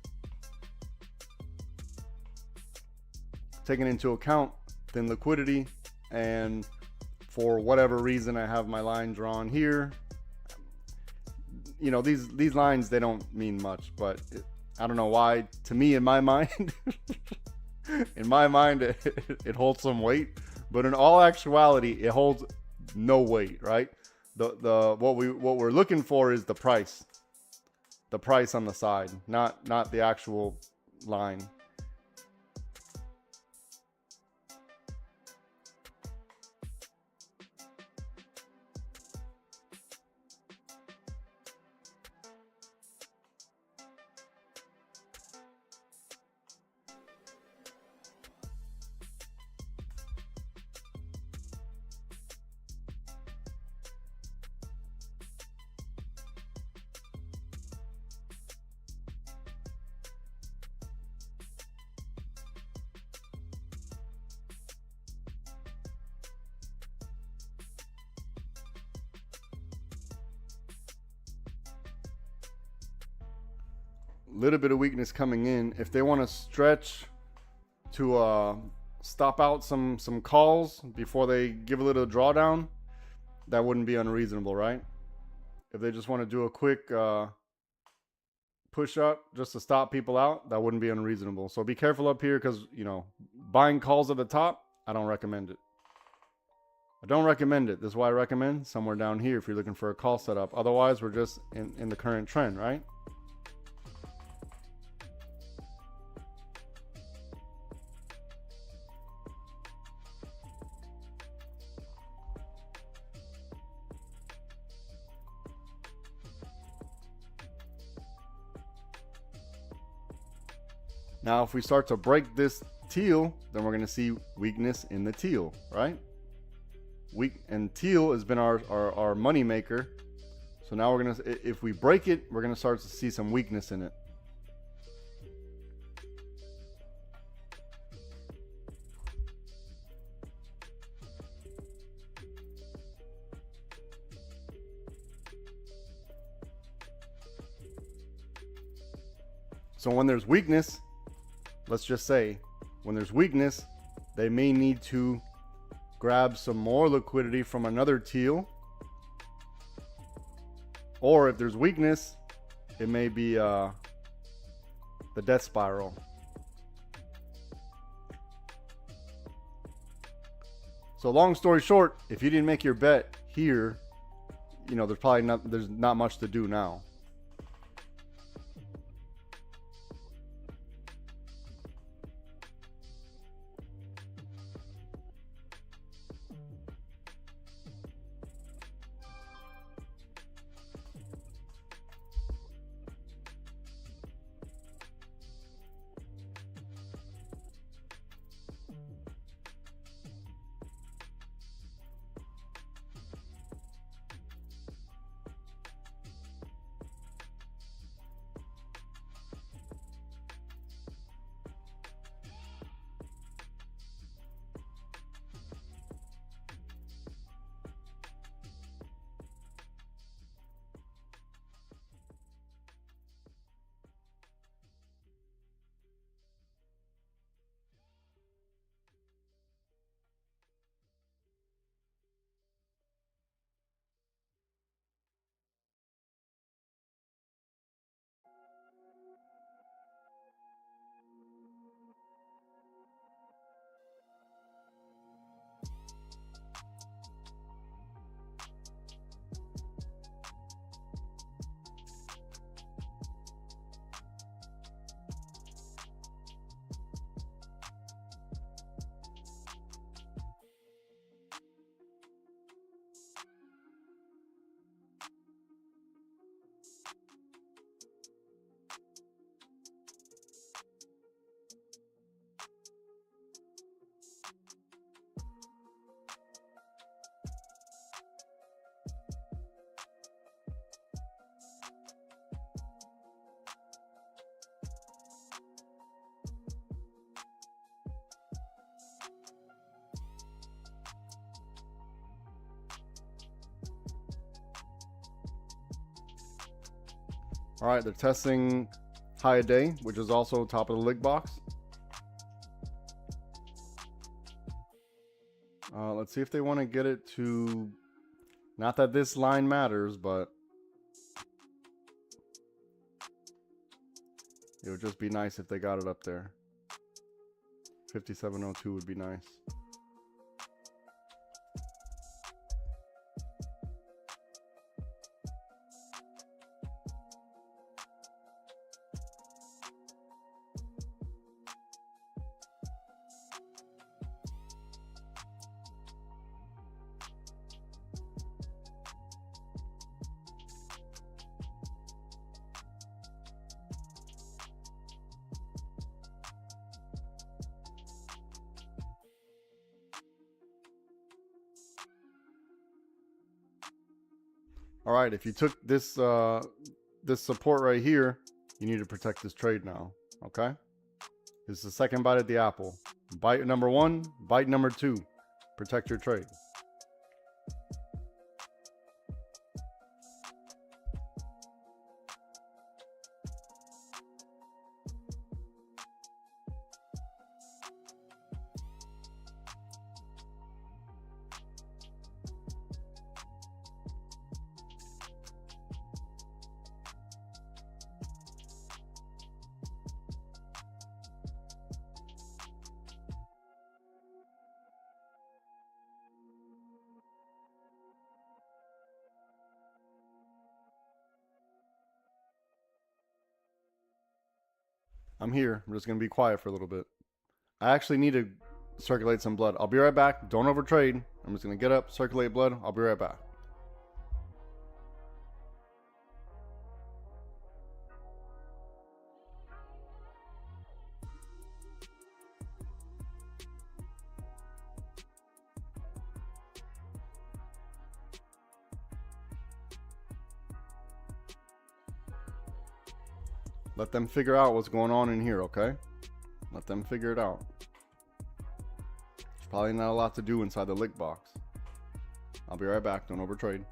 Taking into account thin liquidity, and for whatever reason I have my line drawn here. You know, these lines, they don't mean much, but I don't know why. To me, in my mind, it holds some weight, but in all actuality, it holds no weight, right? What we're looking for is the price on the side, not the actual line. Little bit of weakness coming in. If they want to stretch to stop out some calls before they give a little drawdown, that wouldn't be unreasonable, right? If they just want to do a quick push up just to stop people out, that wouldn't be unreasonable. So be careful up here, because, you know, buying calls at the top, I don't recommend it. I don't recommend it. This is why I recommend somewhere down here if you're looking for a call setup. Otherwise, we're just in the current trend, right? Now, if we start to break this teal, then we're going to see weakness in the teal, right? and teal has been our money maker. So now we're gonna, if we break it, we're gonna start to see some weakness in it. So when there's weakness, let's just say, when there's weakness, they may need to grab some more liquidity from another teal. Or if there's weakness, it may be the death spiral. So long story short, if you didn't make your bet here, you know, there's not much to do now. All right, they're testing high a day, which is also top of the lick box. Let's see if they want to get it to, not that this line matters, but it would just be nice if they got it up there. 5702 would be nice. All right, if you took this this support right here, you need to protect this trade now, okay? This is the second bite at the apple. Bite number one, bite number two. Protect your trade. I'm here. I'm just going to be quiet for a little bit. I actually need to circulate some blood. I'll be right back. Don't overtrade. I'm just going to get up, circulate blood. I'll be right back. Let them figure out what's going on in here, okay? Let them figure it out. There's probably not a lot to do inside the lick box. I'll be right back. Don't overtrade.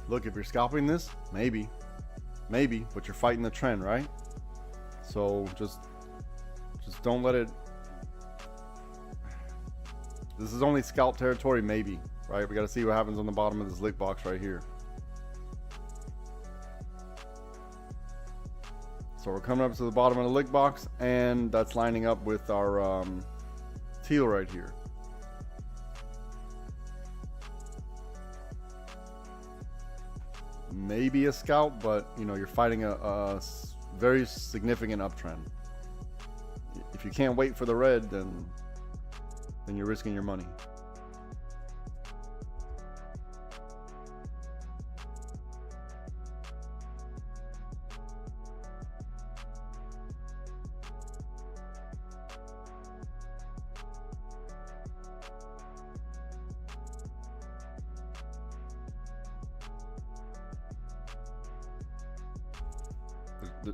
Look, if you're scalping this, maybe, but you're fighting the trend, right? So just don't let it. This is only scalp territory, maybe, right? We got to see what happens on the bottom of this lick box right here. So we're coming up to the bottom of the lick box, and that's lining up with our teal right here. Maybe a scalp, but you know, you're fighting a very significant uptrend. If you can't wait for the red, then you're risking your money.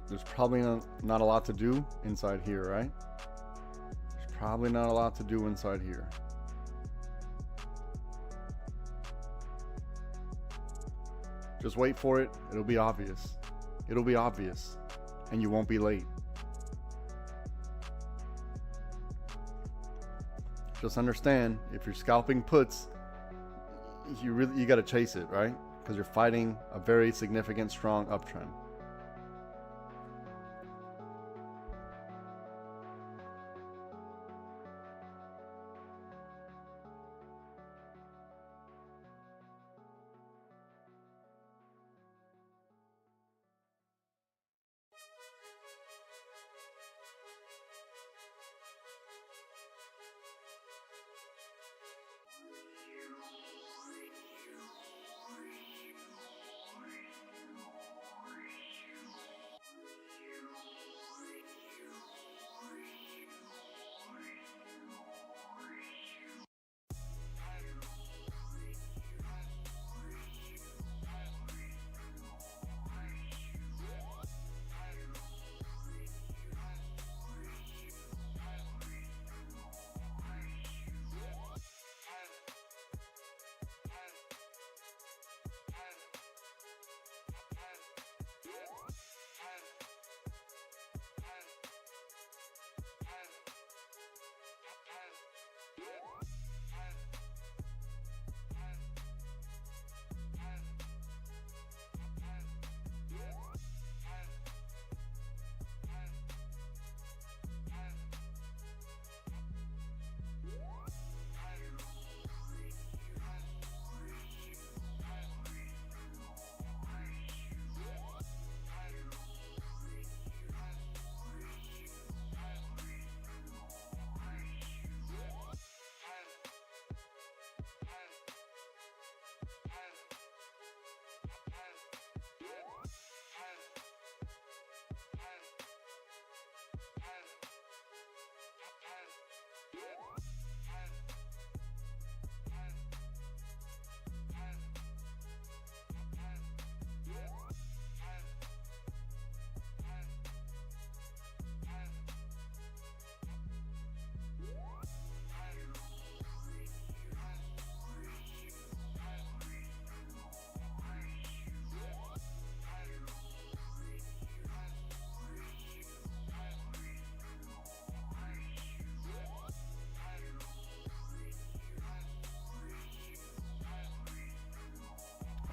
There's probably not a lot to do inside here, right? There's probably not a lot to do inside here. Just wait for it. It'll be obvious. It'll be obvious, and you won't be late. Just understand, if you're scalping puts, you got to chase it, right? Because you're fighting a very significant, strong uptrend.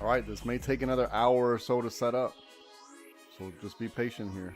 All right, this may take another hour or so to set up, so just be patient here.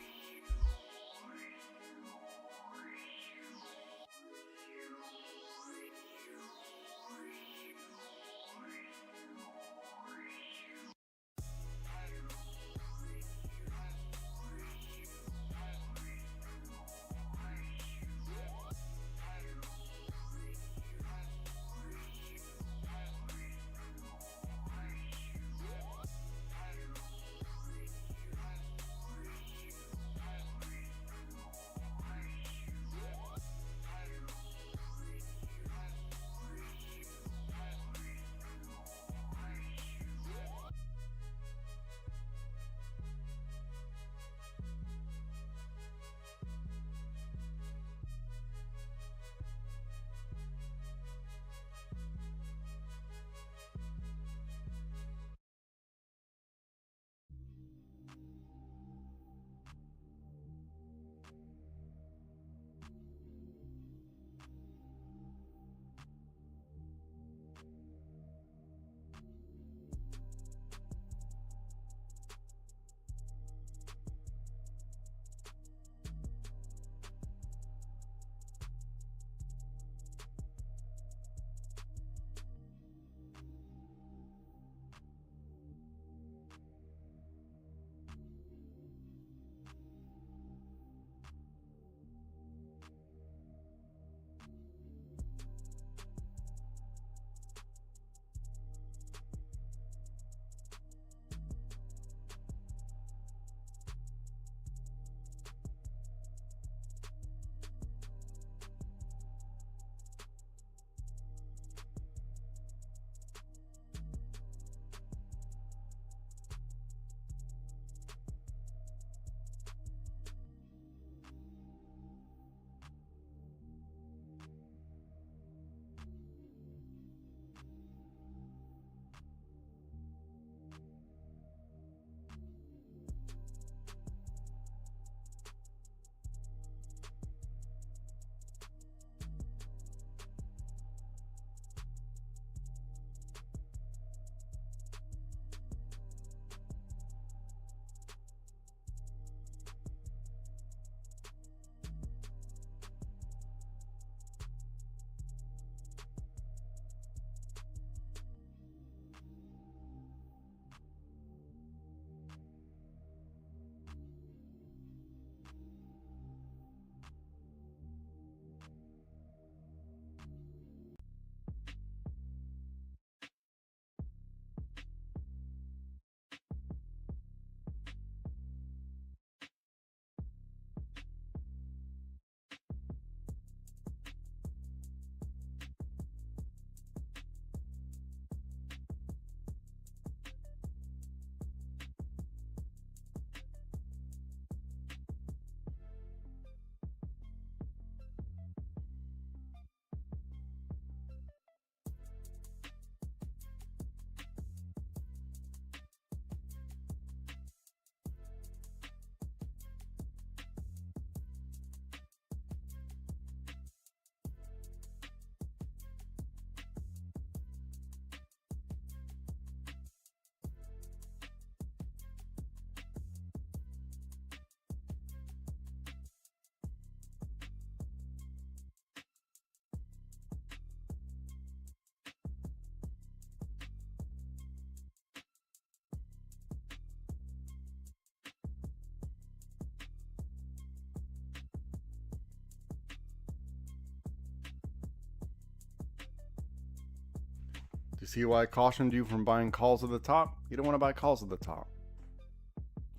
you see why I cautioned you from buying calls at the top? You don't want to buy calls at the top.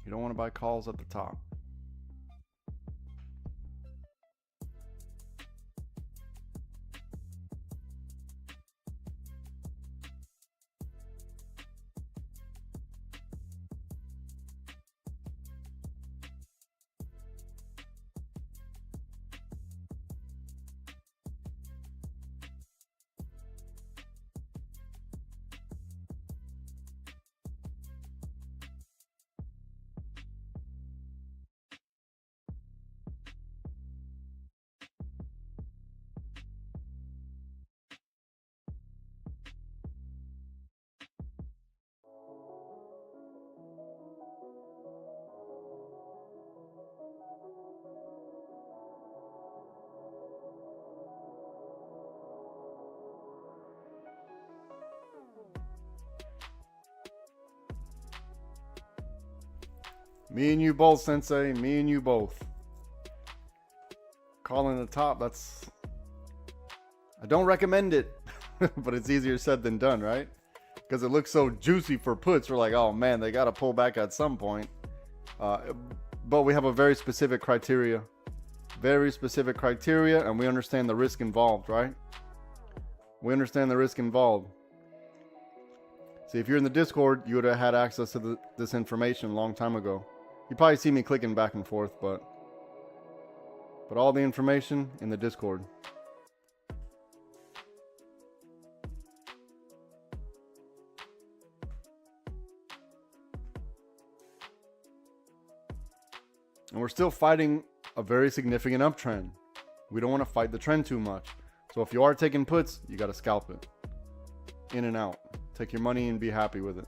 You don't want to buy calls at the top. Me and you both, Sensei. Me and you both. Calling the top, that's... I don't recommend it. But it's easier said than done, right? Because it looks so juicy for puts. We're like, oh man, they got to pull back at some point. But we have a very specific criteria. Very specific criteria, and we understand the risk involved, right? We understand the risk involved. See, if you're in the Discord, you would have had access to this information a long time ago. You probably see me clicking back and forth, but all the information in the Discord. And we're still fighting a very significant uptrend. We don't want to fight the trend too much. So if you are taking puts, you got to scalp it. In and out. Take your money and be happy with it.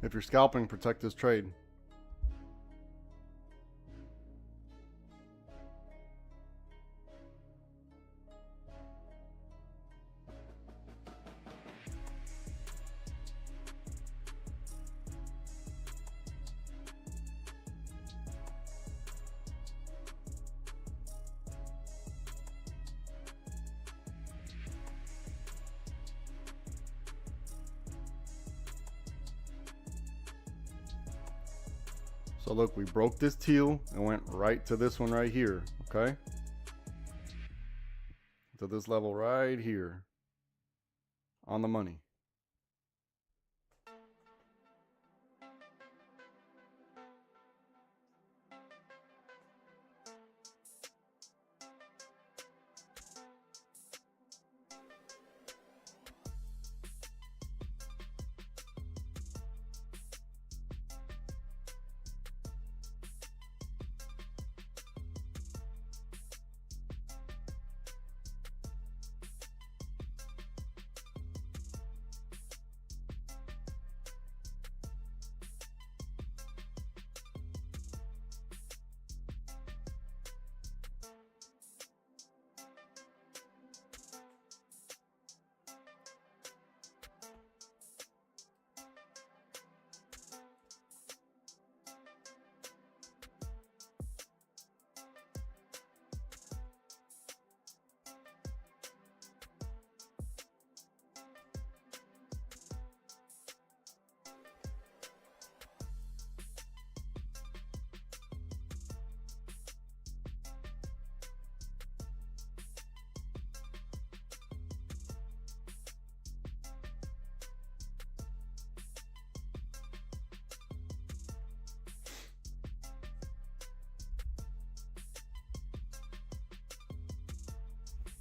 If you're scalping, protect this trade. So look, we broke this teal and went right to this one right here, okay? To this level right here on the money.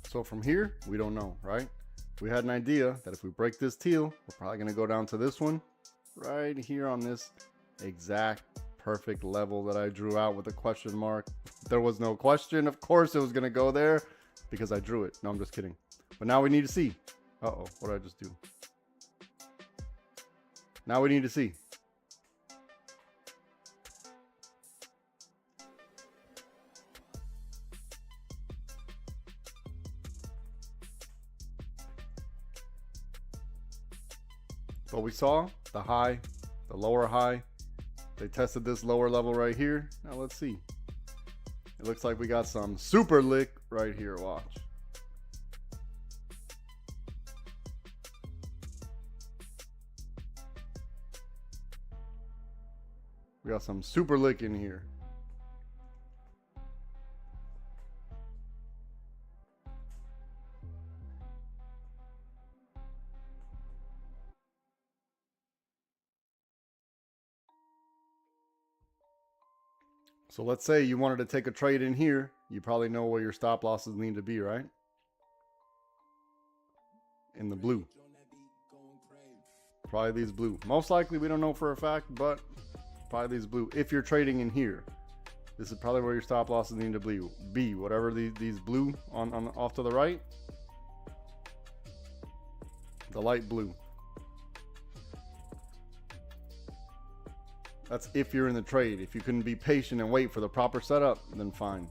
So from here, we don't know, right? We had an idea that if we break this teal, we're probably going to go down to this one right here on this exact perfect level that I drew out with a question mark. There was no question. Of course it was going to go there because I drew it. No, I'm just kidding. But now we need to see. Uh-oh, what did I just do? Now we need to see. But we saw the high, the lower high. They tested this lower level right here. Now let's see. It looks like we got some super lick right here. Watch. We got some super lick in here. So let's say you wanted to take a trade in here. You probably know where your stop losses need to be, right? In the blue. Probably these blue. Most likely we don't know for a fact, but probably these blue. If you're trading in here, this is probably where your stop losses need to be. Whatever these blue on off to the right. The light blue. That's if you're in the trade. If you can be patient and wait for the proper setup, then fine.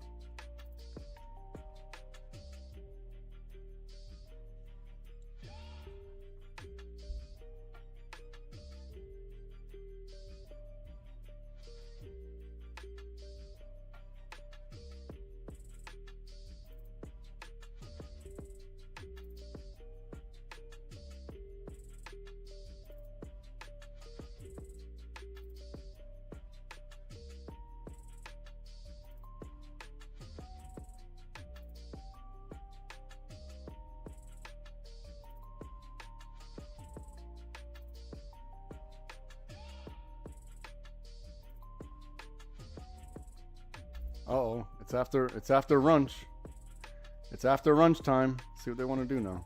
Uh-oh, it's after lunch. It's after lunch time. See what they want to do now.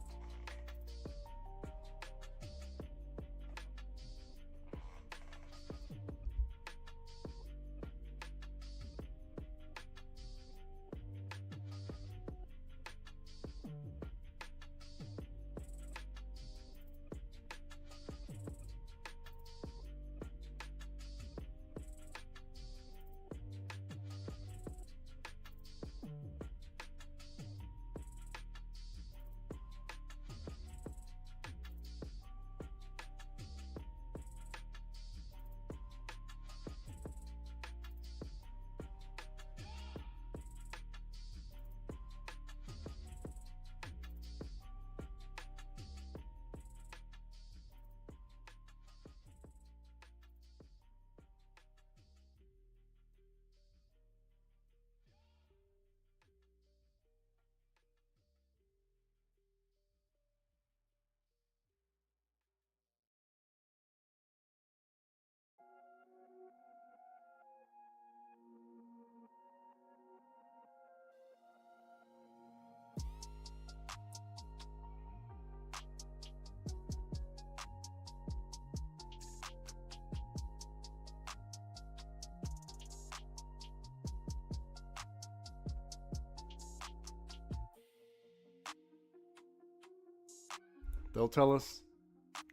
They'll tell us.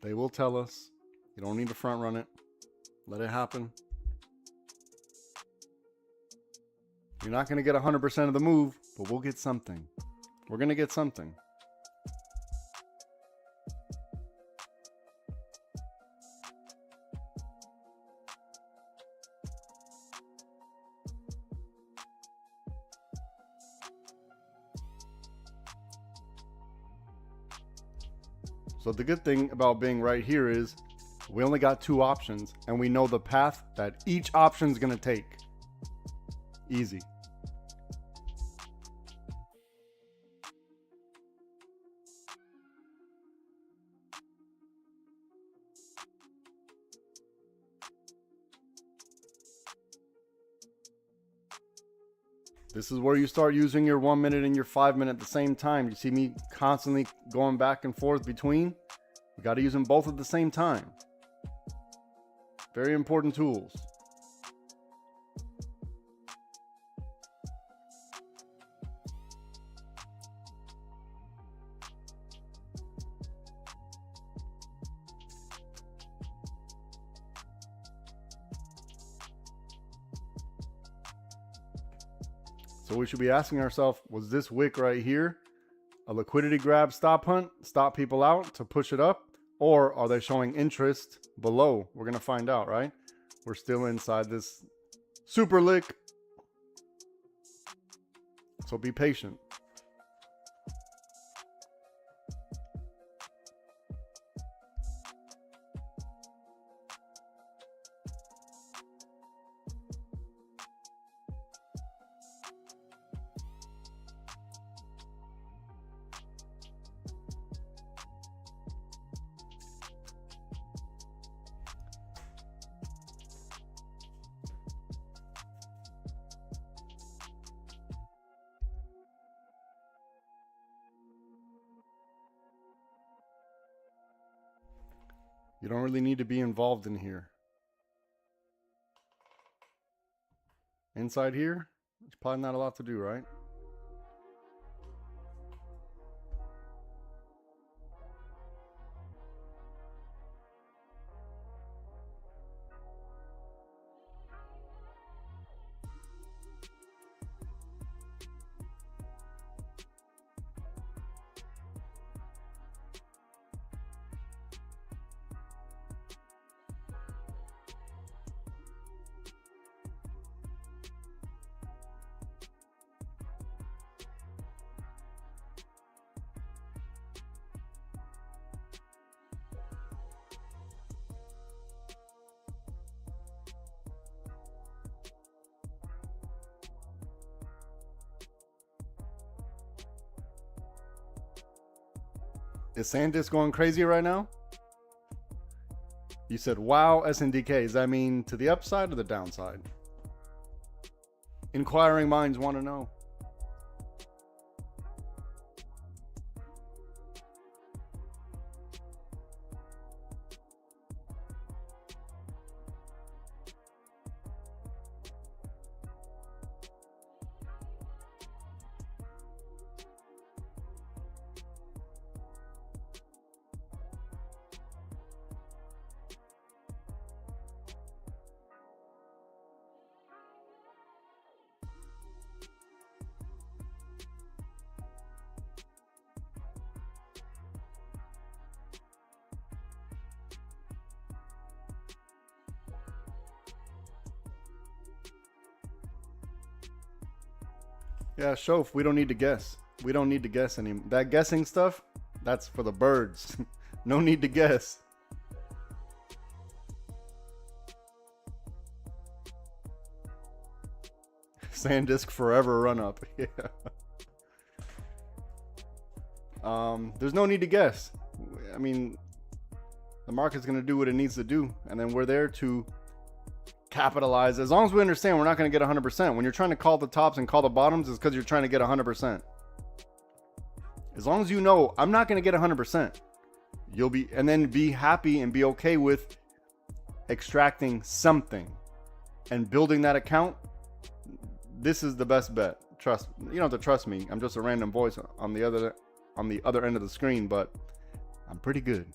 They will tell us. You don't need to front run it. Let it happen. You're not going to get 100% of the move, but we'll get something. We're going to get something. So the good thing about being right here is we only got 2 options and we know the path that each option is going to take. Easy. This is where you start using your 1 minute and your 5 minute at the same time. You see me constantly going back and forth between. You got to use them both at the same time. Very important tools. So we should be asking ourselves, was this wick right here a liquidity grab stop hunt, stop people out to push it up? Or are they showing interest below? We're going to find out, right? We're still inside this super lick. So be patient. You don't really need to be involved in here. Inside here, there's probably not a lot to do, right? Is SanDisk going crazy right now? You said, wow, SNDK. Does that mean to the upside or the downside? Inquiring minds want to know. Yeah, Shof, we don't need to guess. We don't need to guess anymore. That guessing stuff, that's for the birds. No need to guess. SanDisk forever run up. Yeah. There's no need to guess. I mean, the market's going to do what it needs to do, and then we're there to capitalize. As long as we understand we're not going to get 100%. When you're trying to call the tops and call the bottoms, it's because you're trying to get 100%. As long as you know I'm not going to get 100%, you'll be, and then be happy and be okay with extracting something and building that account. This is the best bet. Trust, you don't have to trust me. I'm just a random voice on the other end of the screen, but I'm pretty good.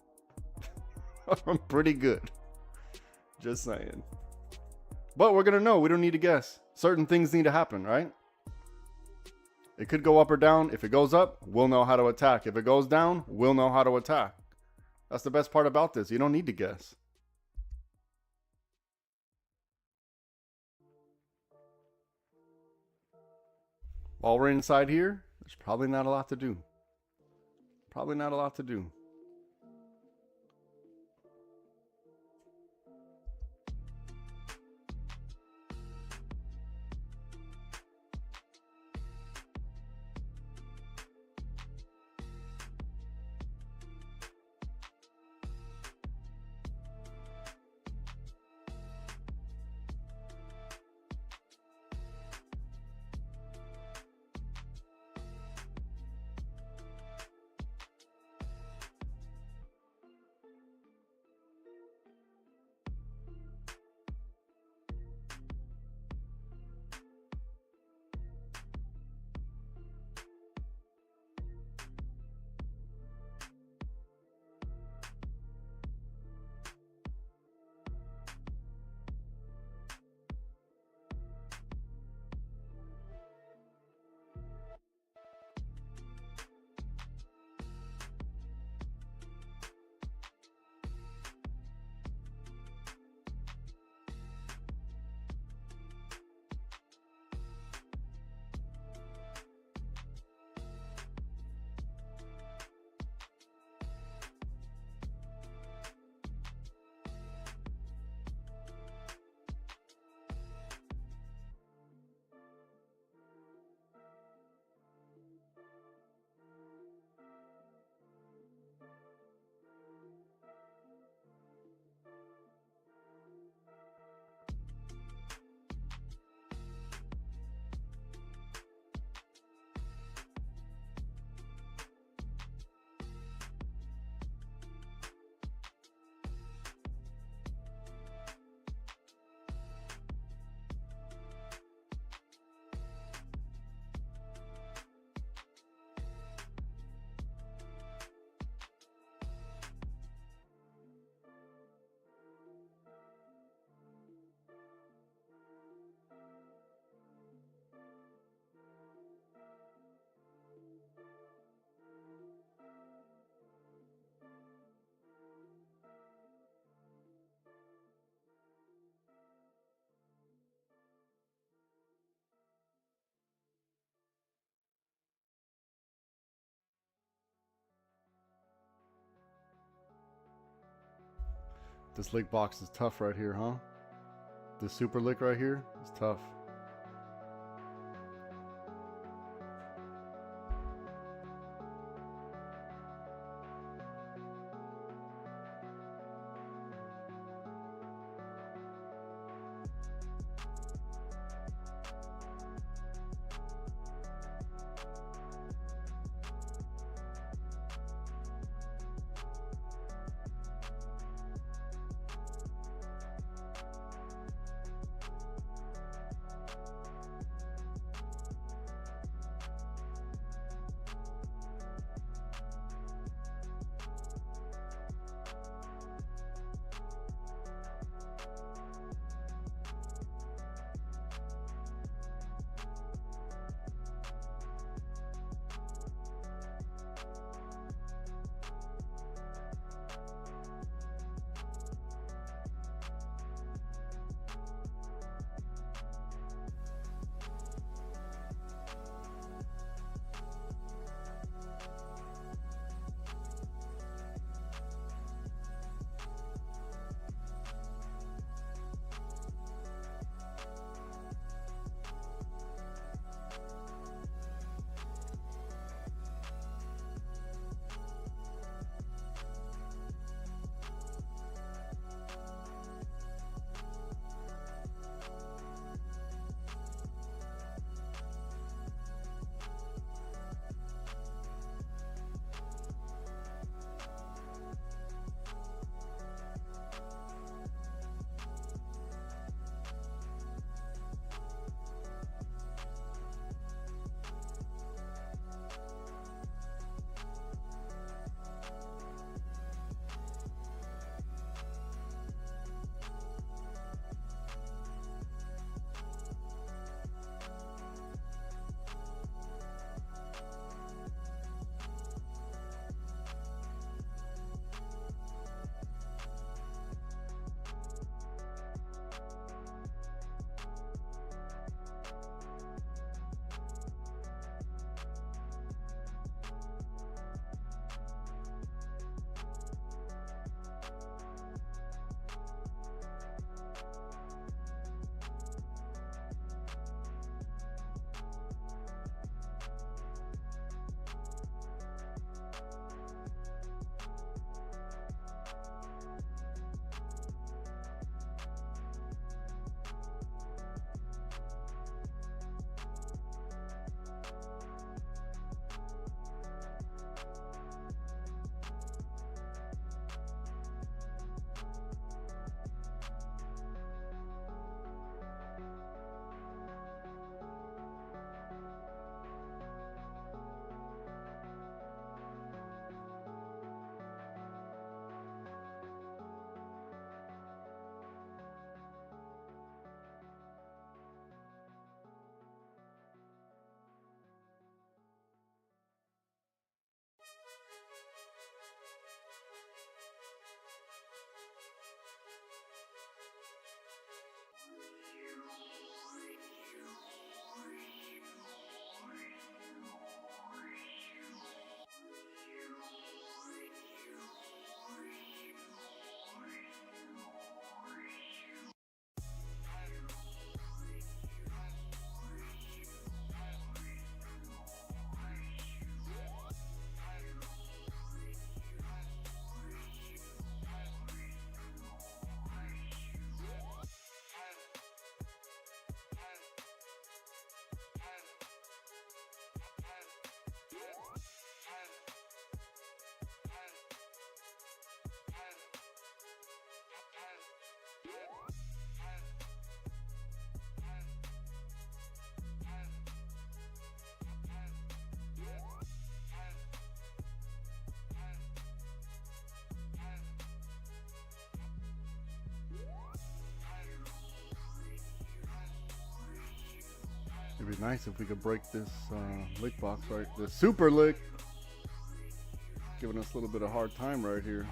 I'm pretty good. Just saying. But we're going to know. We don't need to guess. Certain things need to happen, right? It could go up or down. If it goes up, we'll know how to attack. If it goes down, we'll know how to attack. That's the best part about this. You don't need to guess. While we're inside here, there's probably not a lot to do. Probably not a lot to do. This lick box is tough right here, huh? This super lick right here is tough. It'd be nice if we could break this lick box right. This super lick. Giving us a little bit of hard time right here.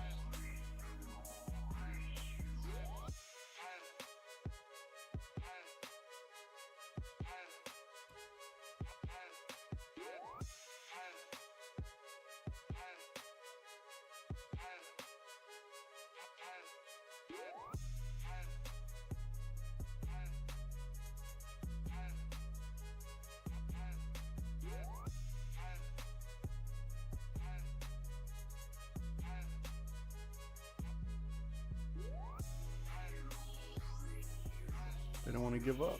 They don't want to give up.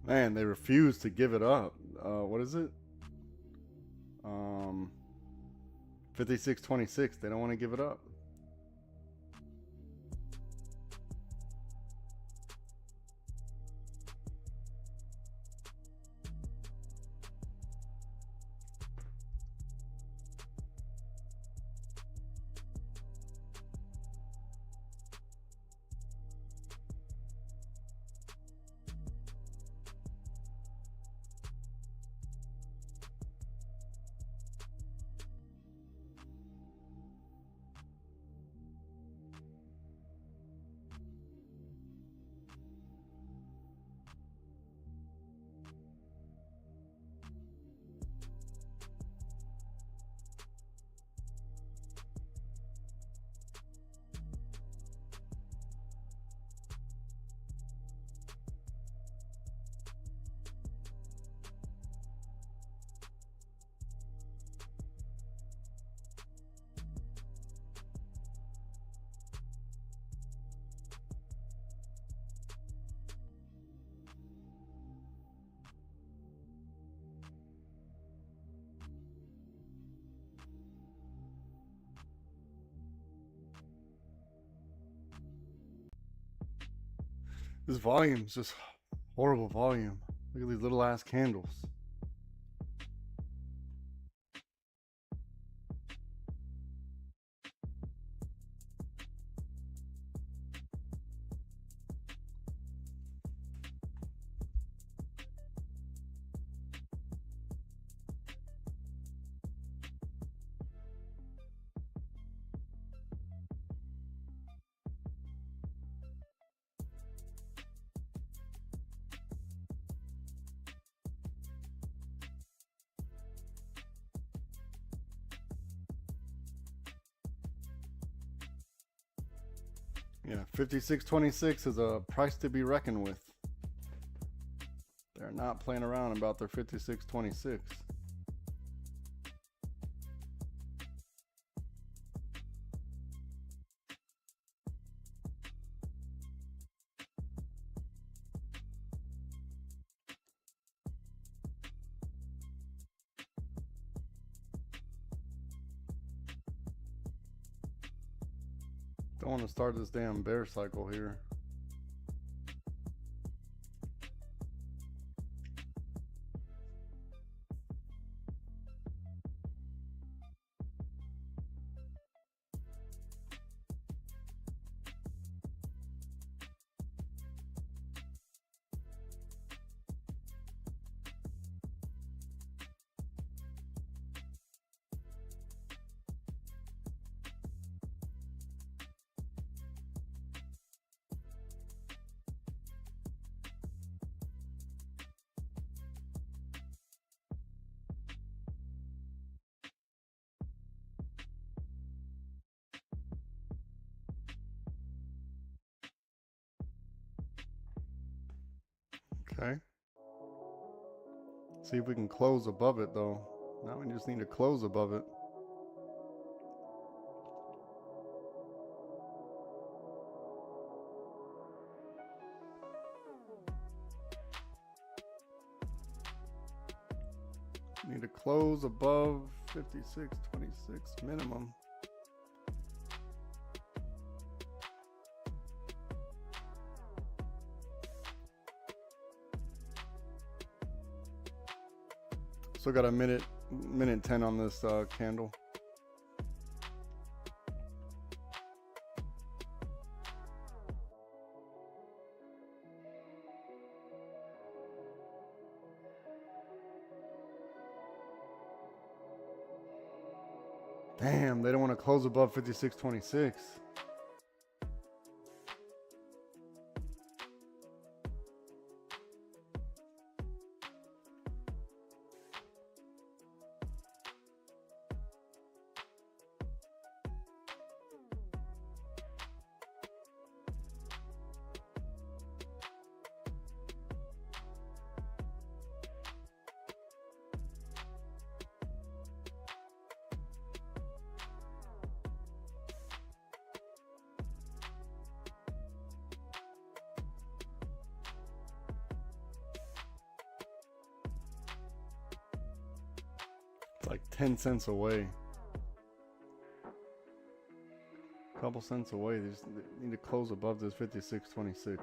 Man, they refuse to give it up. What is it? 56.26. They don't want to give it up. This volume is just horrible volume. Look at these little ass candles. Yeah, 56.26 is a price to be reckoned with. They're not playing around about their 56.26. Don't want to start this damn bear cycle here. Okay. See if we can close above it though. Now we just need to close above it. Need to close above 56.26 minimum. Still got a minute 10 on this candle. Damn, they don't want to close above 56.26. Like 10 cents away. A couple cents away. They just need to close above this 56.26.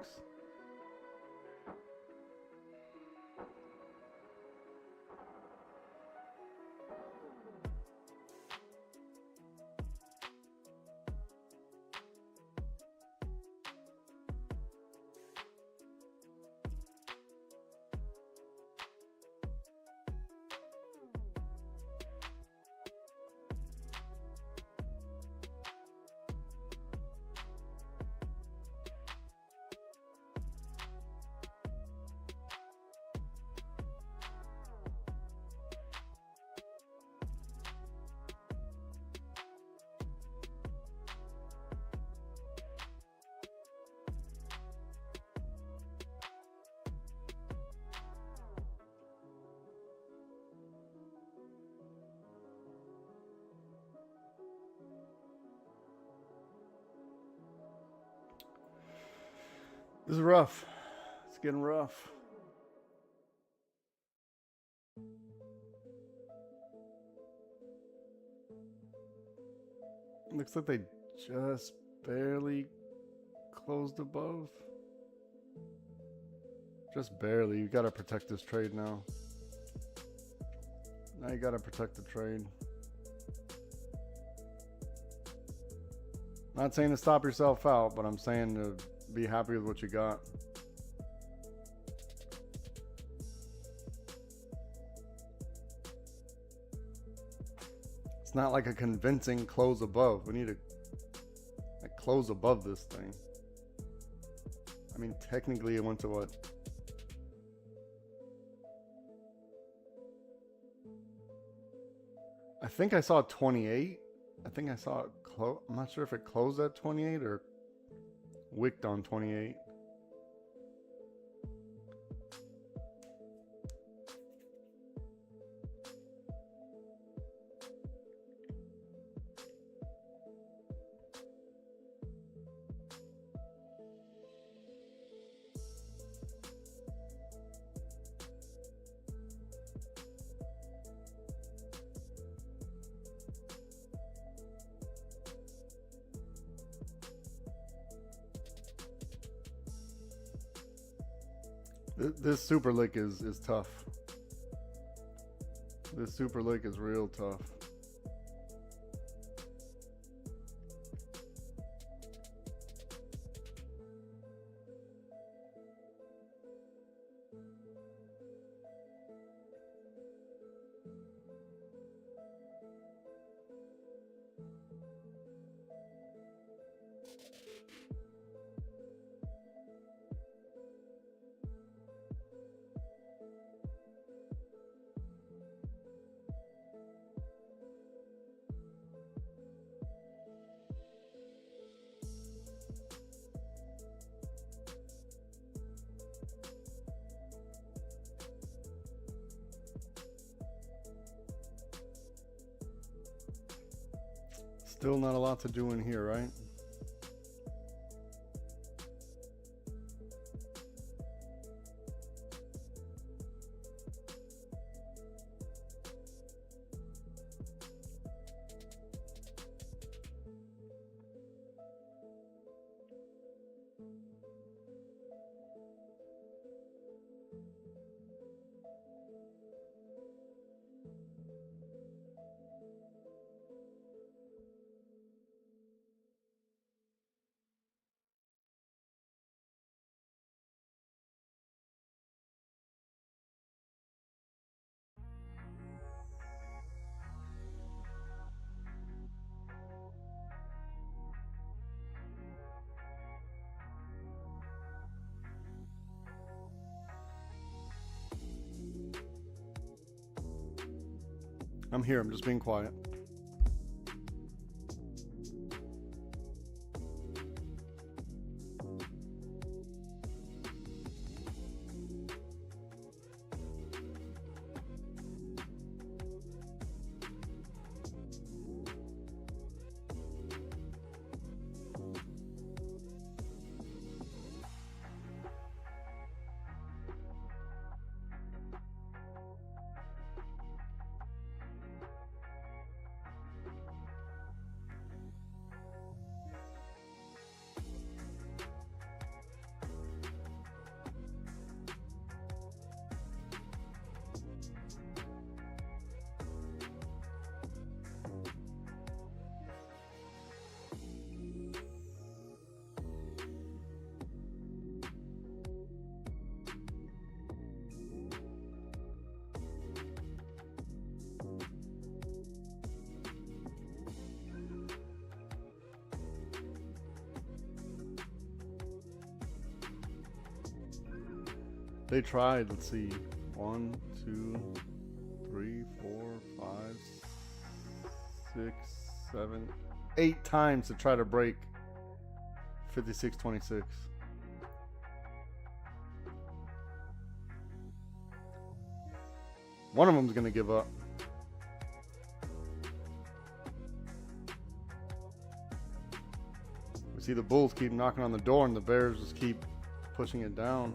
This is rough. It's getting rough. Looks like they just barely closed above. Just barely. You gotta protect this trade now. Now you gotta protect the trade. Not saying to stop yourself out, but I'm saying to be happy with what you got. It's not like a convincing close above. We need to close above this thing. I mean, technically it went to what? I think I saw 28. I think I saw it close. I'm not sure if it closed at 28 or wicked on 28. This super lick is tough. This super lick is real tough. Still not a lot to do in here, right? I'm here, I'm just being quiet. They tried, let's see, 1, 2, 3, 4, 5, 6, 7, 8 times to try to break 56.26. One of them's gonna give up. We see the Bulls keep knocking on the door and the Bears just keep pushing it down.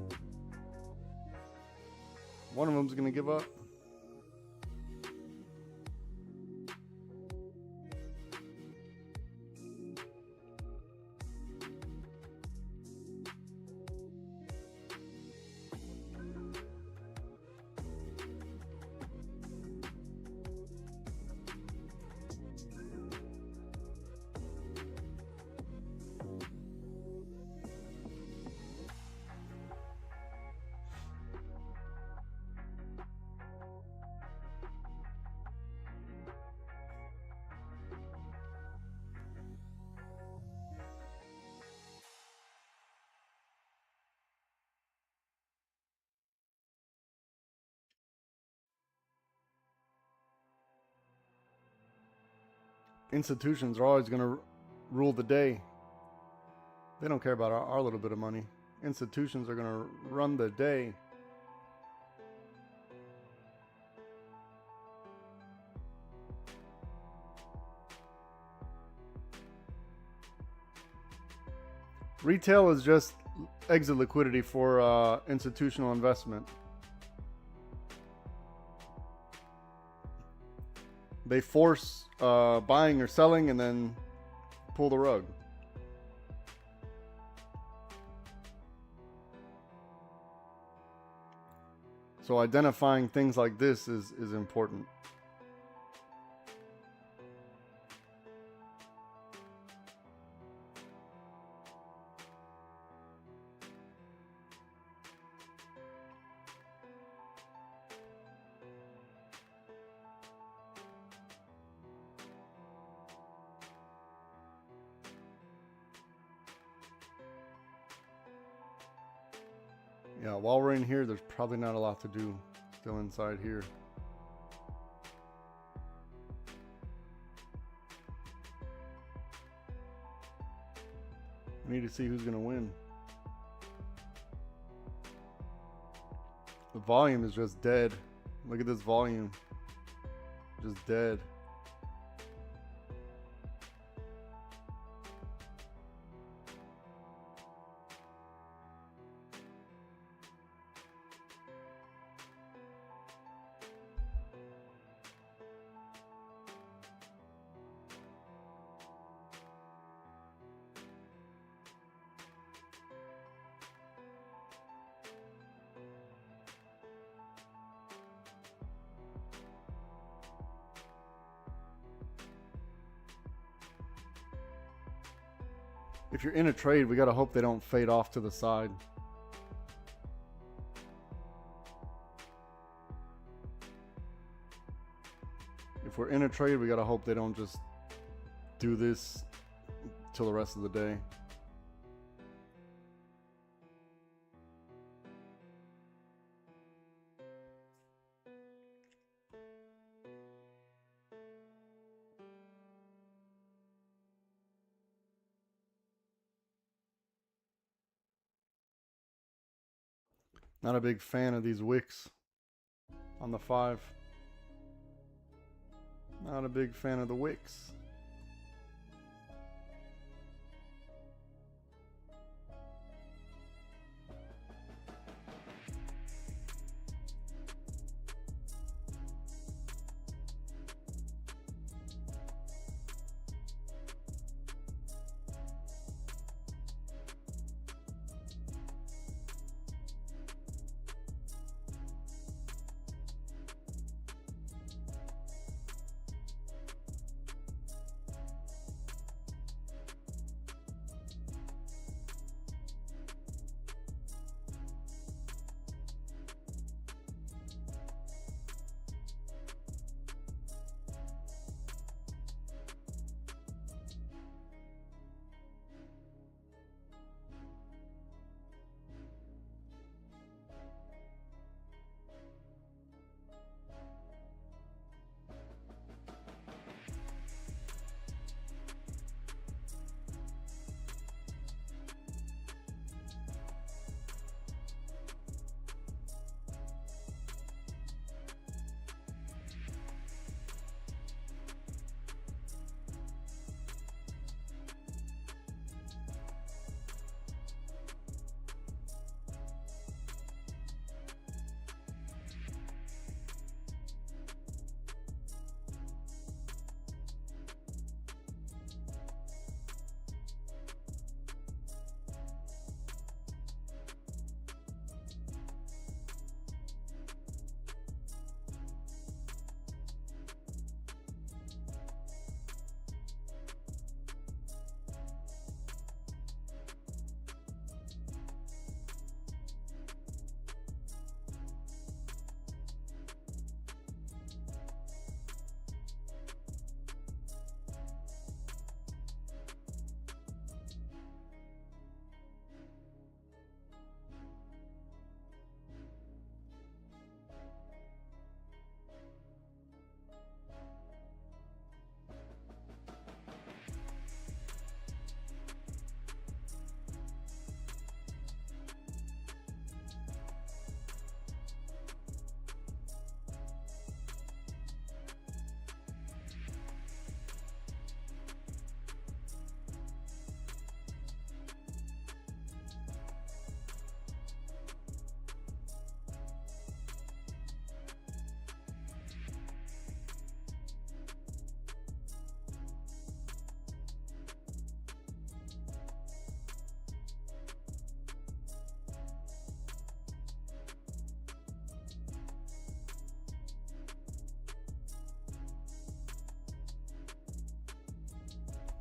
One of them's gonna give up. Institutions are always going to rule the day. They don't care about our little bit of money. Institutions are going to run the day. Retail is just exit liquidity for institutional investment. They force buying or selling and then pull the rug. So identifying things like this is important. Yeah, while we're in here, there's probably not a lot to do still inside here. We need to see who's going to win. The volume is just dead. Look at this volume. Just dead. If you're in a trade, we got to hope they don't fade off to the side. If we're in a trade, we got to hope they don't just do this till the rest of the day. Not a big fan of these wicks on the 5. Not a big fan of the wicks.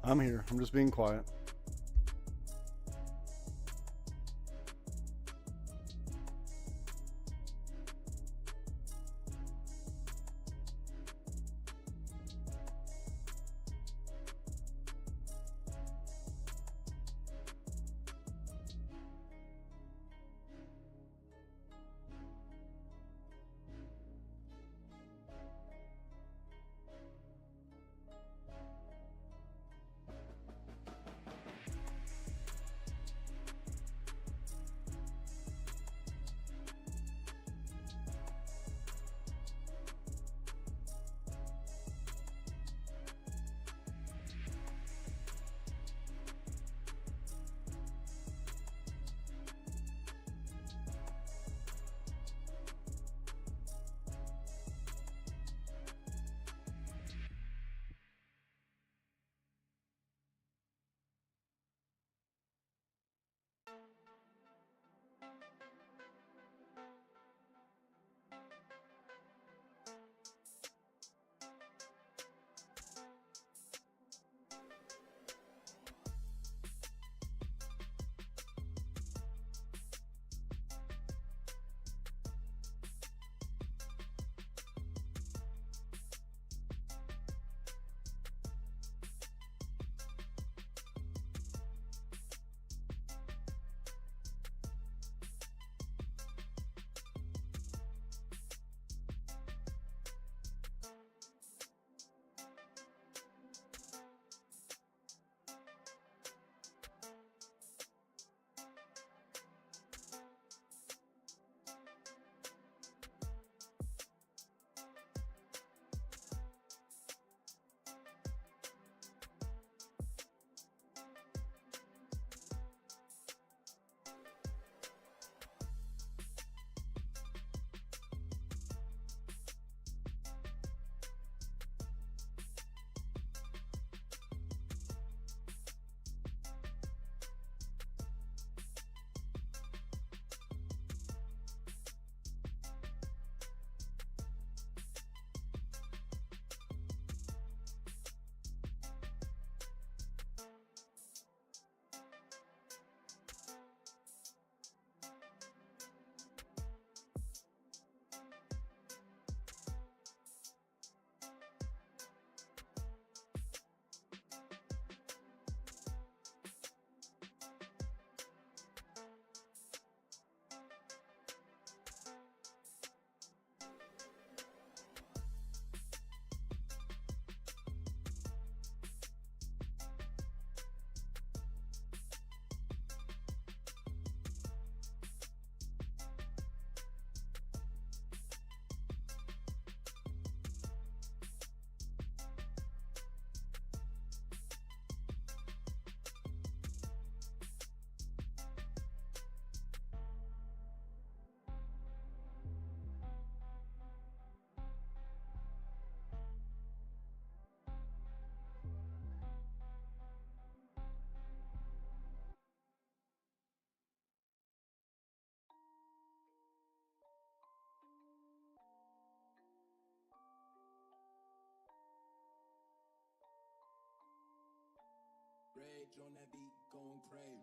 I'm here. I'm just being quiet. Rage on that beat, going crazy.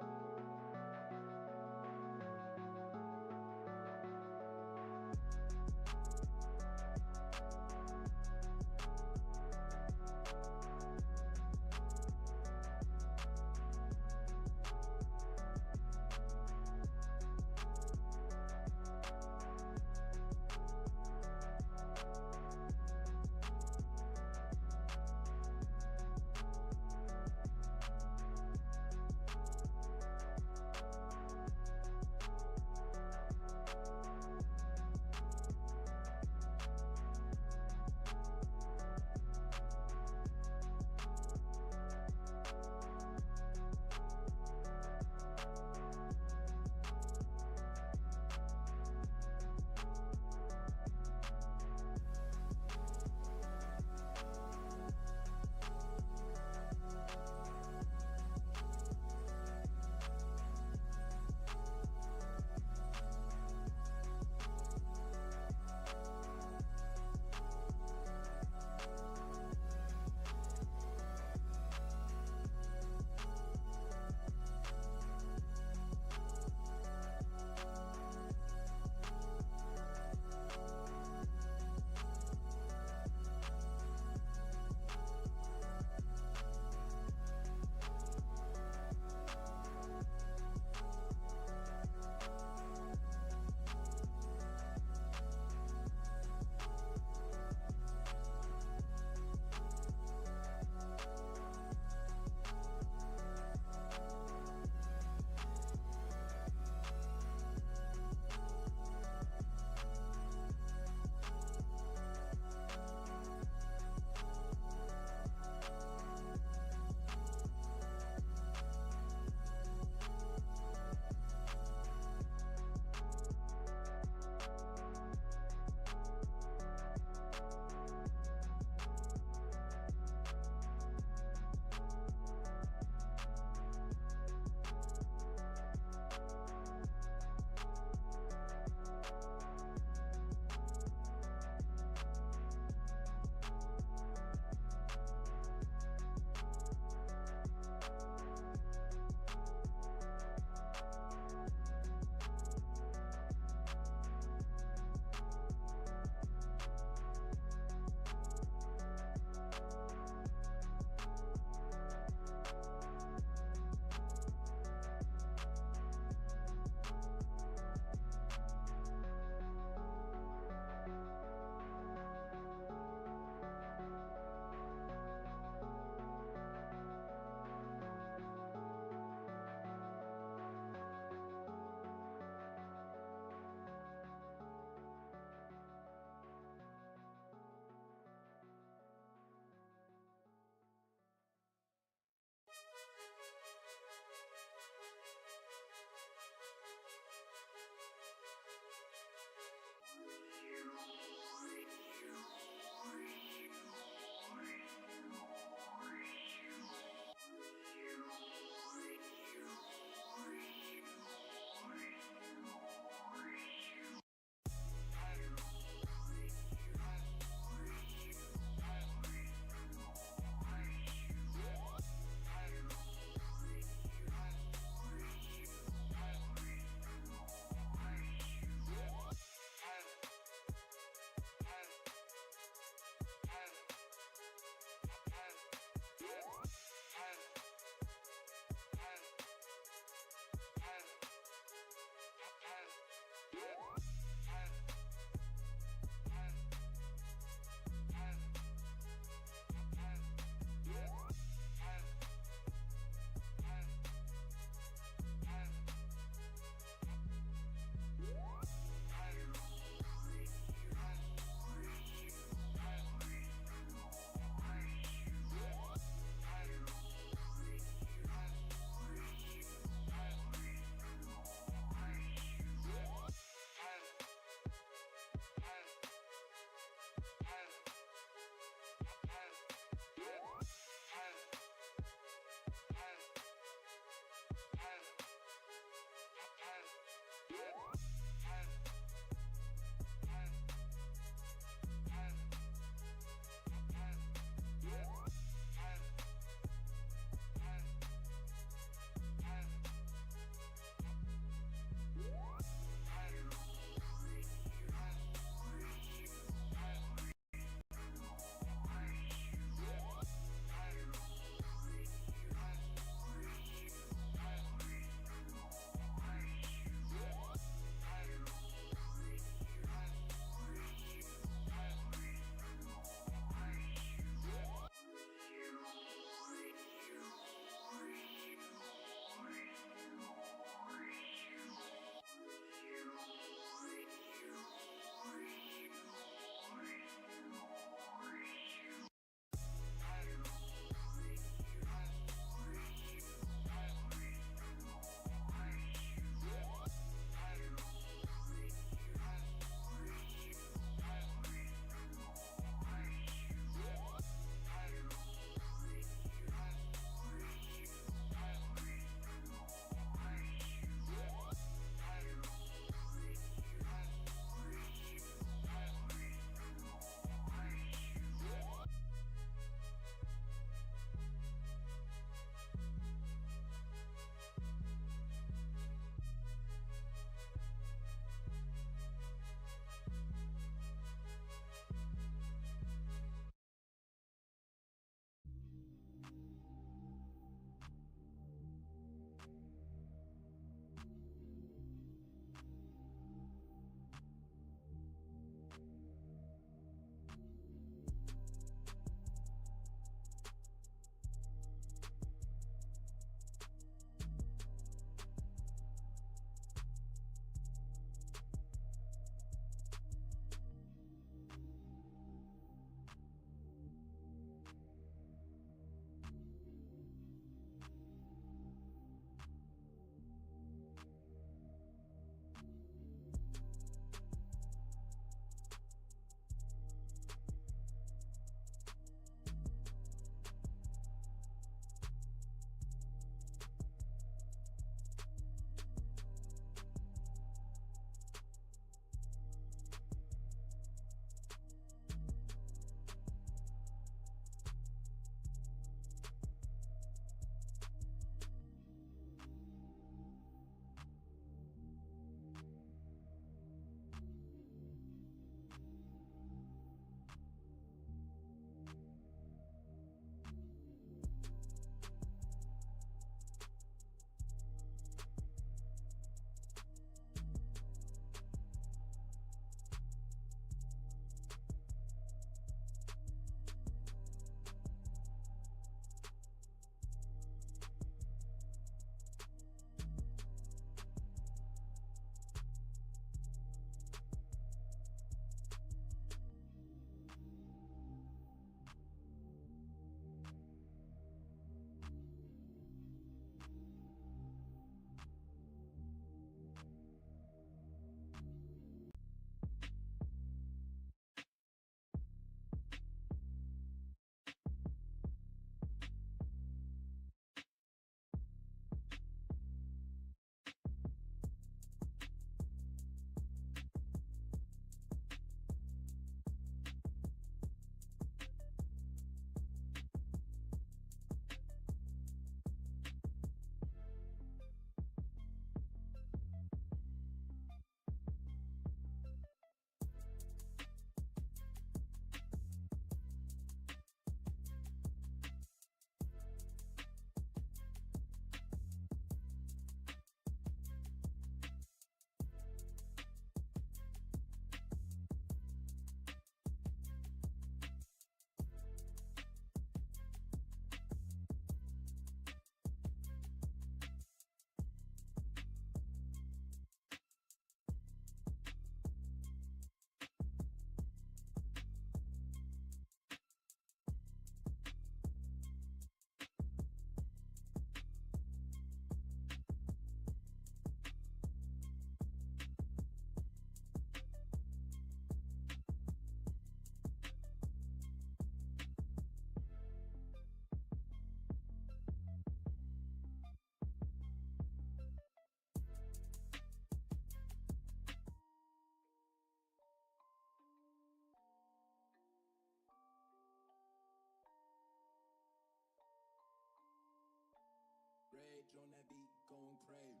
Rage on that beat, going crazy.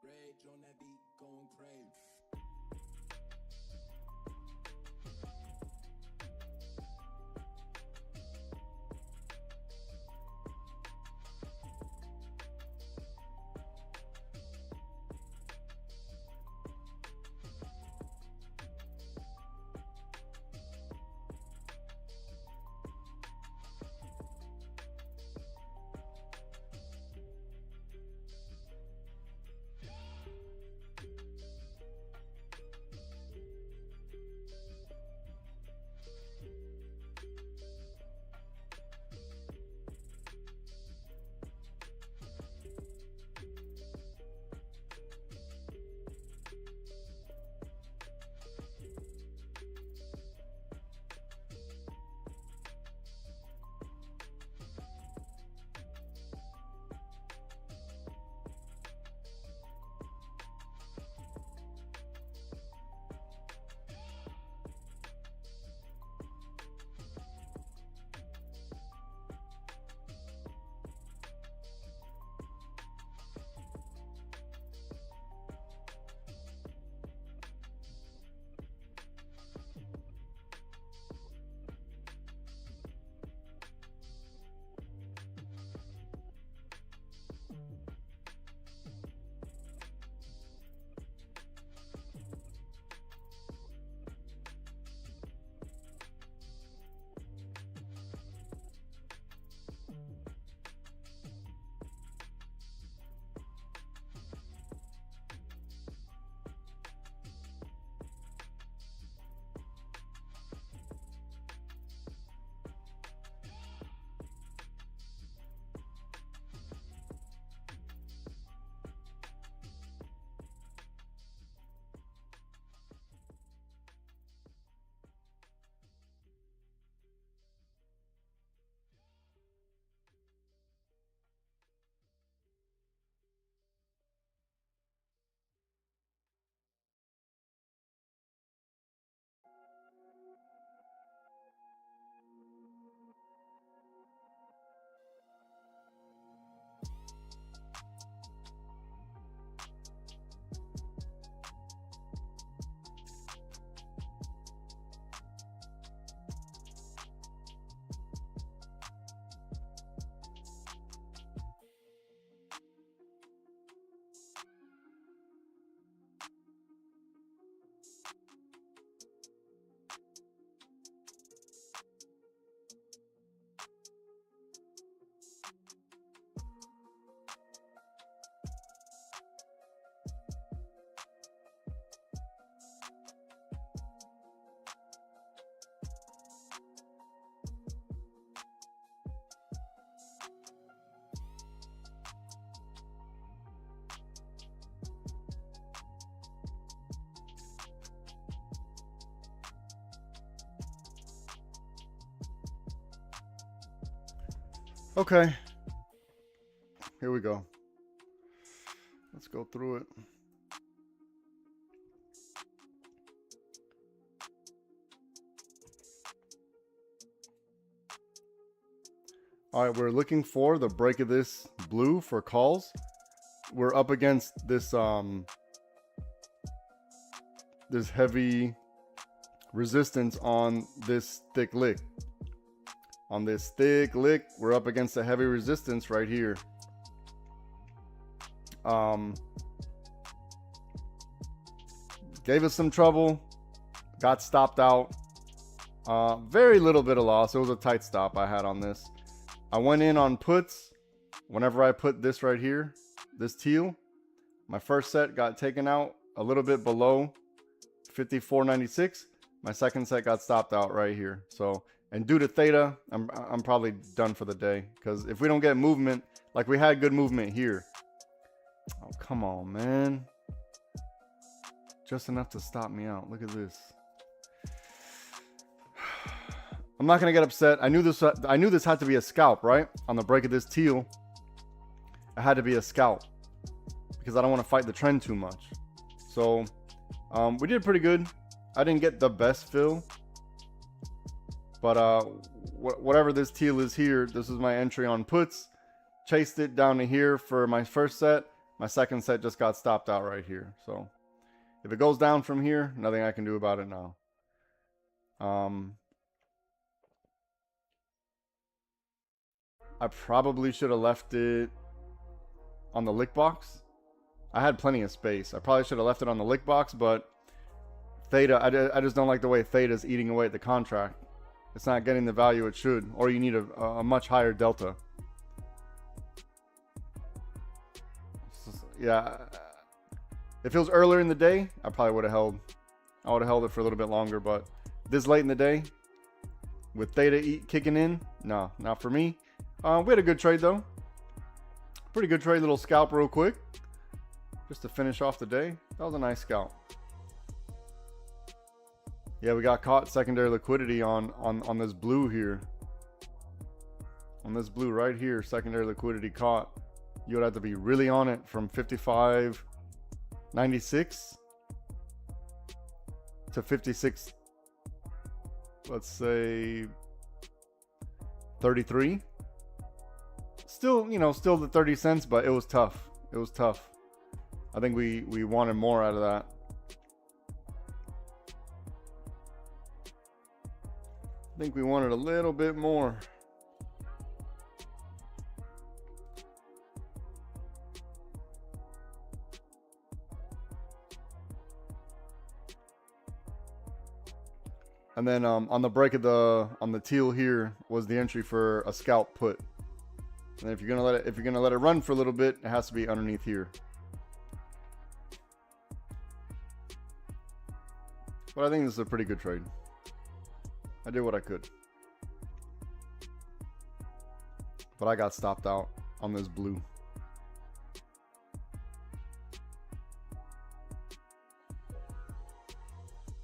Rage on that beat, going crazy. Okay, here we go. Let's go through it. All right, we're looking for the break of this blue for calls. We're up against this this heavy resistance on this thick lick. On this thick lick, we're up against a heavy resistance right here. Gave us some trouble, got stopped out. Very little bit of loss. It was a tight stop I had on this. I went in on puts. Whenever I put this right here, this teal, my first set got taken out a little bit below 54.96. My second set got stopped out right here. So, and due to theta, I'm probably done for the day, because if we don't get movement, like we had good movement here. Oh, come on, man. Just enough to stop me out. Look at this. I'm not gonna get upset. I knew this had to be a scalp, right? On the break of this teal, it had to be a scalp because I don't want to fight the trend too much. So we did pretty good. I didn't get the best fill, but whatever this teal is here, this is my entry on puts. Chased it down to here for my first set. My second set just got stopped out right here. So if it goes down from here, nothing I can do about it now. I probably should have left it on the lick box. I had plenty of space. I probably should have left it on the lick box, but theta, I just don't like the way theta is eating away at the contract. It's not getting the value it should, or you need a much higher delta. Yeah, if it was earlier in the day, I probably would have held. I would have held it for a little bit longer, but this late in the day, with theta kicking in, no, not for me. We had a good trade though. Pretty good trade, little scalp real quick, just to finish off the day. That was a nice scalp. Yeah, we got caught secondary liquidity on this blue here. On this blue right here, secondary liquidity caught. You would have to be really on it from 55.96 to 56, let's say 33. Still, you know, still the 30 cents, but it was tough. It was tough. I think we wanted more out of that. I think we wanted a little bit more. And then on the break of on the teal here was the entry for a scalp put. And if you're gonna let it run for a little bit, it has to be underneath here. But I think this is a pretty good trade. I did what I could. But I got stopped out on this blue.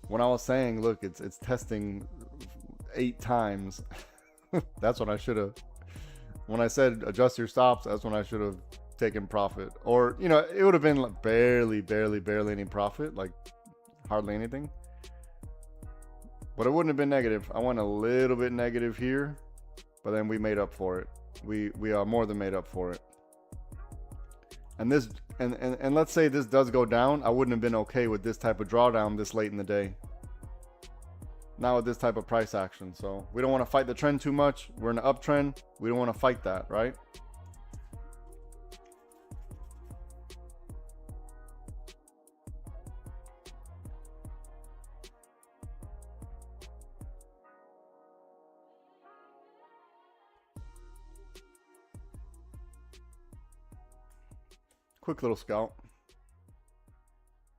When I was saying, look, it's testing 8 times. That's when I should have. When I said adjust your stops, that's when I should have taken profit. Or, you know, it would have been like barely any profit, like hardly anything. But it wouldn't have been negative. I went a little bit negative here, but then we made up for it. We more than made up for it. And this and let's say this does go down, I wouldn't have been okay with this type of drawdown this late in the day. Not with this type of price action. So we don't want to fight the trend too much. We're in an uptrend. We don't want to fight that, right? Quick little scalp.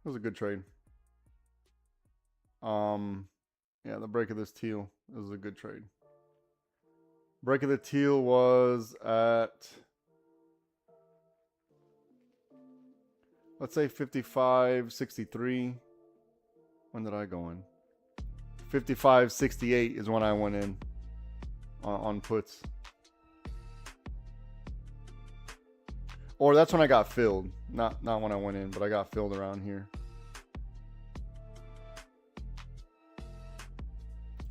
It was a good trade. Yeah, the break of this teal. It was a good trade. Break of the teal was at, let's say 55.63. When did I go in? 55.68 is when I went in on puts. Or that's when I got filled. Not when I went in, but I got filled around here.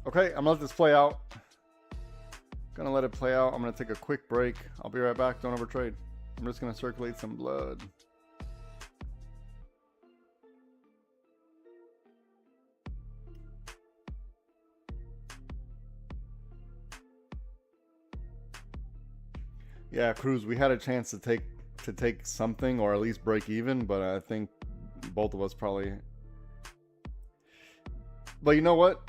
Okay, I'm gonna let this play out. Gonna let it play out. I'm gonna take a quick break. I'll be right back. Don't overtrade. I'm just gonna circulate some blood. Yeah, Cruz, we had a chance to take something or at least break even, but I think both of us probably. But you know what?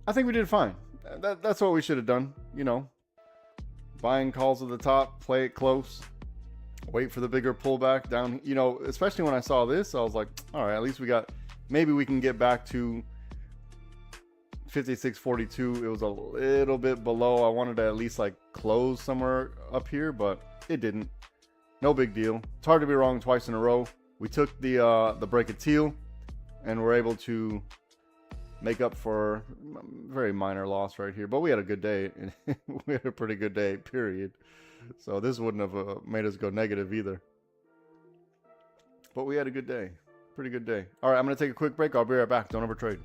I think we did fine. That's what we should have done. You know, buying calls at the top, play it close, wait for the bigger pullback down. You know, especially when I saw this, I was like, all right, at least we got. Maybe we can get back to 56.42. It was a little bit below. I wanted to at least like close somewhere up here, but it didn't. No big deal. It's hard to be wrong twice in a row. We took the break of teal, and we're able to make up for very minor loss right here. But we had a good day. We had a pretty good day, period. So this wouldn't have made us go negative either. But we had a good day. Pretty good day. All right, I'm going to take a quick break. I'll be right back. Don't overtrade.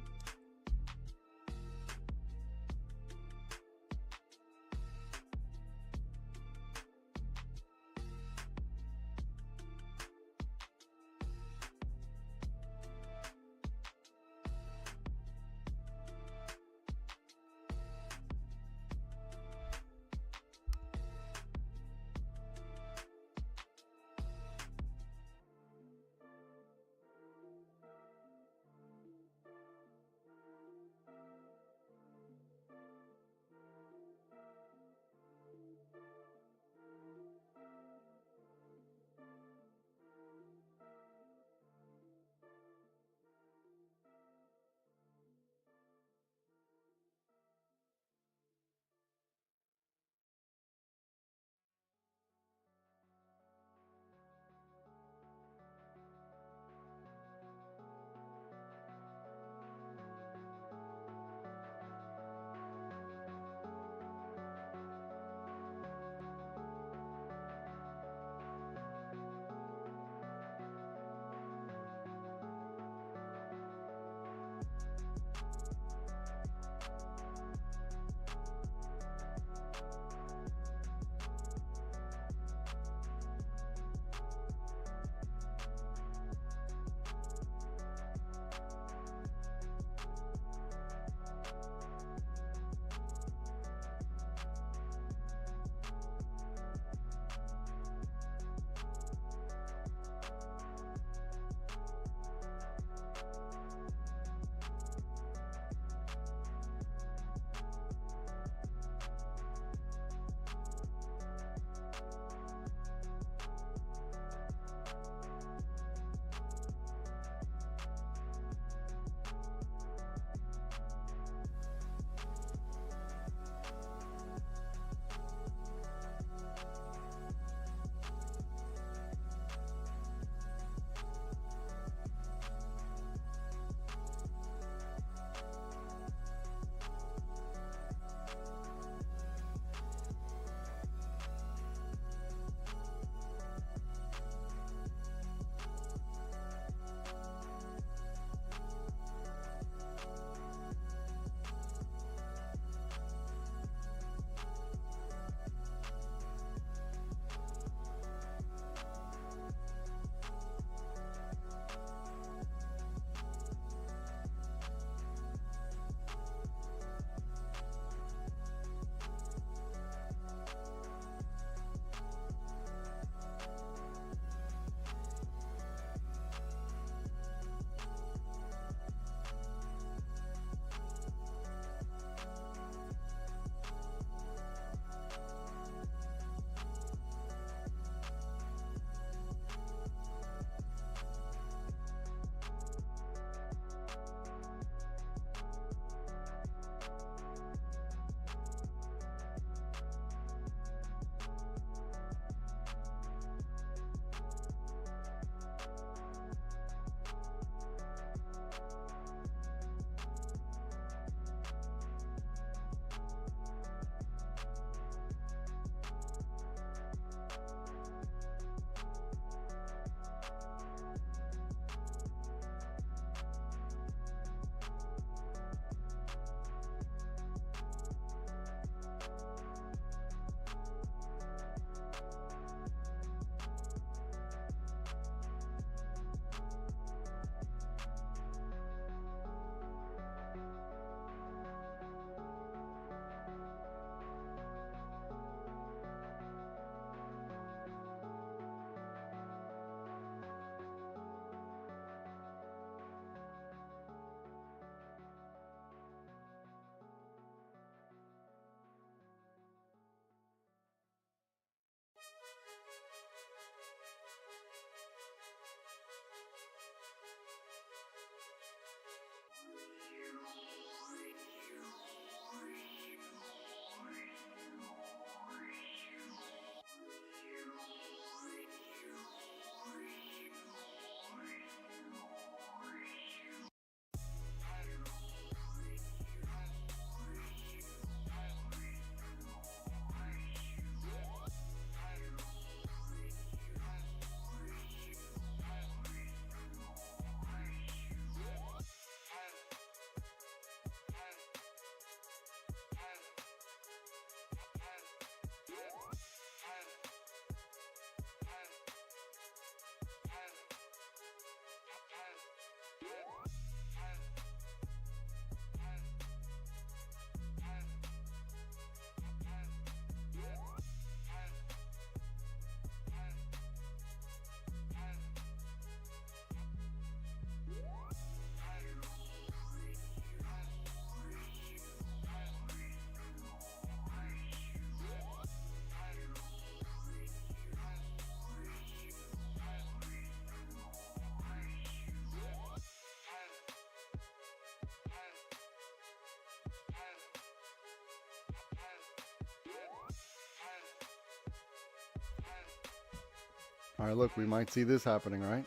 All right, look, we might see this happening, right?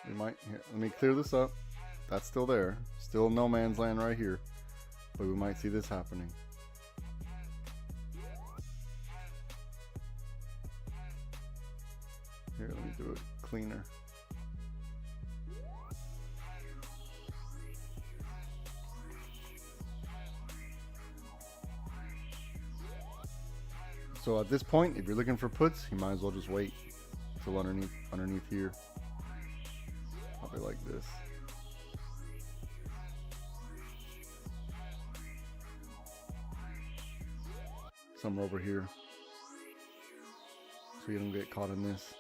We might. Here, let me clear this up. That's still there. Still no man's land right here. But we might see this happening. Here, let me do it cleaner. So at this point, if you're looking for puts, you might as well just wait till underneath here. Probably like this. Somewhere over here, so you don't get caught in this.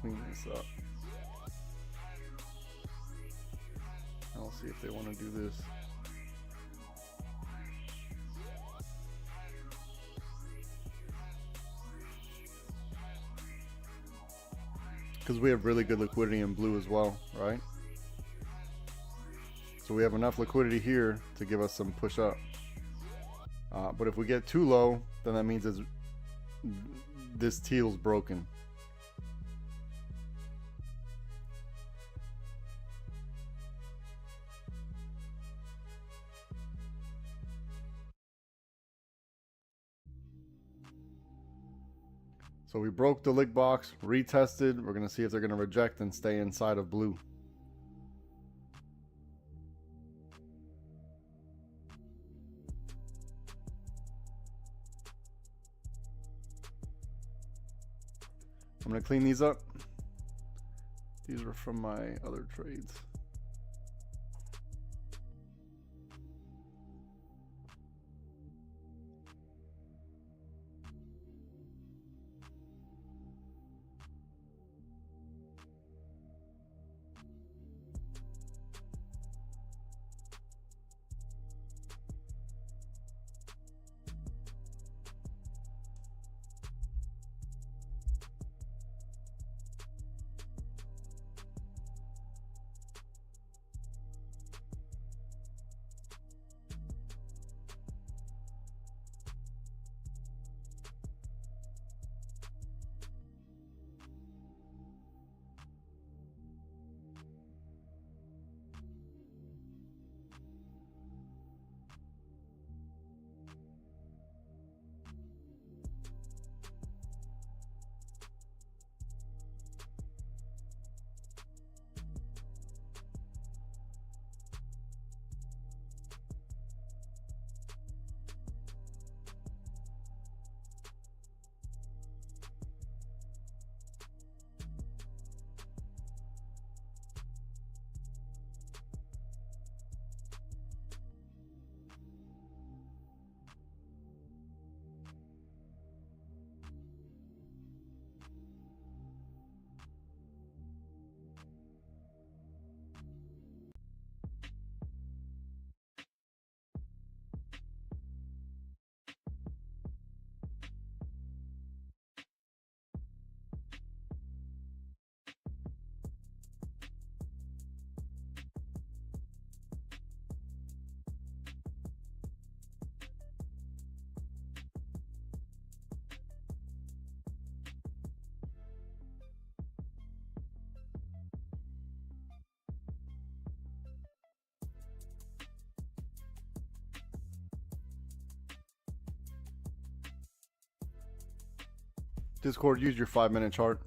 Clean this up. I'll see if they want to do this. Because we have really good liquidity in blue as well, right? So we have enough liquidity here to give us some push up. But if we get too low, then that means this teal's broken. So we broke the lick box, retested. We're going to see if they're going to reject and stay inside of blue. I'm going to clean these up. These were from my other trades. Discord, use your 5-minute chart.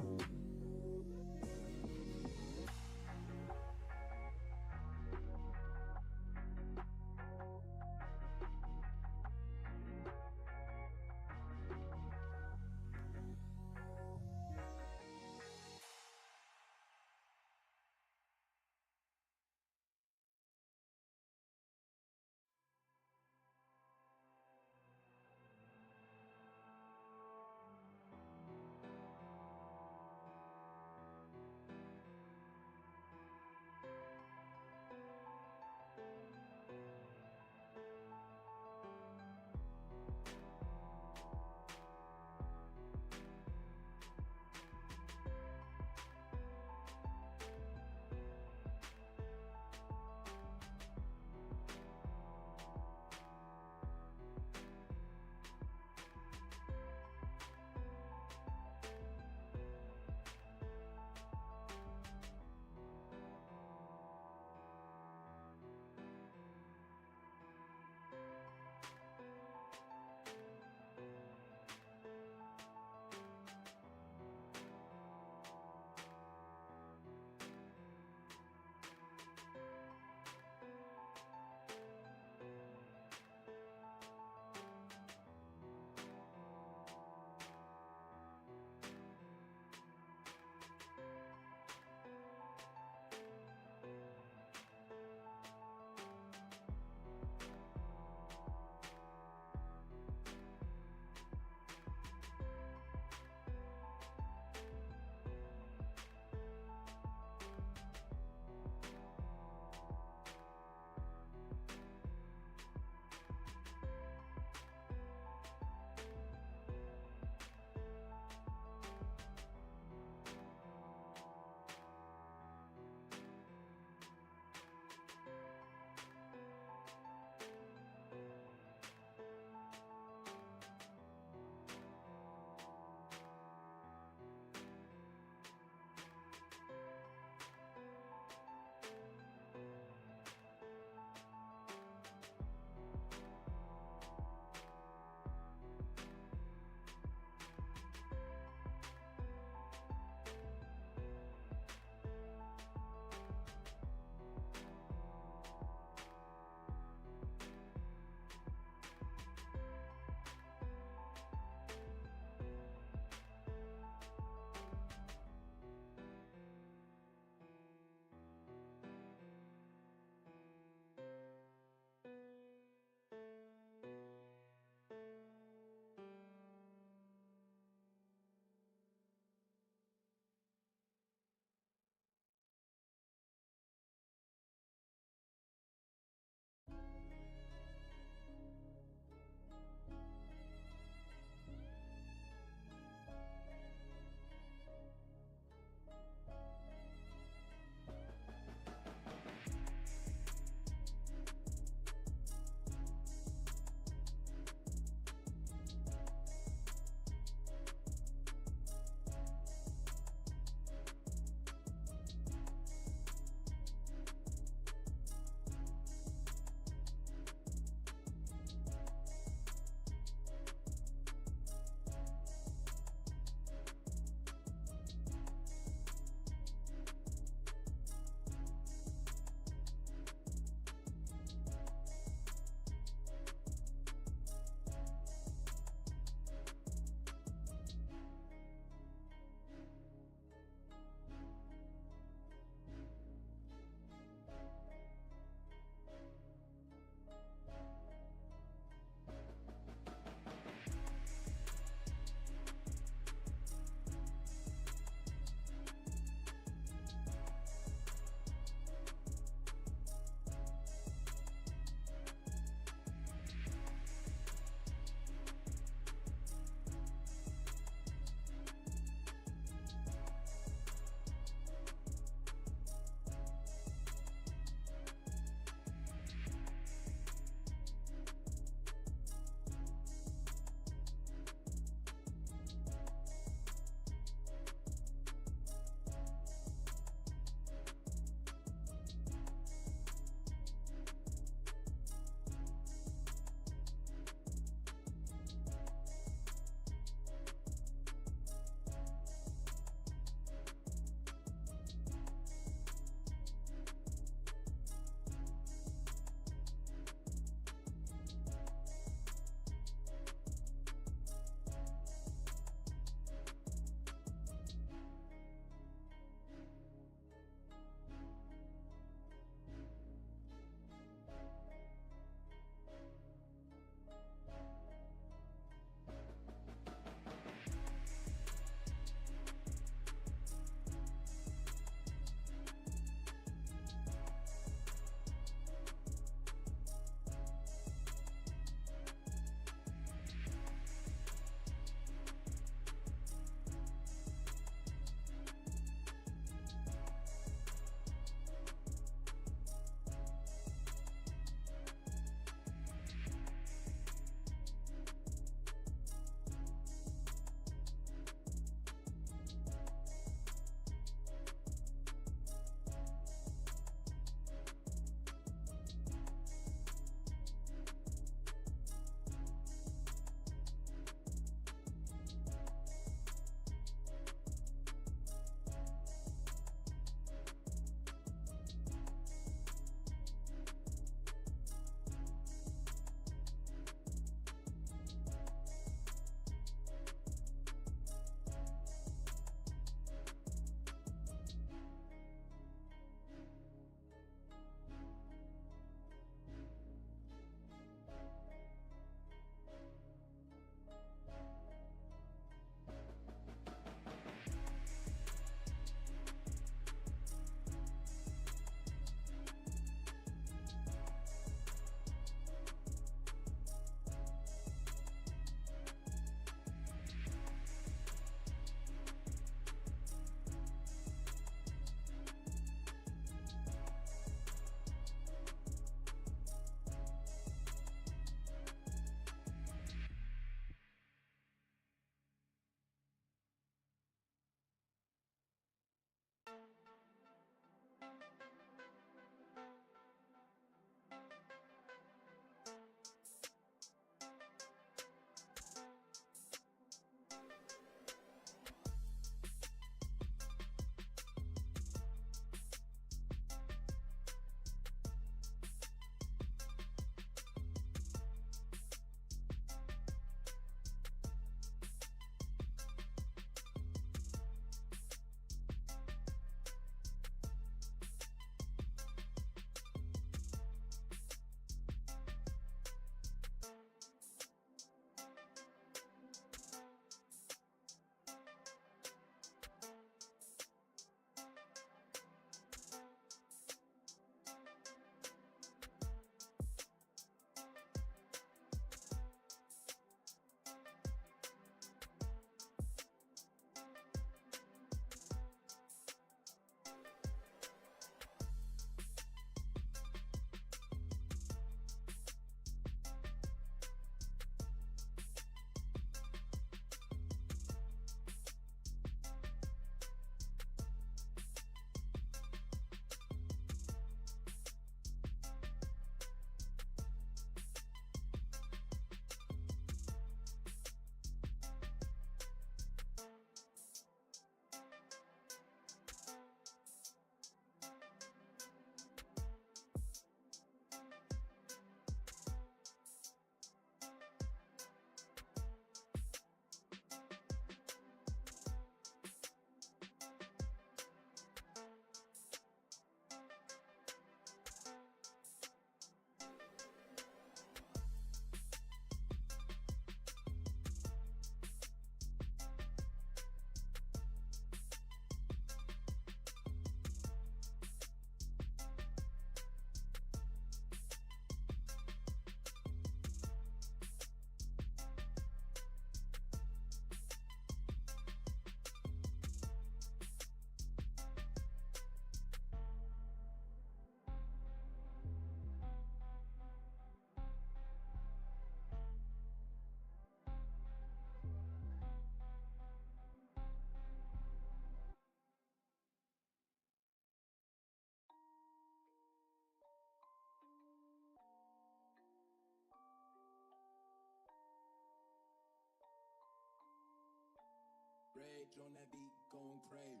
Rage on that beat, going crazy.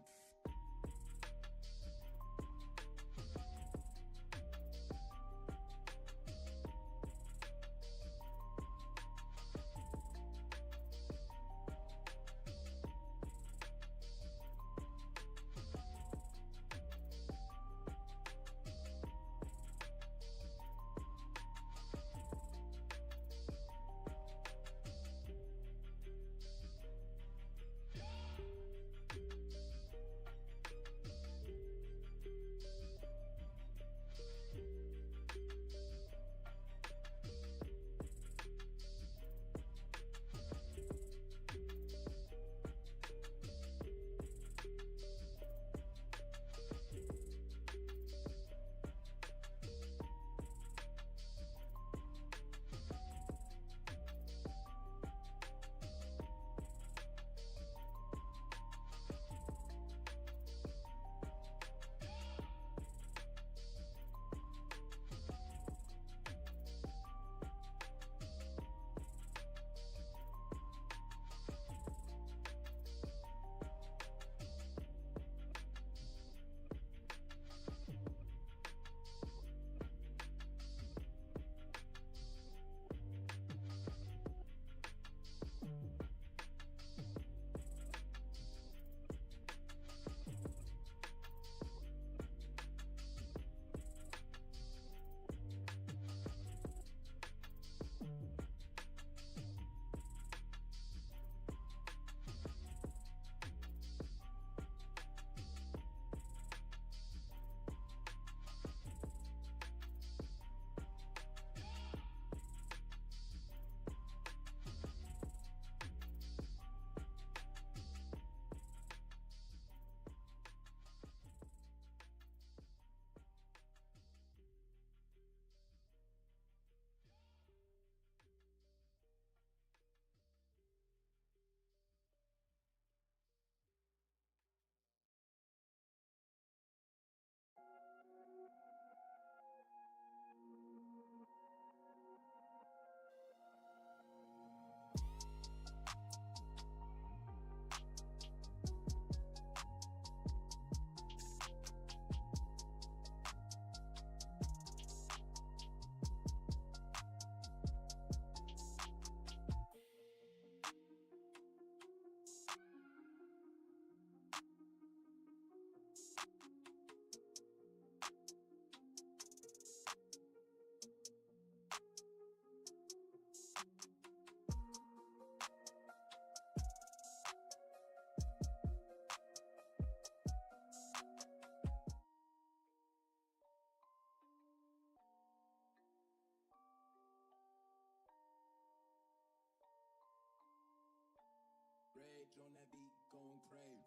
Rage on that beat, going crazy.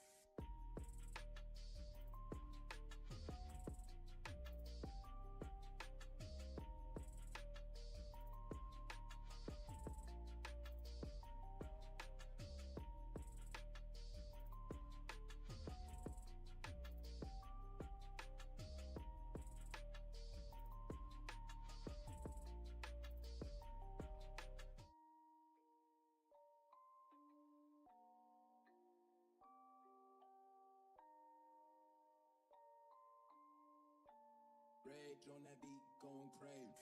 Rage on that beat, going crazy.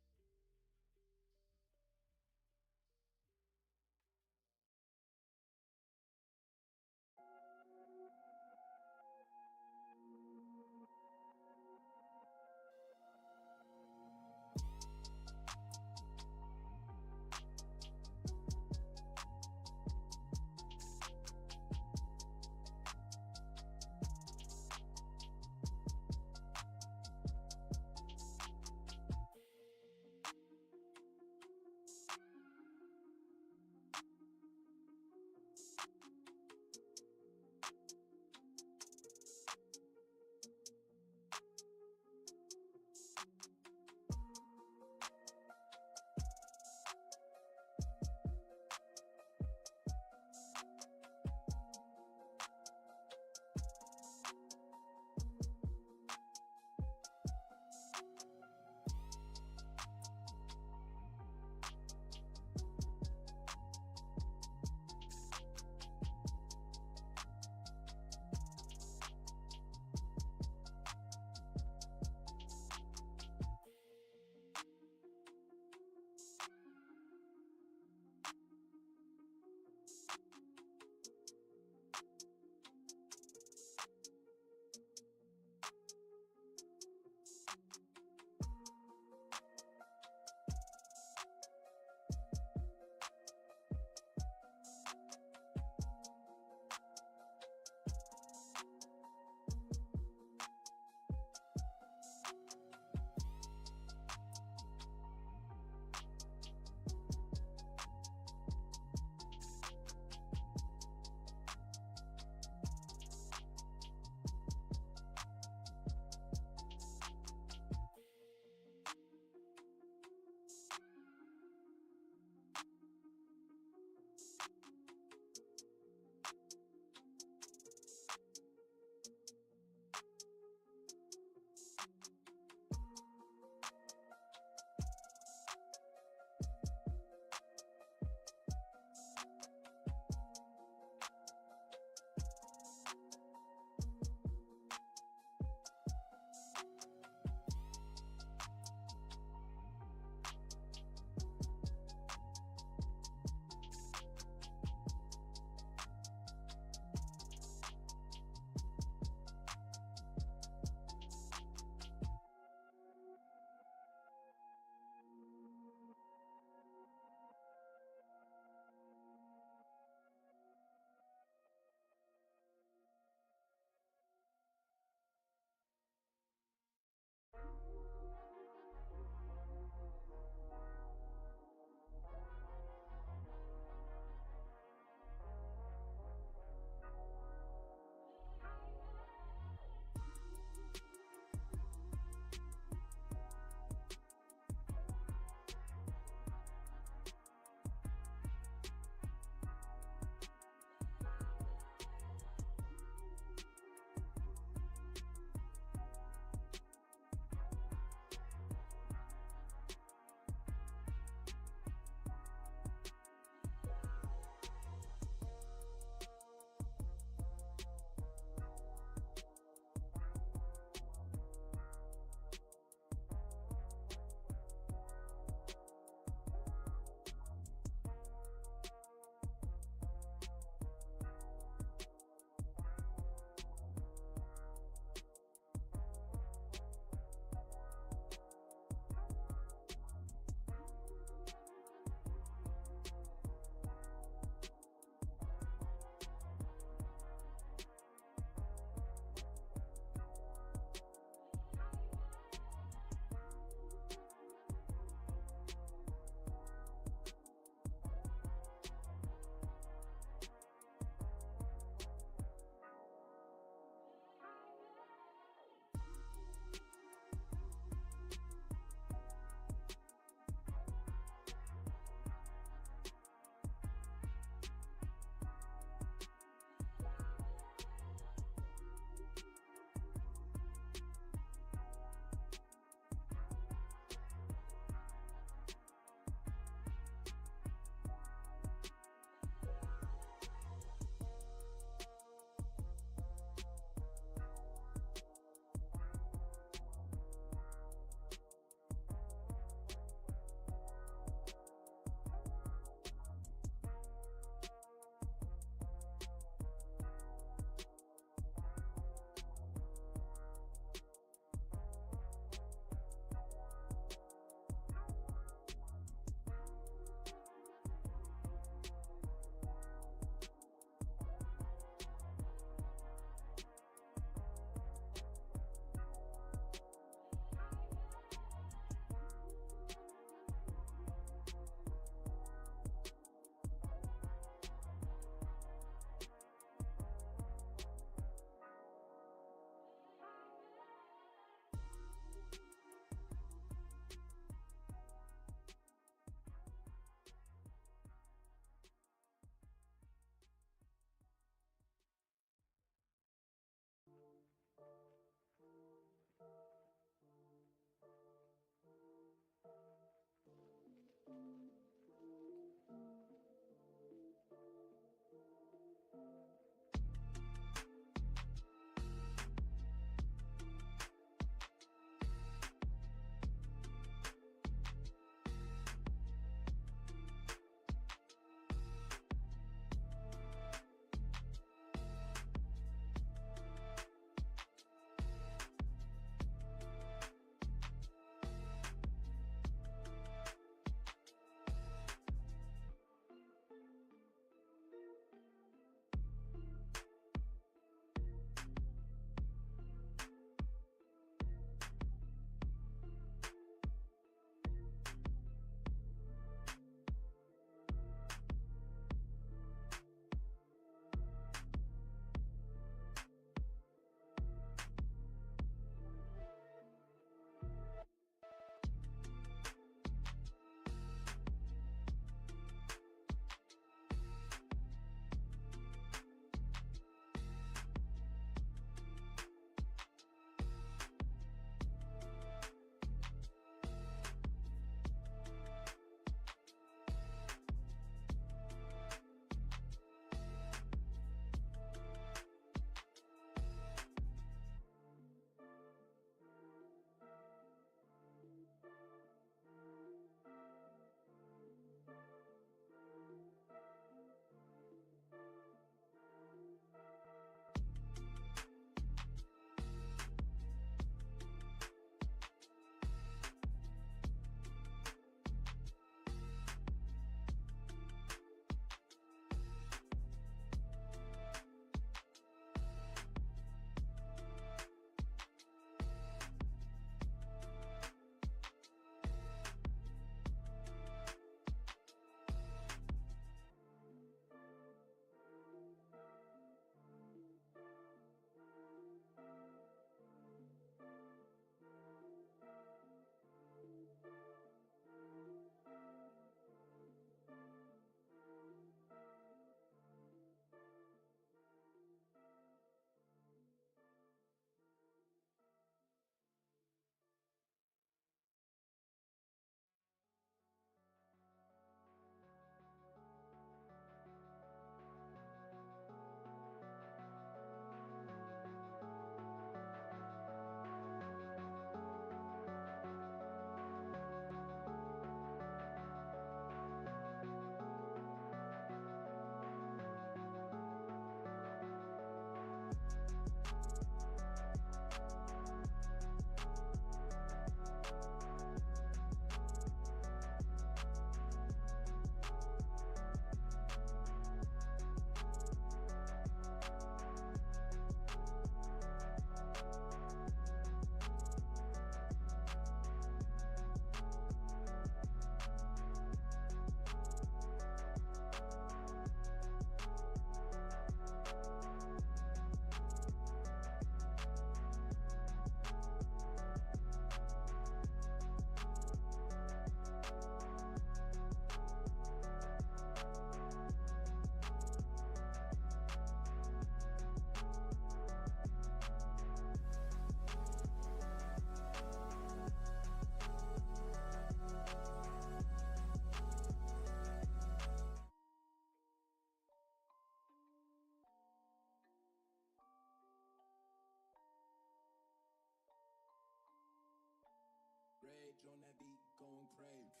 Rage on that beat, going crazy.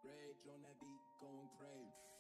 Rage on that beat, going crazy.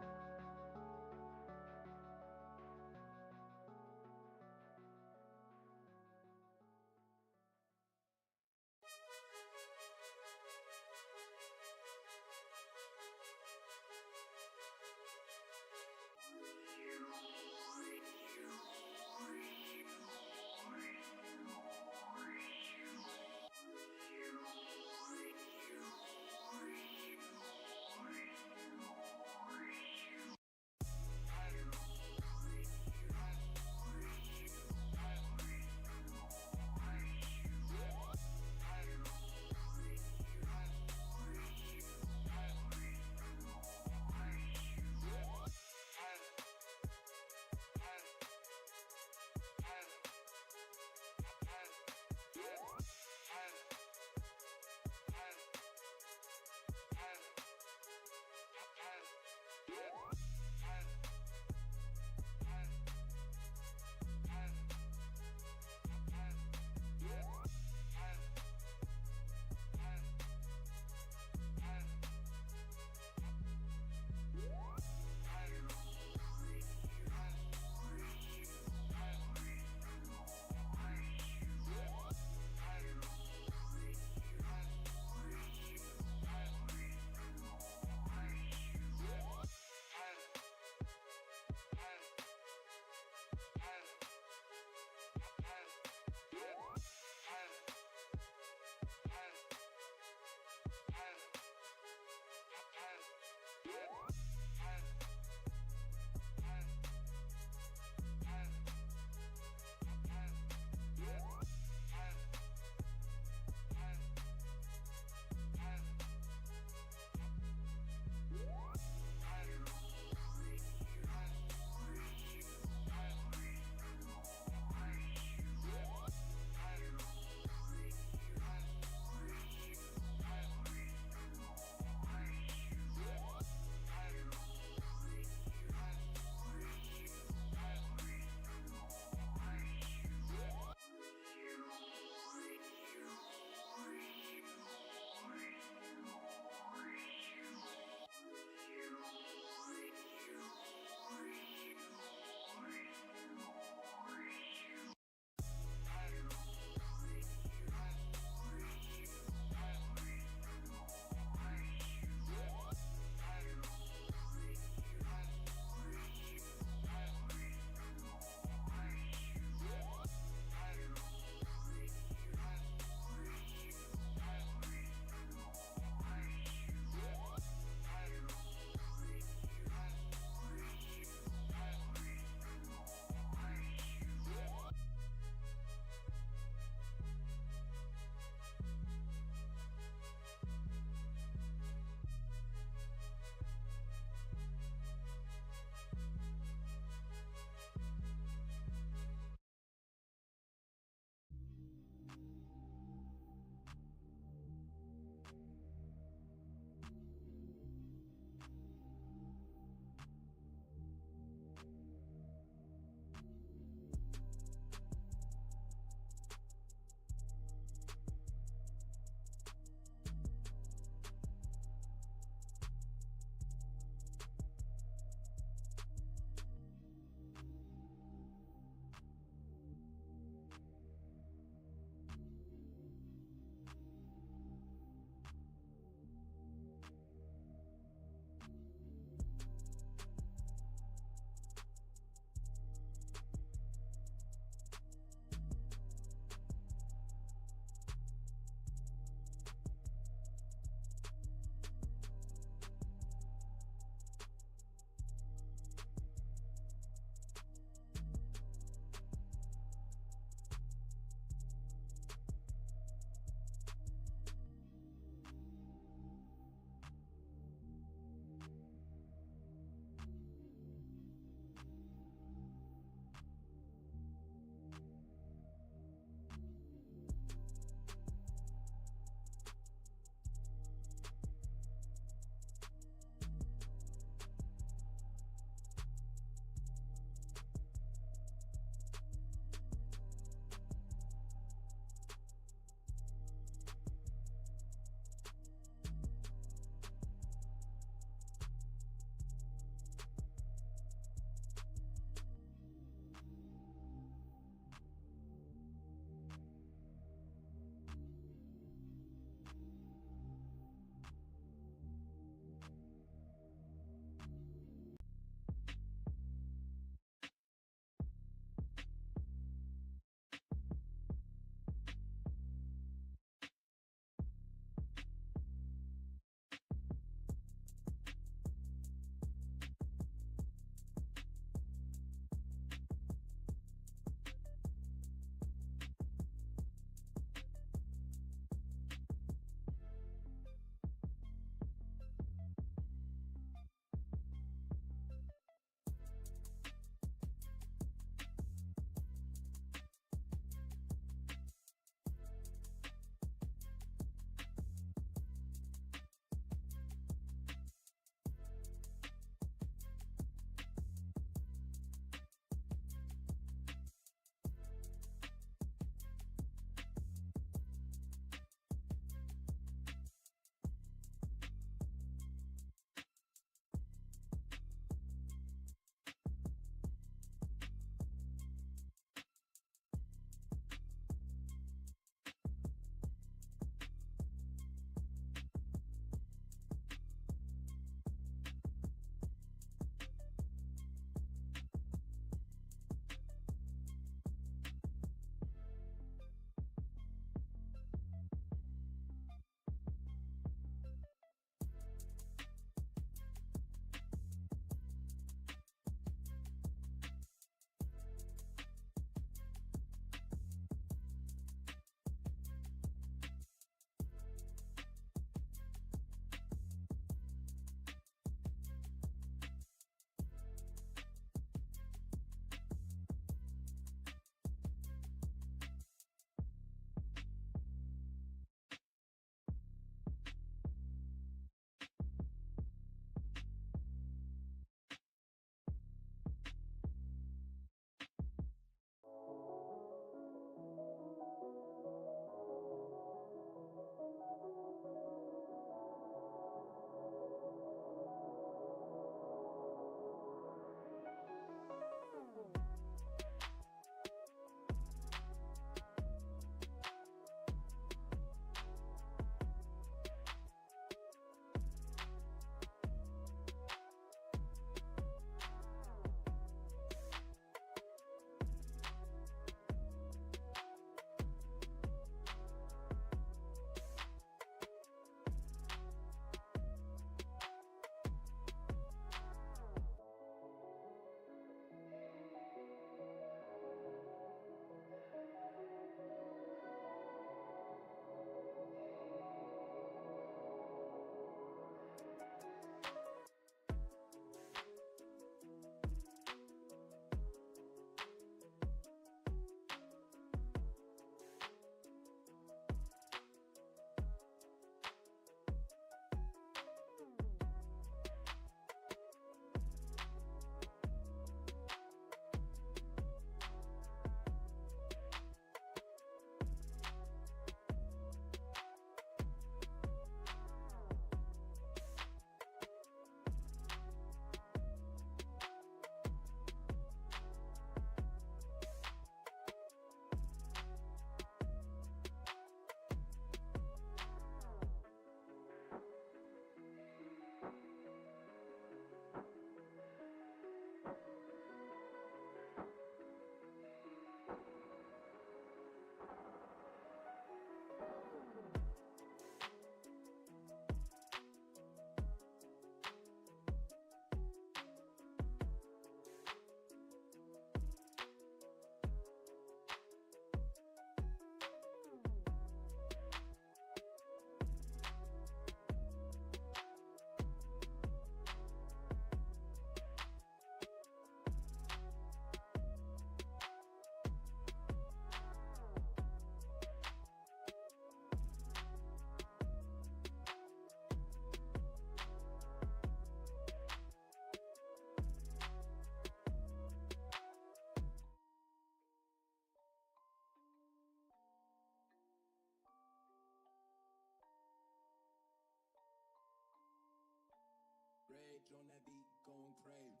crazy.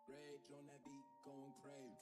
Rage on that beat, going crazy.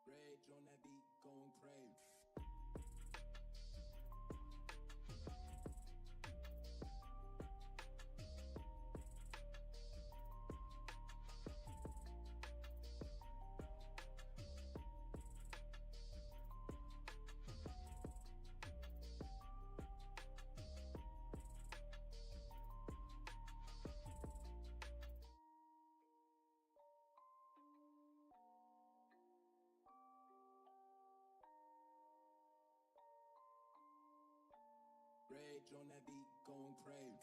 Rage on that beat, going crazy. Rage on that beat, going crazy.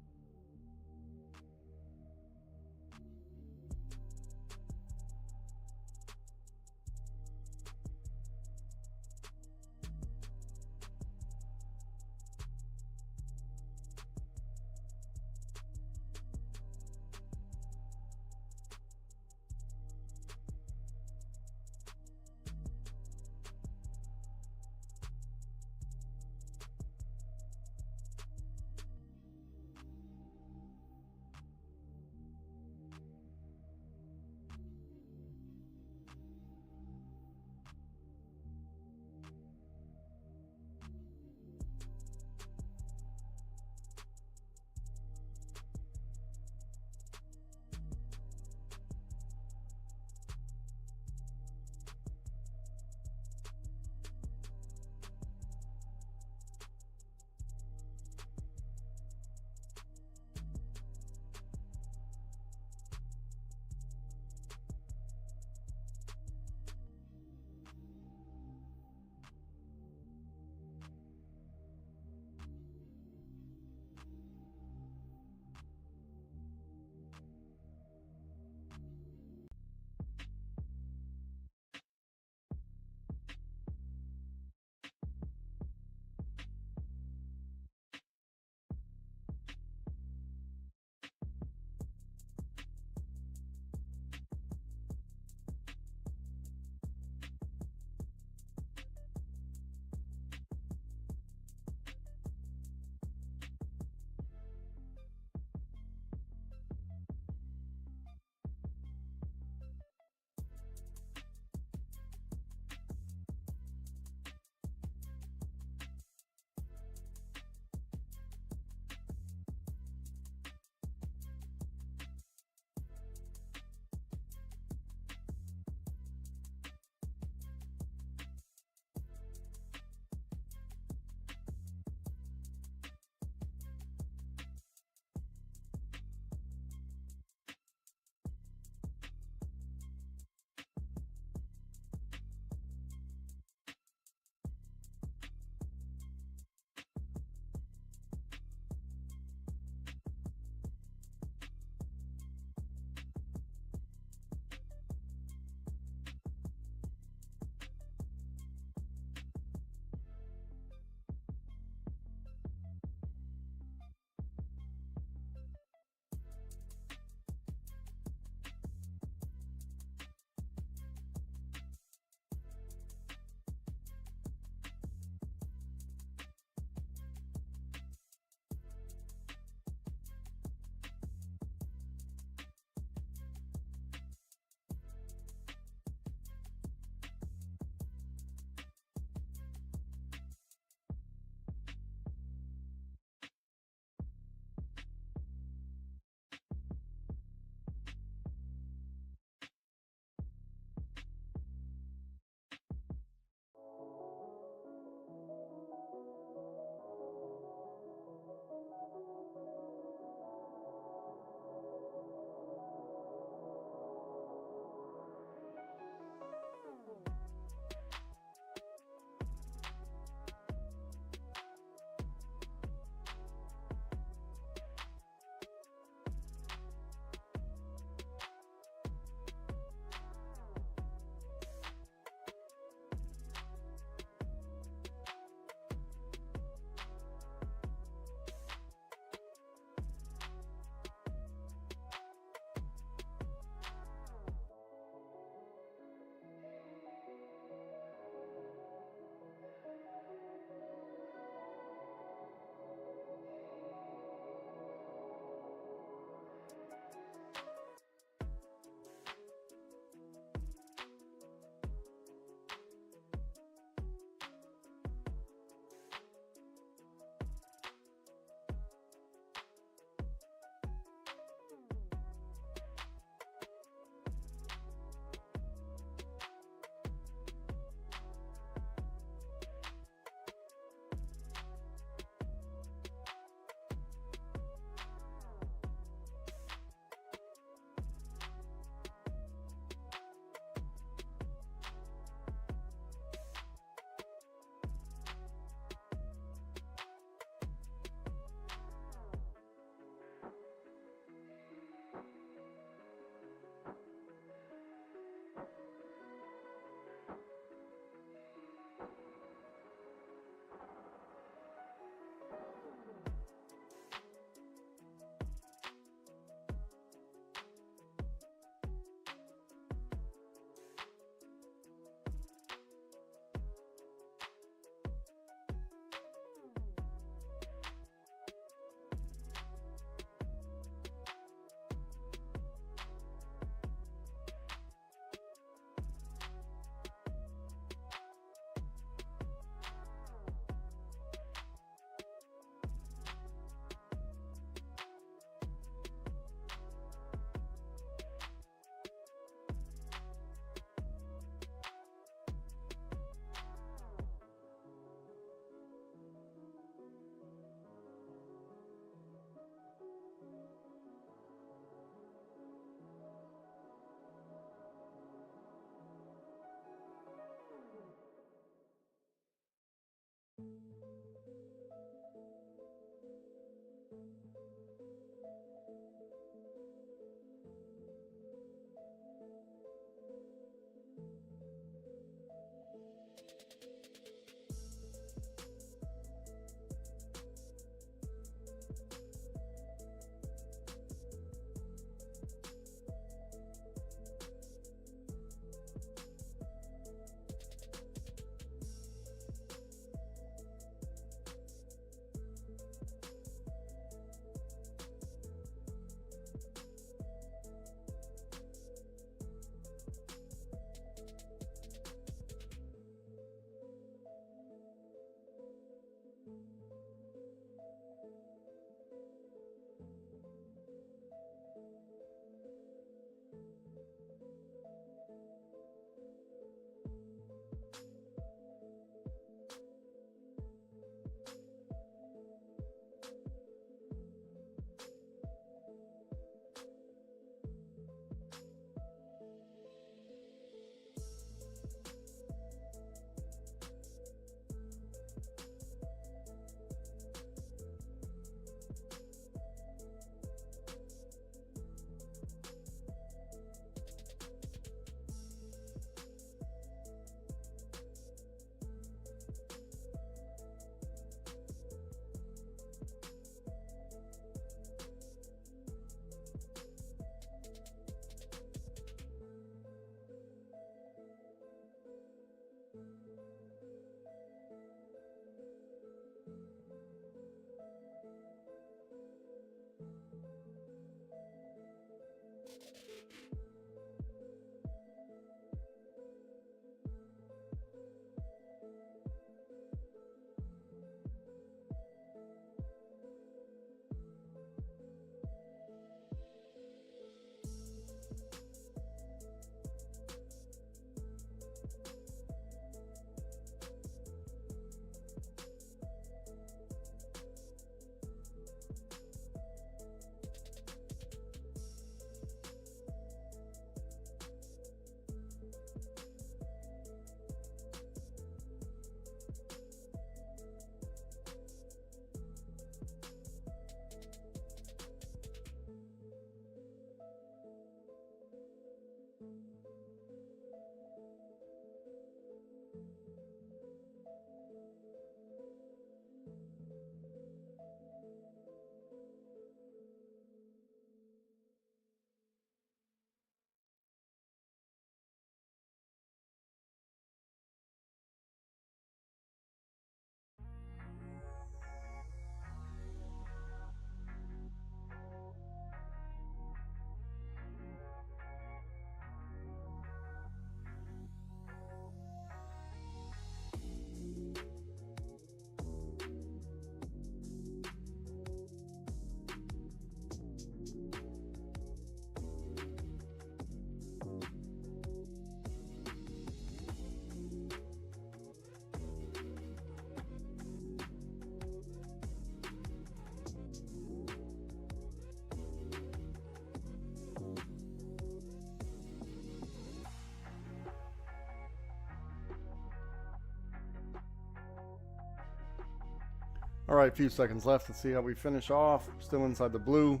All right, a few seconds left. Let's see how we finish off. Still inside the blue.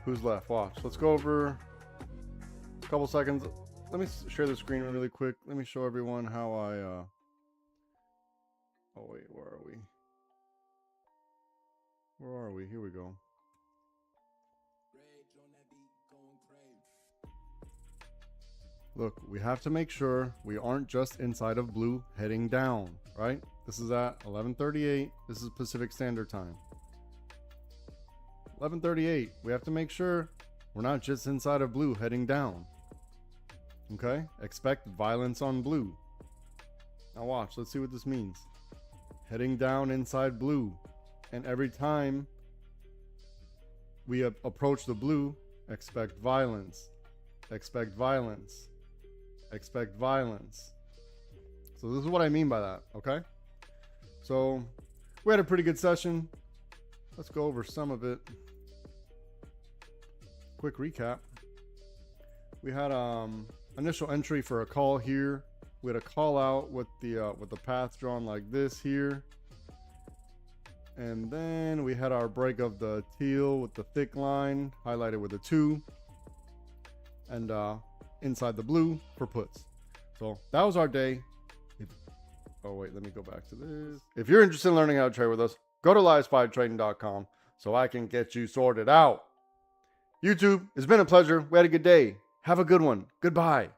Who's left? Watch. Let's go over a couple seconds. Let me share the screen really quick. Let me show everyone how I oh wait, where are we? Where are we? Here we go. Look, we have to make sure we aren't just inside of blue heading down, right? This is at 11:38. This is Pacific Standard Time. 11:38. We have to make sure we're not just inside of blue heading down. Okay? Expect violence on blue. Now watch. Let's see what this means. Heading down inside blue. And every time we approach the blue, expect violence. Expect violence. Expect violence. So this is what I mean by that, okay? So we had a pretty good session. Let's go over some of it. Quick recap. We had initial entry for a call here. We had a call out with the path drawn like this here. And then we had our break of the teal with the thick line highlighted with a 2. And inside the blue for puts. So that was our day. Oh wait, let me go back to this. If you're interested in learning how to trade with us, go to live5trading.com so I can get you sorted out. YouTube, it's been a pleasure. We had a good day. Have a good one. Goodbye.